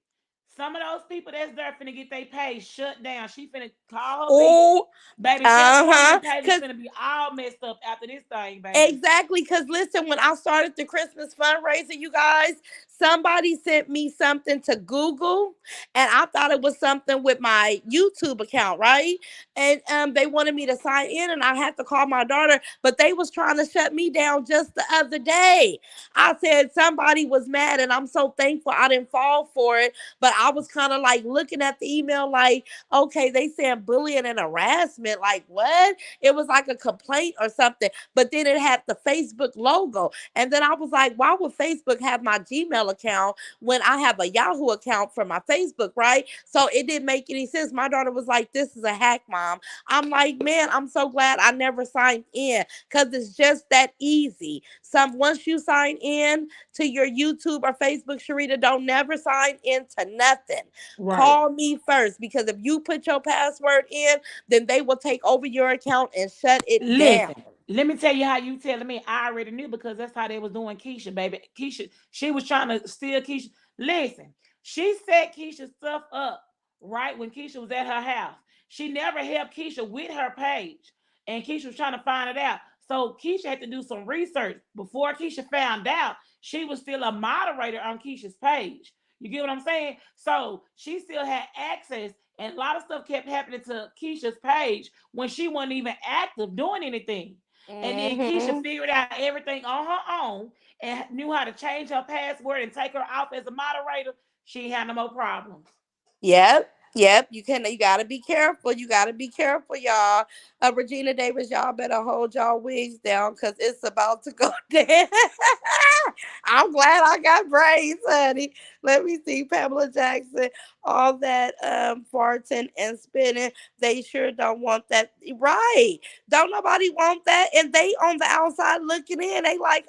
Some of those people that's there finna get their page shut down. She finna call her people. Ooh. Baby, Chef Carmen Uh-huh. page is Cause finna be all messed up after this thing, baby. exactly, because listen, when I started the Christmas fundraiser, you guys, somebody sent me something to Google, and I thought it was something with my YouTube account, right? And they wanted me to sign in, and I had to call my daughter, but they was trying to shut me down just the other day. I said somebody was mad, and I'm so thankful I didn't fall for it. But I was kind of like looking at the email, like, okay, they saying bullying and harassment, like what? It was like a complaint or something, but then it had the Facebook logo. And then I was like, why would Facebook have my Gmail account when I have a Yahoo account for my Facebook, right? So it didn't make any sense. My daughter was like, this is a hack, mom. I'm like, man, I'm so glad I never signed in because it's just that easy. Once you sign in to your YouTube or Facebook, Sharita, don't never sign into nothing. Right. Call me first because if you put your password in, then they will take over your account and shut it down. Listen, let me tell you how you telling me. I already knew because that's how they was doing Keisha, baby. Keisha, she was trying to steal Keisha. Listen, she set Keisha's stuff up right when Keisha was at her house. She never helped Keisha with her page, and Keisha was trying to find it out. So Keisha had to do some research before Keisha found out she was still a moderator on Keisha's page. You get what I'm saying? So she still had access, and a lot of stuff kept happening to Keisha's page when she wasn't even active doing anything. And then Keisha Hmm. figured out everything on her own and knew how to change her password and take her off as a moderator. She had no more problems. Yep. Yep. You gotta be careful. You gotta be careful, y'all. Regina Davis, y'all better hold y'all wigs down because it's about to go down. I'm glad I got braids, honey. Let me see. Pamela Jackson, all that farting and spinning. They sure don't want that. Right. Don't nobody want that. And they on the outside looking in. They like,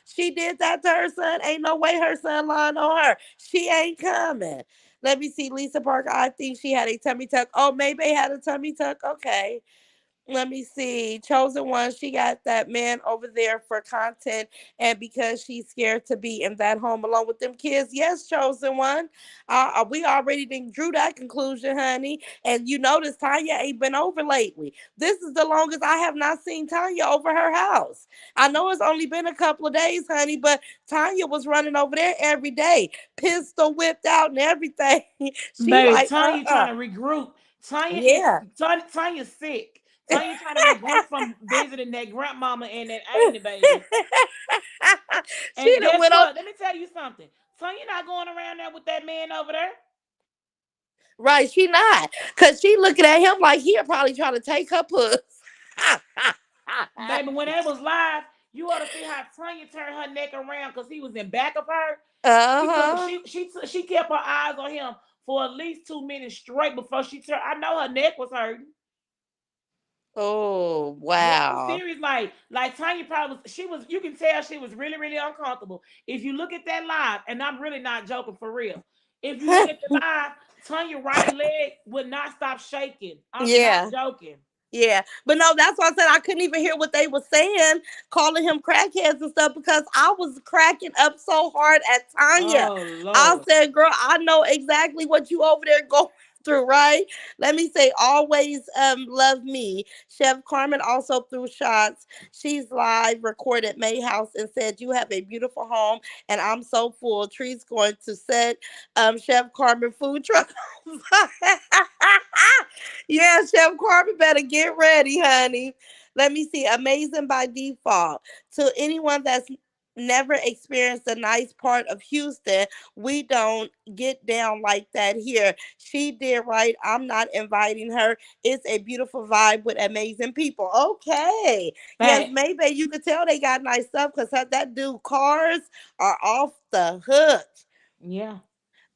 she did that to her son. Ain't no way her son lying on her. She ain't coming. Let me see. Lisa Parker, I think she had a tummy tuck. Oh, maybe had a tummy tuck. Okay. Let me see. Chosen one, she got that man over there for content and because she's scared to be in that home alone with them kids. Yes, chosen one. We already done drew that conclusion, honey. And you notice Tanya ain't been over lately. This is the longest I have not seen Tanya over her house. I know it's only been a couple of days, honey, but Tanya was running over there every day, pistol whipped out and everything. She Baby, like, Tanya trying to regroup. yeah. Tanya's sick. Tanya trying to regroup from visiting that grandmama and that auntie, baby. She And done guess went up. what? Let me tell you something. Tanya not going around there with that man over there. Right, she not. Cause she looking at him like he'll probably try to take her puss. Baby, when it was live, you ought to see how Tanya turned her neck around because he was in back of her. Uh-huh. She kept her eyes on him for at least 2 minutes straight before she turned. I know her neck was hurting. Oh, Yeah, I'm wow. serious. Like Tanya probably was. She was. You can tell she was really, really uncomfortable. If you look at that live, and I'm really not joking for real. If you look at the live, Tanya right leg would not stop shaking. I'm not Yeah. joking. Yeah, but no, that's why I said I couldn't even hear what they were saying, calling him crackheads and stuff, because I was cracking up so hard at Tanya. Oh I Lord. said, girl, I know exactly what you over there going through, right? Let me say, always love me. Chef Carmen also threw shots. She's live recorded May House and said, you have a beautiful home, and I'm so full. Tree's going to set Chef Carmen food truck. Yeah, Chef Carmen better get ready, honey. Let me see. Amazing by default. To anyone that's never experienced a nice part of Houston, we don't get down like that here. She did right. I'm not inviting her. It's a beautiful vibe with amazing people. Okay. Yes, But maybe you could tell they got nice stuff because that dude cars are off the hook. yeah.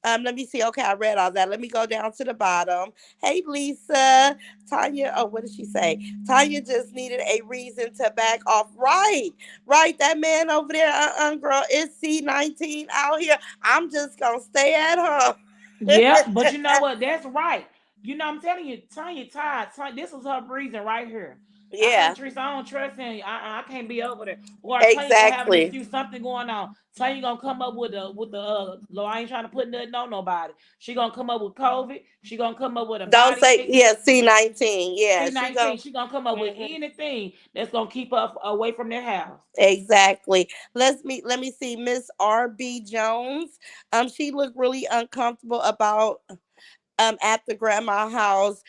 Let me see. Okay, I read all that. Let me go down to the bottom. Hey, Lisa. Tanya. Oh, what did she say? Tanya just needed a reason to back off. Right. Right. That man over there, girl, it's C19 out here. I'm just going to stay at home. Yep, but you know what? That's right. You know, I'm telling you, Tanya tired. This was her reason right here. Yeah, Teresa, I don't trust him. I can't be over there. Or Tanya gonna have an exactly. excuse, something going on. Tanya gonna come up with the Lord, I ain't trying to put nothing on nobody. She gonna come up with COVID. She gonna come up with a Don't body say, ache. yeah, C19. Yeah, she C19. go. She gonna come up with Mhm. anything that's gonna keep her away from their house. Exactly. Let me see. Miss R.B. Jones. She looked really uncomfortable about at the grandma house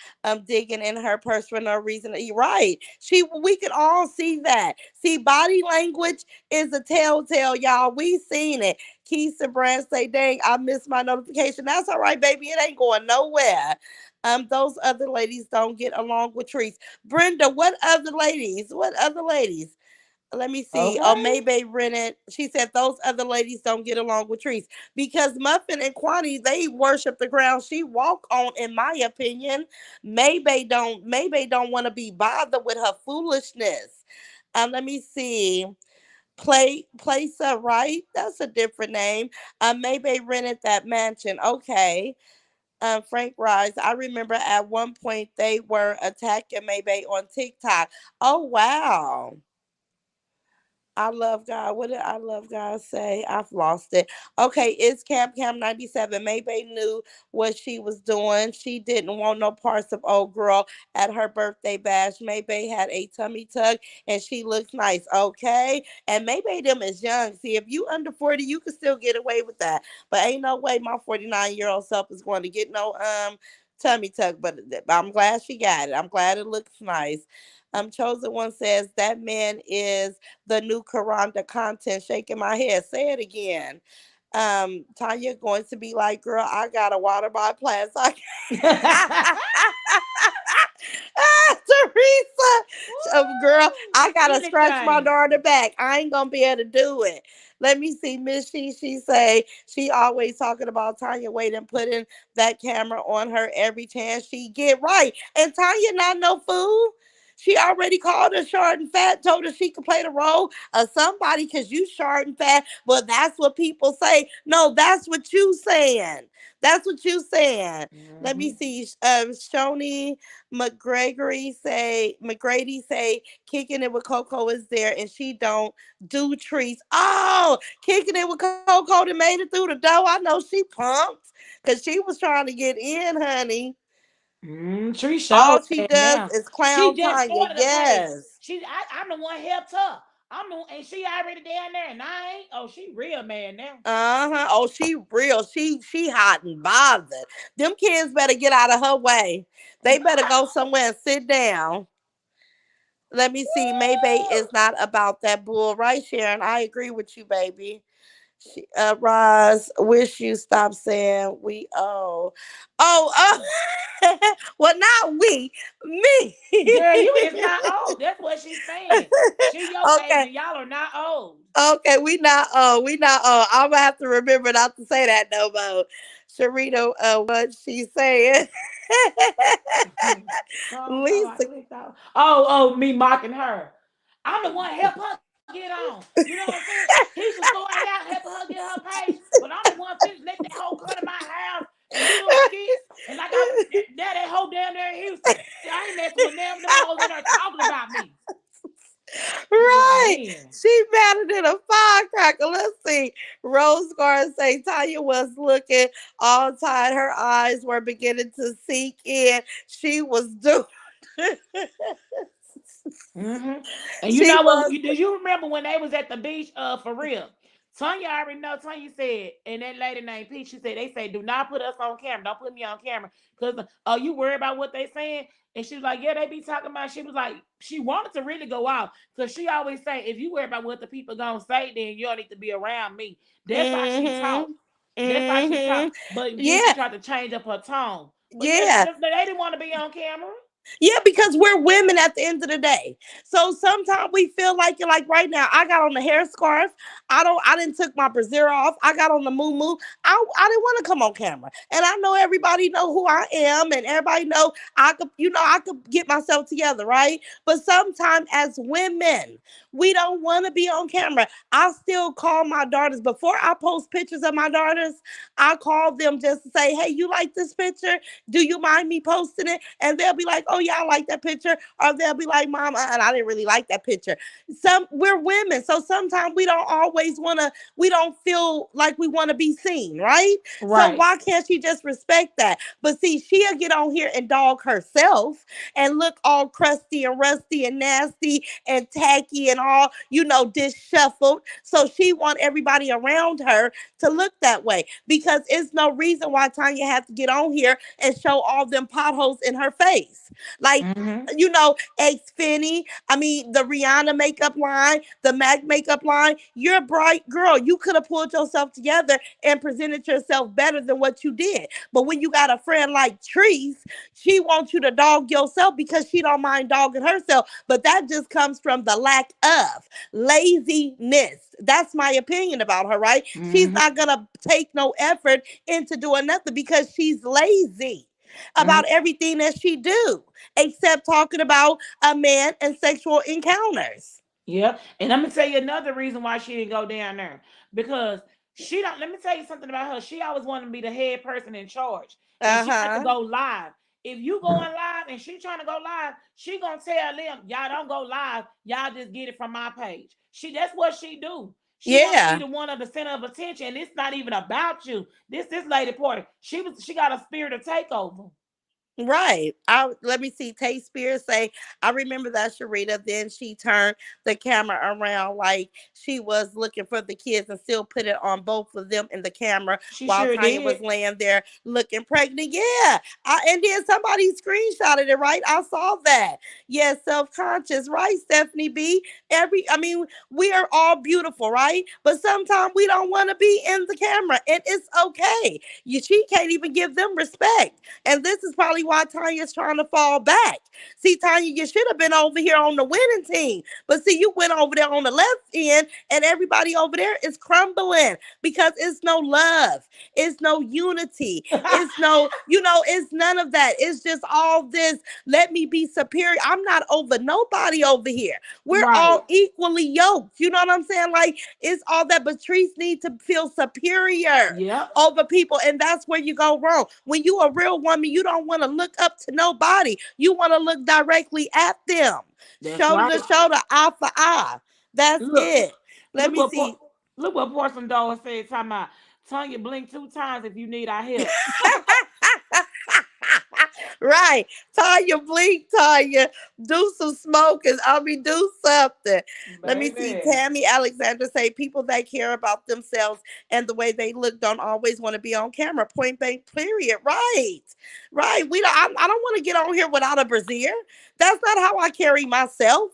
digging in her purse for no reason. You're right. We could all see that. See, body language is a telltale, y'all. We seen it. Keisha Brand say, dang, I missed my notification. That's all right, baby. It ain't going nowhere. Those other ladies don't get along with trees. Brenda, what other ladies? What other ladies? Let me see. Oh, Okay. Maybay rented. She said those other ladies don't get along with Trees because Muffin and Quani they worship the ground she walk on. In my opinion, Maybay don't want to be bothered with her foolishness. Let me see. Place right. That's a different name. Maybay rented that mansion. Okay. Frank Rise. I remember at one point they were attacking Maybay on TikTok. Oh wow. I love God. What did I love God say? I've lost it. Okay, it's Cam 97. Maybay knew what she was doing. She didn't want no parts of old girl at her birthday bash. Maybay had a tummy tuck and she looks nice. Okay. And Maybay them is young. See, if you under 40, you can still get away with that. But ain't no way my 49-year-old self is going to get no tummy tuck. But I'm glad she got it. I'm glad it looks nice. Chosen One says that man is the new Karanda content. Shaking my head. Say it again. Tanya going to be like, girl, I got a water by plastic. Teresa, girl, I Woo, gotta scratch my anything. daughter back. I ain't gonna be able to do it. Let me see, Miss She say she always talking about Tanya waiting, putting that camera on her every chance she get right. And Tanya not no fool. She already called her short and fat, told her she could play the role of somebody because you short and fat. Well, that's what people say. No, that's what you saying. That's what you saying. Let me Hmm. see. Shoni McGrady say kicking it with Coco is there and she don't do treats. Oh, kicking it with Coco that made it through the door. I know she pumped because she was trying to get in, honey. Tree All showed she that does now. is She clown just Tanya. started a page. Yes. I'm the one helped her. And she already down there, and I ain't. Oh, she real mad now. Uh-huh. Oh, she real. She hot and bothered. Them kids better get out of her way. They better go somewhere and sit down. Let me see. Maybay is not about that bull, right, Sharon? I agree with you, baby. Roz, wish you stop saying we owe. Oh. Well, not we, me. Girl, you is not old. That's what she's saying. She your age, Okay. and y'all are not old. Okay, we not we not I'm gonna have to remember not to say that no more. Sharita, what she saying? So I don't know. I Lisa. clicked out. Oh, me mocking her. I'm the one help her get on. You know what I'm saying? Keisha started out helping her get her page, but I'm the one finished let that hoe come to my house and do them skits. And like now that hoe down there in Houston. I ain't messing with them. Them hoes in there talking about me. People like, Right. man. She madder than a firecracker. Let's see. Rose Garden say Tanya was looking all tired. Her eyes were beginning to sink in. She was doomed. Mm-hmm. And you She know what? was. Do you remember when they was at the beach? For real. Tanya already know. Tanya said, and that lady named Peach, she said, they say, do not put us on camera. Don't put me on camera. Because, you worried about what they saying? And she was like, yeah, they be talking about, she was like, she wanted to really go out. Because she always say, if you worry about what the people going to say, then you don't need to be around me. That's how she talk. Mm-hmm. That's how she talk. Mm-hmm. But then she Yeah. tried to change up her tone. But yeah, Yeah. they didn't want to be on camera. Yeah, because we're women at the end of the day. So sometimes we feel like right now, I got on the hair scarf. I didn't took my brassiere off. I got on the moo. I didn't want to come on camera. And I know everybody know who I am and everybody know I could get myself together, right? But sometimes as women, we don't want to be on camera. I still call my daughters before I post pictures of my daughters. I call them just to say, hey, you like this picture? Do you mind me posting it? And they'll be like, oh yeah, I like that picture. Or they'll be like, Mom, and I didn't really like that picture. We're women, so sometimes we don't always wanna, we don't feel like we wanna be seen, right? So Right. why can't she just respect that? But see, she'll get on here and dog herself and look all crusty and rusty and nasty and tacky and all, disshuffled. So she want everybody around her to look that way because it's no reason why Tanya had to get on here and show all them potholes in her face. Like, Mm-hmm. X Finny, I mean, the Rihanna makeup line, the MAC makeup line. You're a bright girl. You could have pulled yourself together and presented yourself better than what you did. But when you got a friend like Trese, she wants you to dog yourself because she don't mind dogging herself. But that just comes from the lack of laziness. That's my opinion about her, right? She's Mm-hmm. not gonna take no effort into doing nothing because she's lazy Mm-hmm. about everything that she do except talking about a man and sexual encounters. Yeah. And I'm gonna tell you another reason why she didn't go down there. Because she don't let me tell you something about her. She always wanted to be the head person in charge. And she had to Uh-huh. go live. If you going live and she trying to go live, she gonna tell them, y'all don't go live. Y'all just get it from my page. That's what she do. She want to be Yeah. the one of the center of attention. And it's not even about you. This lady Porter, she got a spirit of takeover. Right. I let me see. Tay Spears say, I remember that Sharita. Then she turned the camera around like she was looking for the kids and still put it on both of them in the camera She while sure Tanya did. was laying there looking pregnant. Yeah. And then somebody screenshotted it, right? I saw that. Yeah, self-conscious, right, Stephanie B? I mean, we are all beautiful, right? But sometimes we don't want to be in the camera. And it's okay. She can't even give them respect. And this is probably why Tanya's trying to fall back. See, Tanya, you should have been over here on the winning team. But see, you went over there on the left end, and everybody over there is crumbling because it's no love. It's no unity. It's no, it's none of that. It's just all this, let me be superior. I'm not over nobody over here. We're Right. all equally yoked. You know what I'm saying? Like, it's all that Patrice needs to feel superior Yep. over people, and that's where you go wrong. When you a real woman, you don't want to look up to nobody. You want to look directly at them, That's shoulder to right. shoulder, eye for eye. That's Look, it. Let look me what see. look what Porcelain Doll said. Talking about Tanya blink 2 times if you need our help. Right. Tanya, blink, Tanya. Do some smoking. I mean, do something. Let me see. Baby. Tammy Alexander say people that care about themselves and the way they look don't always want to be on camera. Point blank, period. Right. Right. I don't want to get on here without a brassiere. That's not how I carry myself,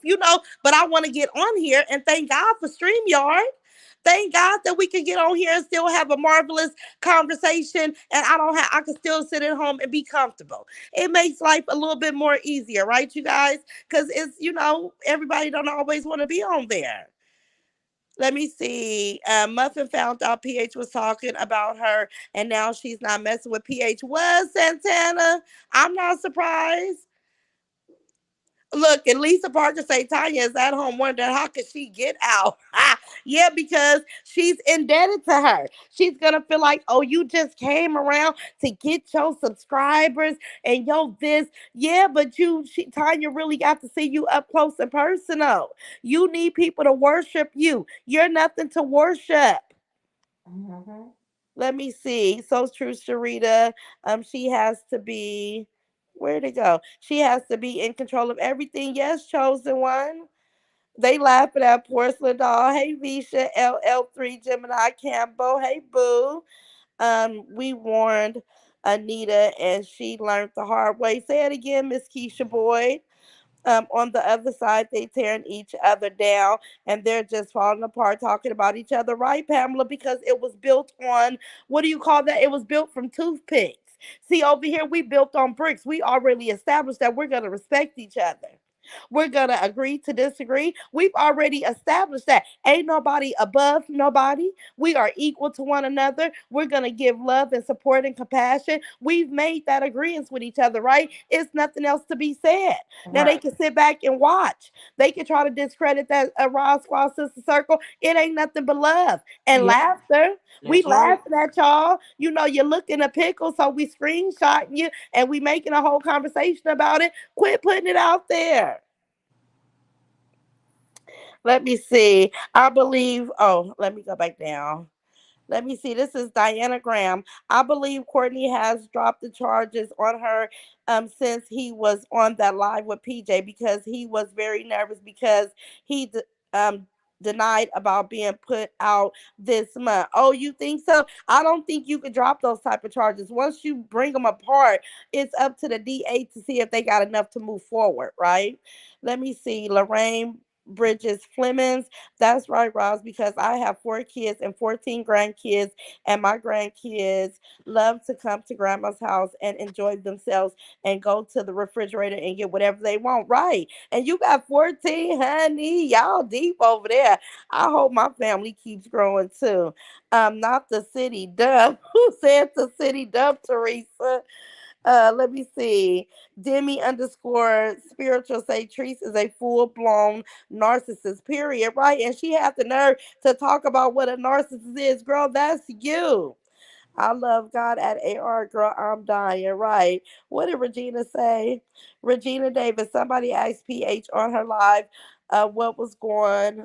but I want to get on here and thank God for StreamYard. Thank God that we can get on here and still have a marvelous conversation, and I can still sit at home and be comfortable. It makes life a little bit more easier, right, you guys? Because it's, everybody don't always want to be on there. Let me see. Muffin found out PH was talking about her, and now she's not messing with PH. Was Santana? I'm not surprised. Look, and Lisa Parker say Tanya is at home wondering how could she get out. Yeah, because she's indebted to her. She's gonna feel like, oh, you just came around to get your subscribers and this. Yeah, but Tanya really got to see you up close and personal. You need people to worship you. You're nothing to worship. Mhm. Let me see. So true, Sharita. She has to be. Where'd it go? She has to be in control of everything. Yes, chosen one. They laughing at porcelain doll. Hey, Visha, LL3, Gemini Campbell. Hey, Boo. We warned Anita, and she learned the hard way. Say it again, Miss Keisha Boyd. On the other side, they tearing each other down and they're just falling apart talking about each other, right, Pamela? Because it was built on, what do you call that? It was built from toothpicks. See, over here, we built on bricks. We already established that we're going to respect each other. We're going to agree to disagree. We've already established that. Ain't nobody above nobody. We are equal to one another. We're going to give love and support and compassion. We've made that agreement with each other, right? It's nothing else to be said. Now they Right. can sit back and watch. They can try to discredit that Rod Squad Sister Circle. It ain't nothing but love and Yeah, laughter. We that's right. laughing at y'all. You know, you look in a pickle, so we screenshotting you and we making a whole conversation about it. Quit putting it out there. Let me see. I believe, oh, let me go back down. Let me see. This is Diana Graham. I believe Courtney has dropped the charges on her since he was on that live with PJ because he was very nervous because he denied about being put out this month. Oh, you think so? I don't think you could drop those type of charges. Once you bring them apart, it's up to the DA to see if they got enough to move forward, right? Let me see. Lorraine Bridges Flemings. That's right, Ross, because I have 4 kids and 14 grandkids, and my grandkids love to come to grandma's house and enjoy themselves and go to the refrigerator and get whatever they want. Right. And you got 14, honey. Y'all deep over there. I hope my family keeps growing too. Not the city dub. Who said the city dub, Teresa? Let me see. Demi underscore spiritual say Treese is a full blown narcissist, period. Right. And she had the nerve to talk about what a narcissist is. Girl, that's you. I love God at AR, girl. I'm dying. Right. What did Regina say? Regina Davis, somebody asked PH on her live what was going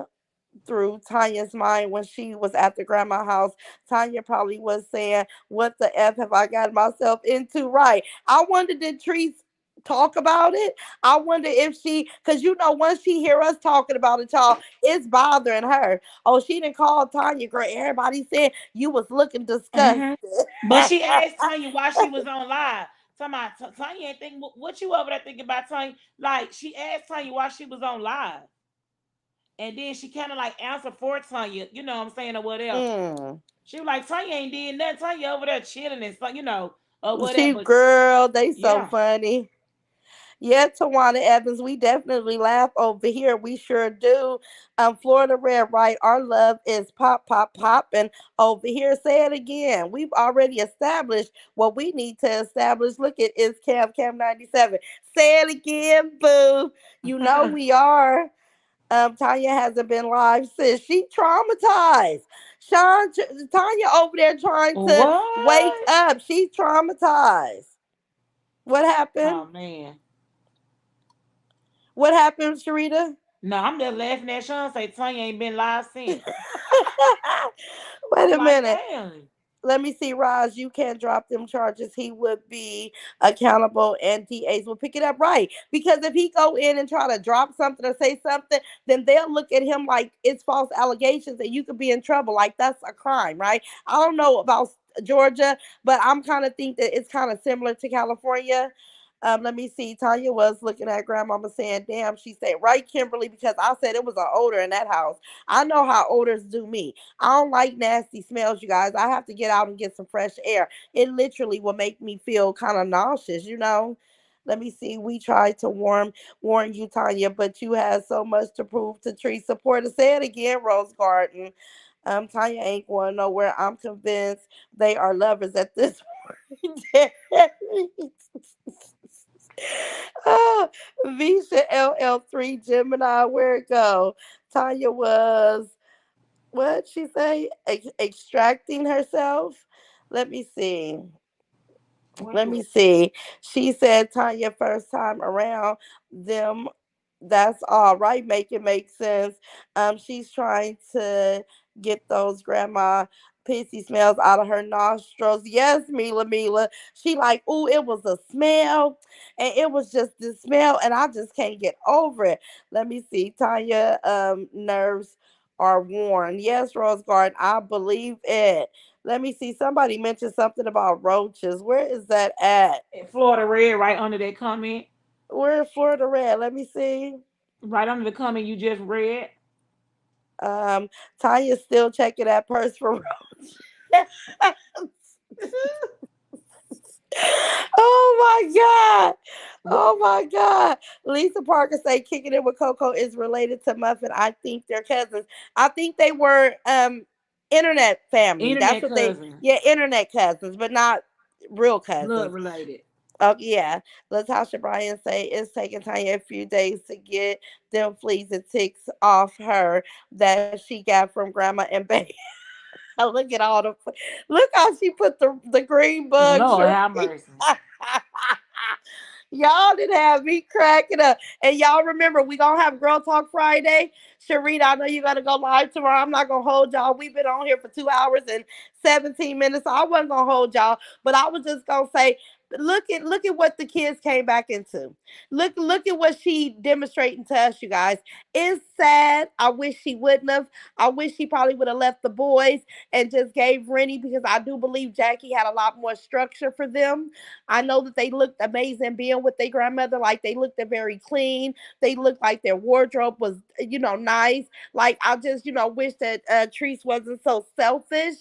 through Tanya's mind when she was at the grandma house. Tanya probably was saying, "What the f have I got myself into?" Right. I wonder did Treese talk about it? I wonder if she, because you know, once she hear us talking about it, y'all, it's bothering her. Oh, she didn't call Tanya. Girl, everybody said you was looking disgusted. Mm-hmm. But she asked Tanya why she was on live. Tanya ain't thinking what you over there thinking about Tanya. Like she asked Tanya why she was on live. And then she kind of like answered for Tanya, you know what I'm saying, or whatever. Mm. She was like, Tanya ain't did nothing. Tanya over there chilling and stuff, or She, whatever. girl, they so Yeah. funny. Yeah, Tawana Evans, we definitely laugh over here. We sure do. Florida Red, right? Our love is pop, pop, popping over here. Say it again. We've already established what we need to establish. Look at it's Cam 97. Say it again, boo. You know we are. Tanya hasn't been live since she traumatized. Tanya over there trying to wake What? up. She's traumatized. What happened? Oh man. What happened, Sharita? No, I'm just laughing at Sean say Tanya ain't been live since. Wait I'm a like, minute. damn. Let me see, Raj. You can't drop them charges. He would be accountable, and DAs will pick it up, right? Because if he go in and try to drop something or say something, then they'll look at him like it's false allegations, and you could be in trouble. Like that's a crime, right? I don't know about Georgia, but I'm kind of think that it's kind of similar to California. Let me see. Tanya was looking at grandmama saying, damn, she said, right, Kimberly, because I said it was an odor in that house. I know how odors do me. I don't like nasty smells, you guys. I have to get out and get some fresh air. It literally will make me feel kind of nauseous, you know. Let me see. We tried to warn you, Tanya, but you had so much to prove to treat support. To say it again, Rose Garden. Tanya ain't going nowhere. I'm convinced they are lovers at this point. Ah, Visa LL3 Gemini, where it go? Tanya was what she say? Extracting herself. Let me see. What Let you me see. She said Tanya first time around them. That's all right. Make it make sense. She's trying to get those grandma pissy smells out of her nostrils. Yes, Mila. She like, ooh, it was a smell, and it was just this smell, and I just can't get over it. Let me see. Tanya, nerves are worn. Yes, Rose Garden, I believe it. Let me see. Somebody mentioned something about roaches. Where is that at? Florida Red right under that comment. Where is Florida Red? Let me see. Right under the comment you just read. Um, Tanya's still checking that purse for roaches. Oh my God. What? Oh my God. Lisa Parker say kicking it with Coco is related to Muffin. I think they're cousins. I think they were internet family. That's Internet what they, cousin. yeah, internet cousins, but not real Blood cousins. related. Oh yeah. Latasha Bryan say it's taking Tanya a few days to get them fleas and ticks off her that she got from grandma and baby. Look at all the look how she put the green bug Lord shirt. have mercy. Y'all did have me cracking up. And y'all remember, we gonna have Girl Talk Friday. Sharita, I know you gotta go live tomorrow. I'm not gonna hold y'all. We've been on here for 2 hours and 17 minutes. So I wasn't gonna hold y'all, but I was just gonna say, look at what the kids came back into. Look at what she demonstrating to us, you guys. It's sad. I wish she wouldn't have. I wish she probably would have left the boys and just gave Rennie, because I do believe Jackie had a lot more structure for them. I know that they looked amazing being with their grandmother. Like they looked very clean. They looked like their wardrobe was, nice. Like I just, wish that Treese wasn't so selfish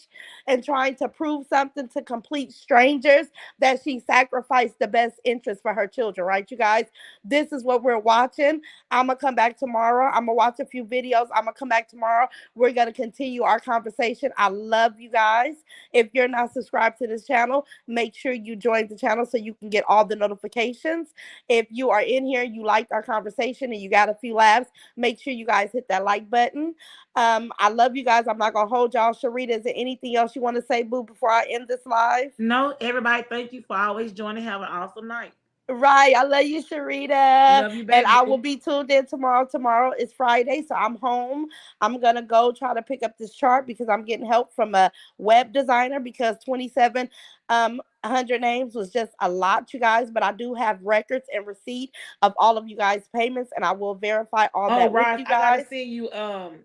and trying to prove something to complete strangers, that she sacrificed the best interest for her children, right, you guys? This is what we're watching. I'm gonna come back tomorrow. I'm gonna watch a few videos. I'm gonna come back tomorrow. We're gonna continue our conversation. I love you guys. If you're not subscribed to this channel, make sure you join the channel so you can get all the notifications. If you are in here, you liked our conversation and you got a few laughs, make sure you guys hit that like button. I love you guys. I'm not gonna hold y'all. Sharita, is there anything else you want to say, boo, before I end this live? No, everybody, thank you for always joining. Have an awesome night. Right. I love you, Sharita. Love you And back, I will boo. be tuned in tomorrow. Tomorrow is Friday, so I'm home. I'm going to go try to pick up this chart because I'm getting help from a web designer, because 27 100 names was just a lot, you guys. But I do have records and receipt of all of you guys' payments, and I will verify all Oh, that with Ross, you I gotta guys. send you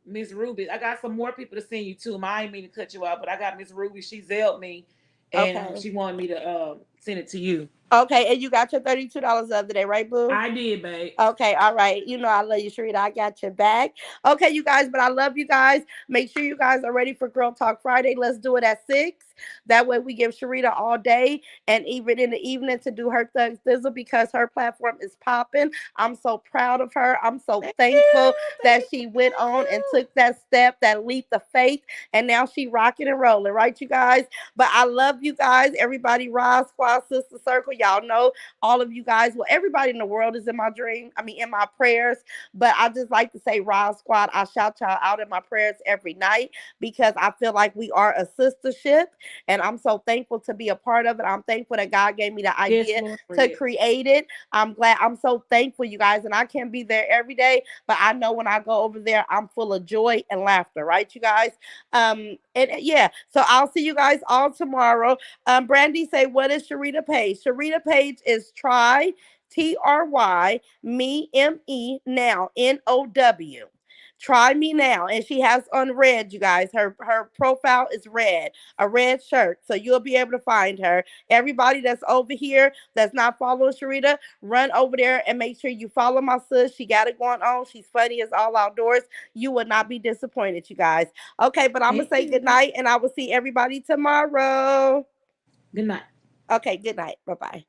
Miss Ruby. I got some more people to send you too. I ain't mean to cut you out, but I got Miss Ruby. She zelled me, and Okay. she wanted me to send it to you. Okay. And you got your $32 the other day, right, boo? I did, babe. Okay, all right. You know I love you, Sharita. I got your back. Okay, you guys, but I love you guys. Make sure you guys are ready for Girl Talk Friday. Let's do it at 6. That way we give Sharita all day and even in the evening to do her thug thizzle, because her platform is popping. I'm so proud of her. I'm so Thank thankful you, thank that you, she went thank on and you. took that step, that leap of faith, and now she rocking and rolling, right, you guys? But I love you guys. Everybody, Rise Squad, Sister Circle. Y'all know all of you guys. Well, everybody in the world is in my dream. I mean, in my prayers. But I just like to say, Rise Squad, I shout y'all out in my prayers every night, because I feel like we are a sistership, and I'm so thankful to be a part of it. I'm thankful that God gave me the Yes, idea Lord. to create it. I'm glad. I'm so thankful, you guys, and I can't be there every day, but I know when I go over there, I'm full of joy and laughter, right, you guys? And yeah, so I'll see you guys all tomorrow. Brandy say, what is Sharita Page? Sharita Page is Try me now NOW. Try me now, and she has on red. You guys, her profile is red, a red shirt, so you'll be able to find her. Everybody that's over here that's not following Sharita, run over there and make sure you follow my sis. She got it going on. She's funny as all outdoors. You will not be disappointed, you guys. Okay, but I'm gonna Thank say good you. night, and I will see everybody tomorrow. Good night. Okay, good night. Bye bye.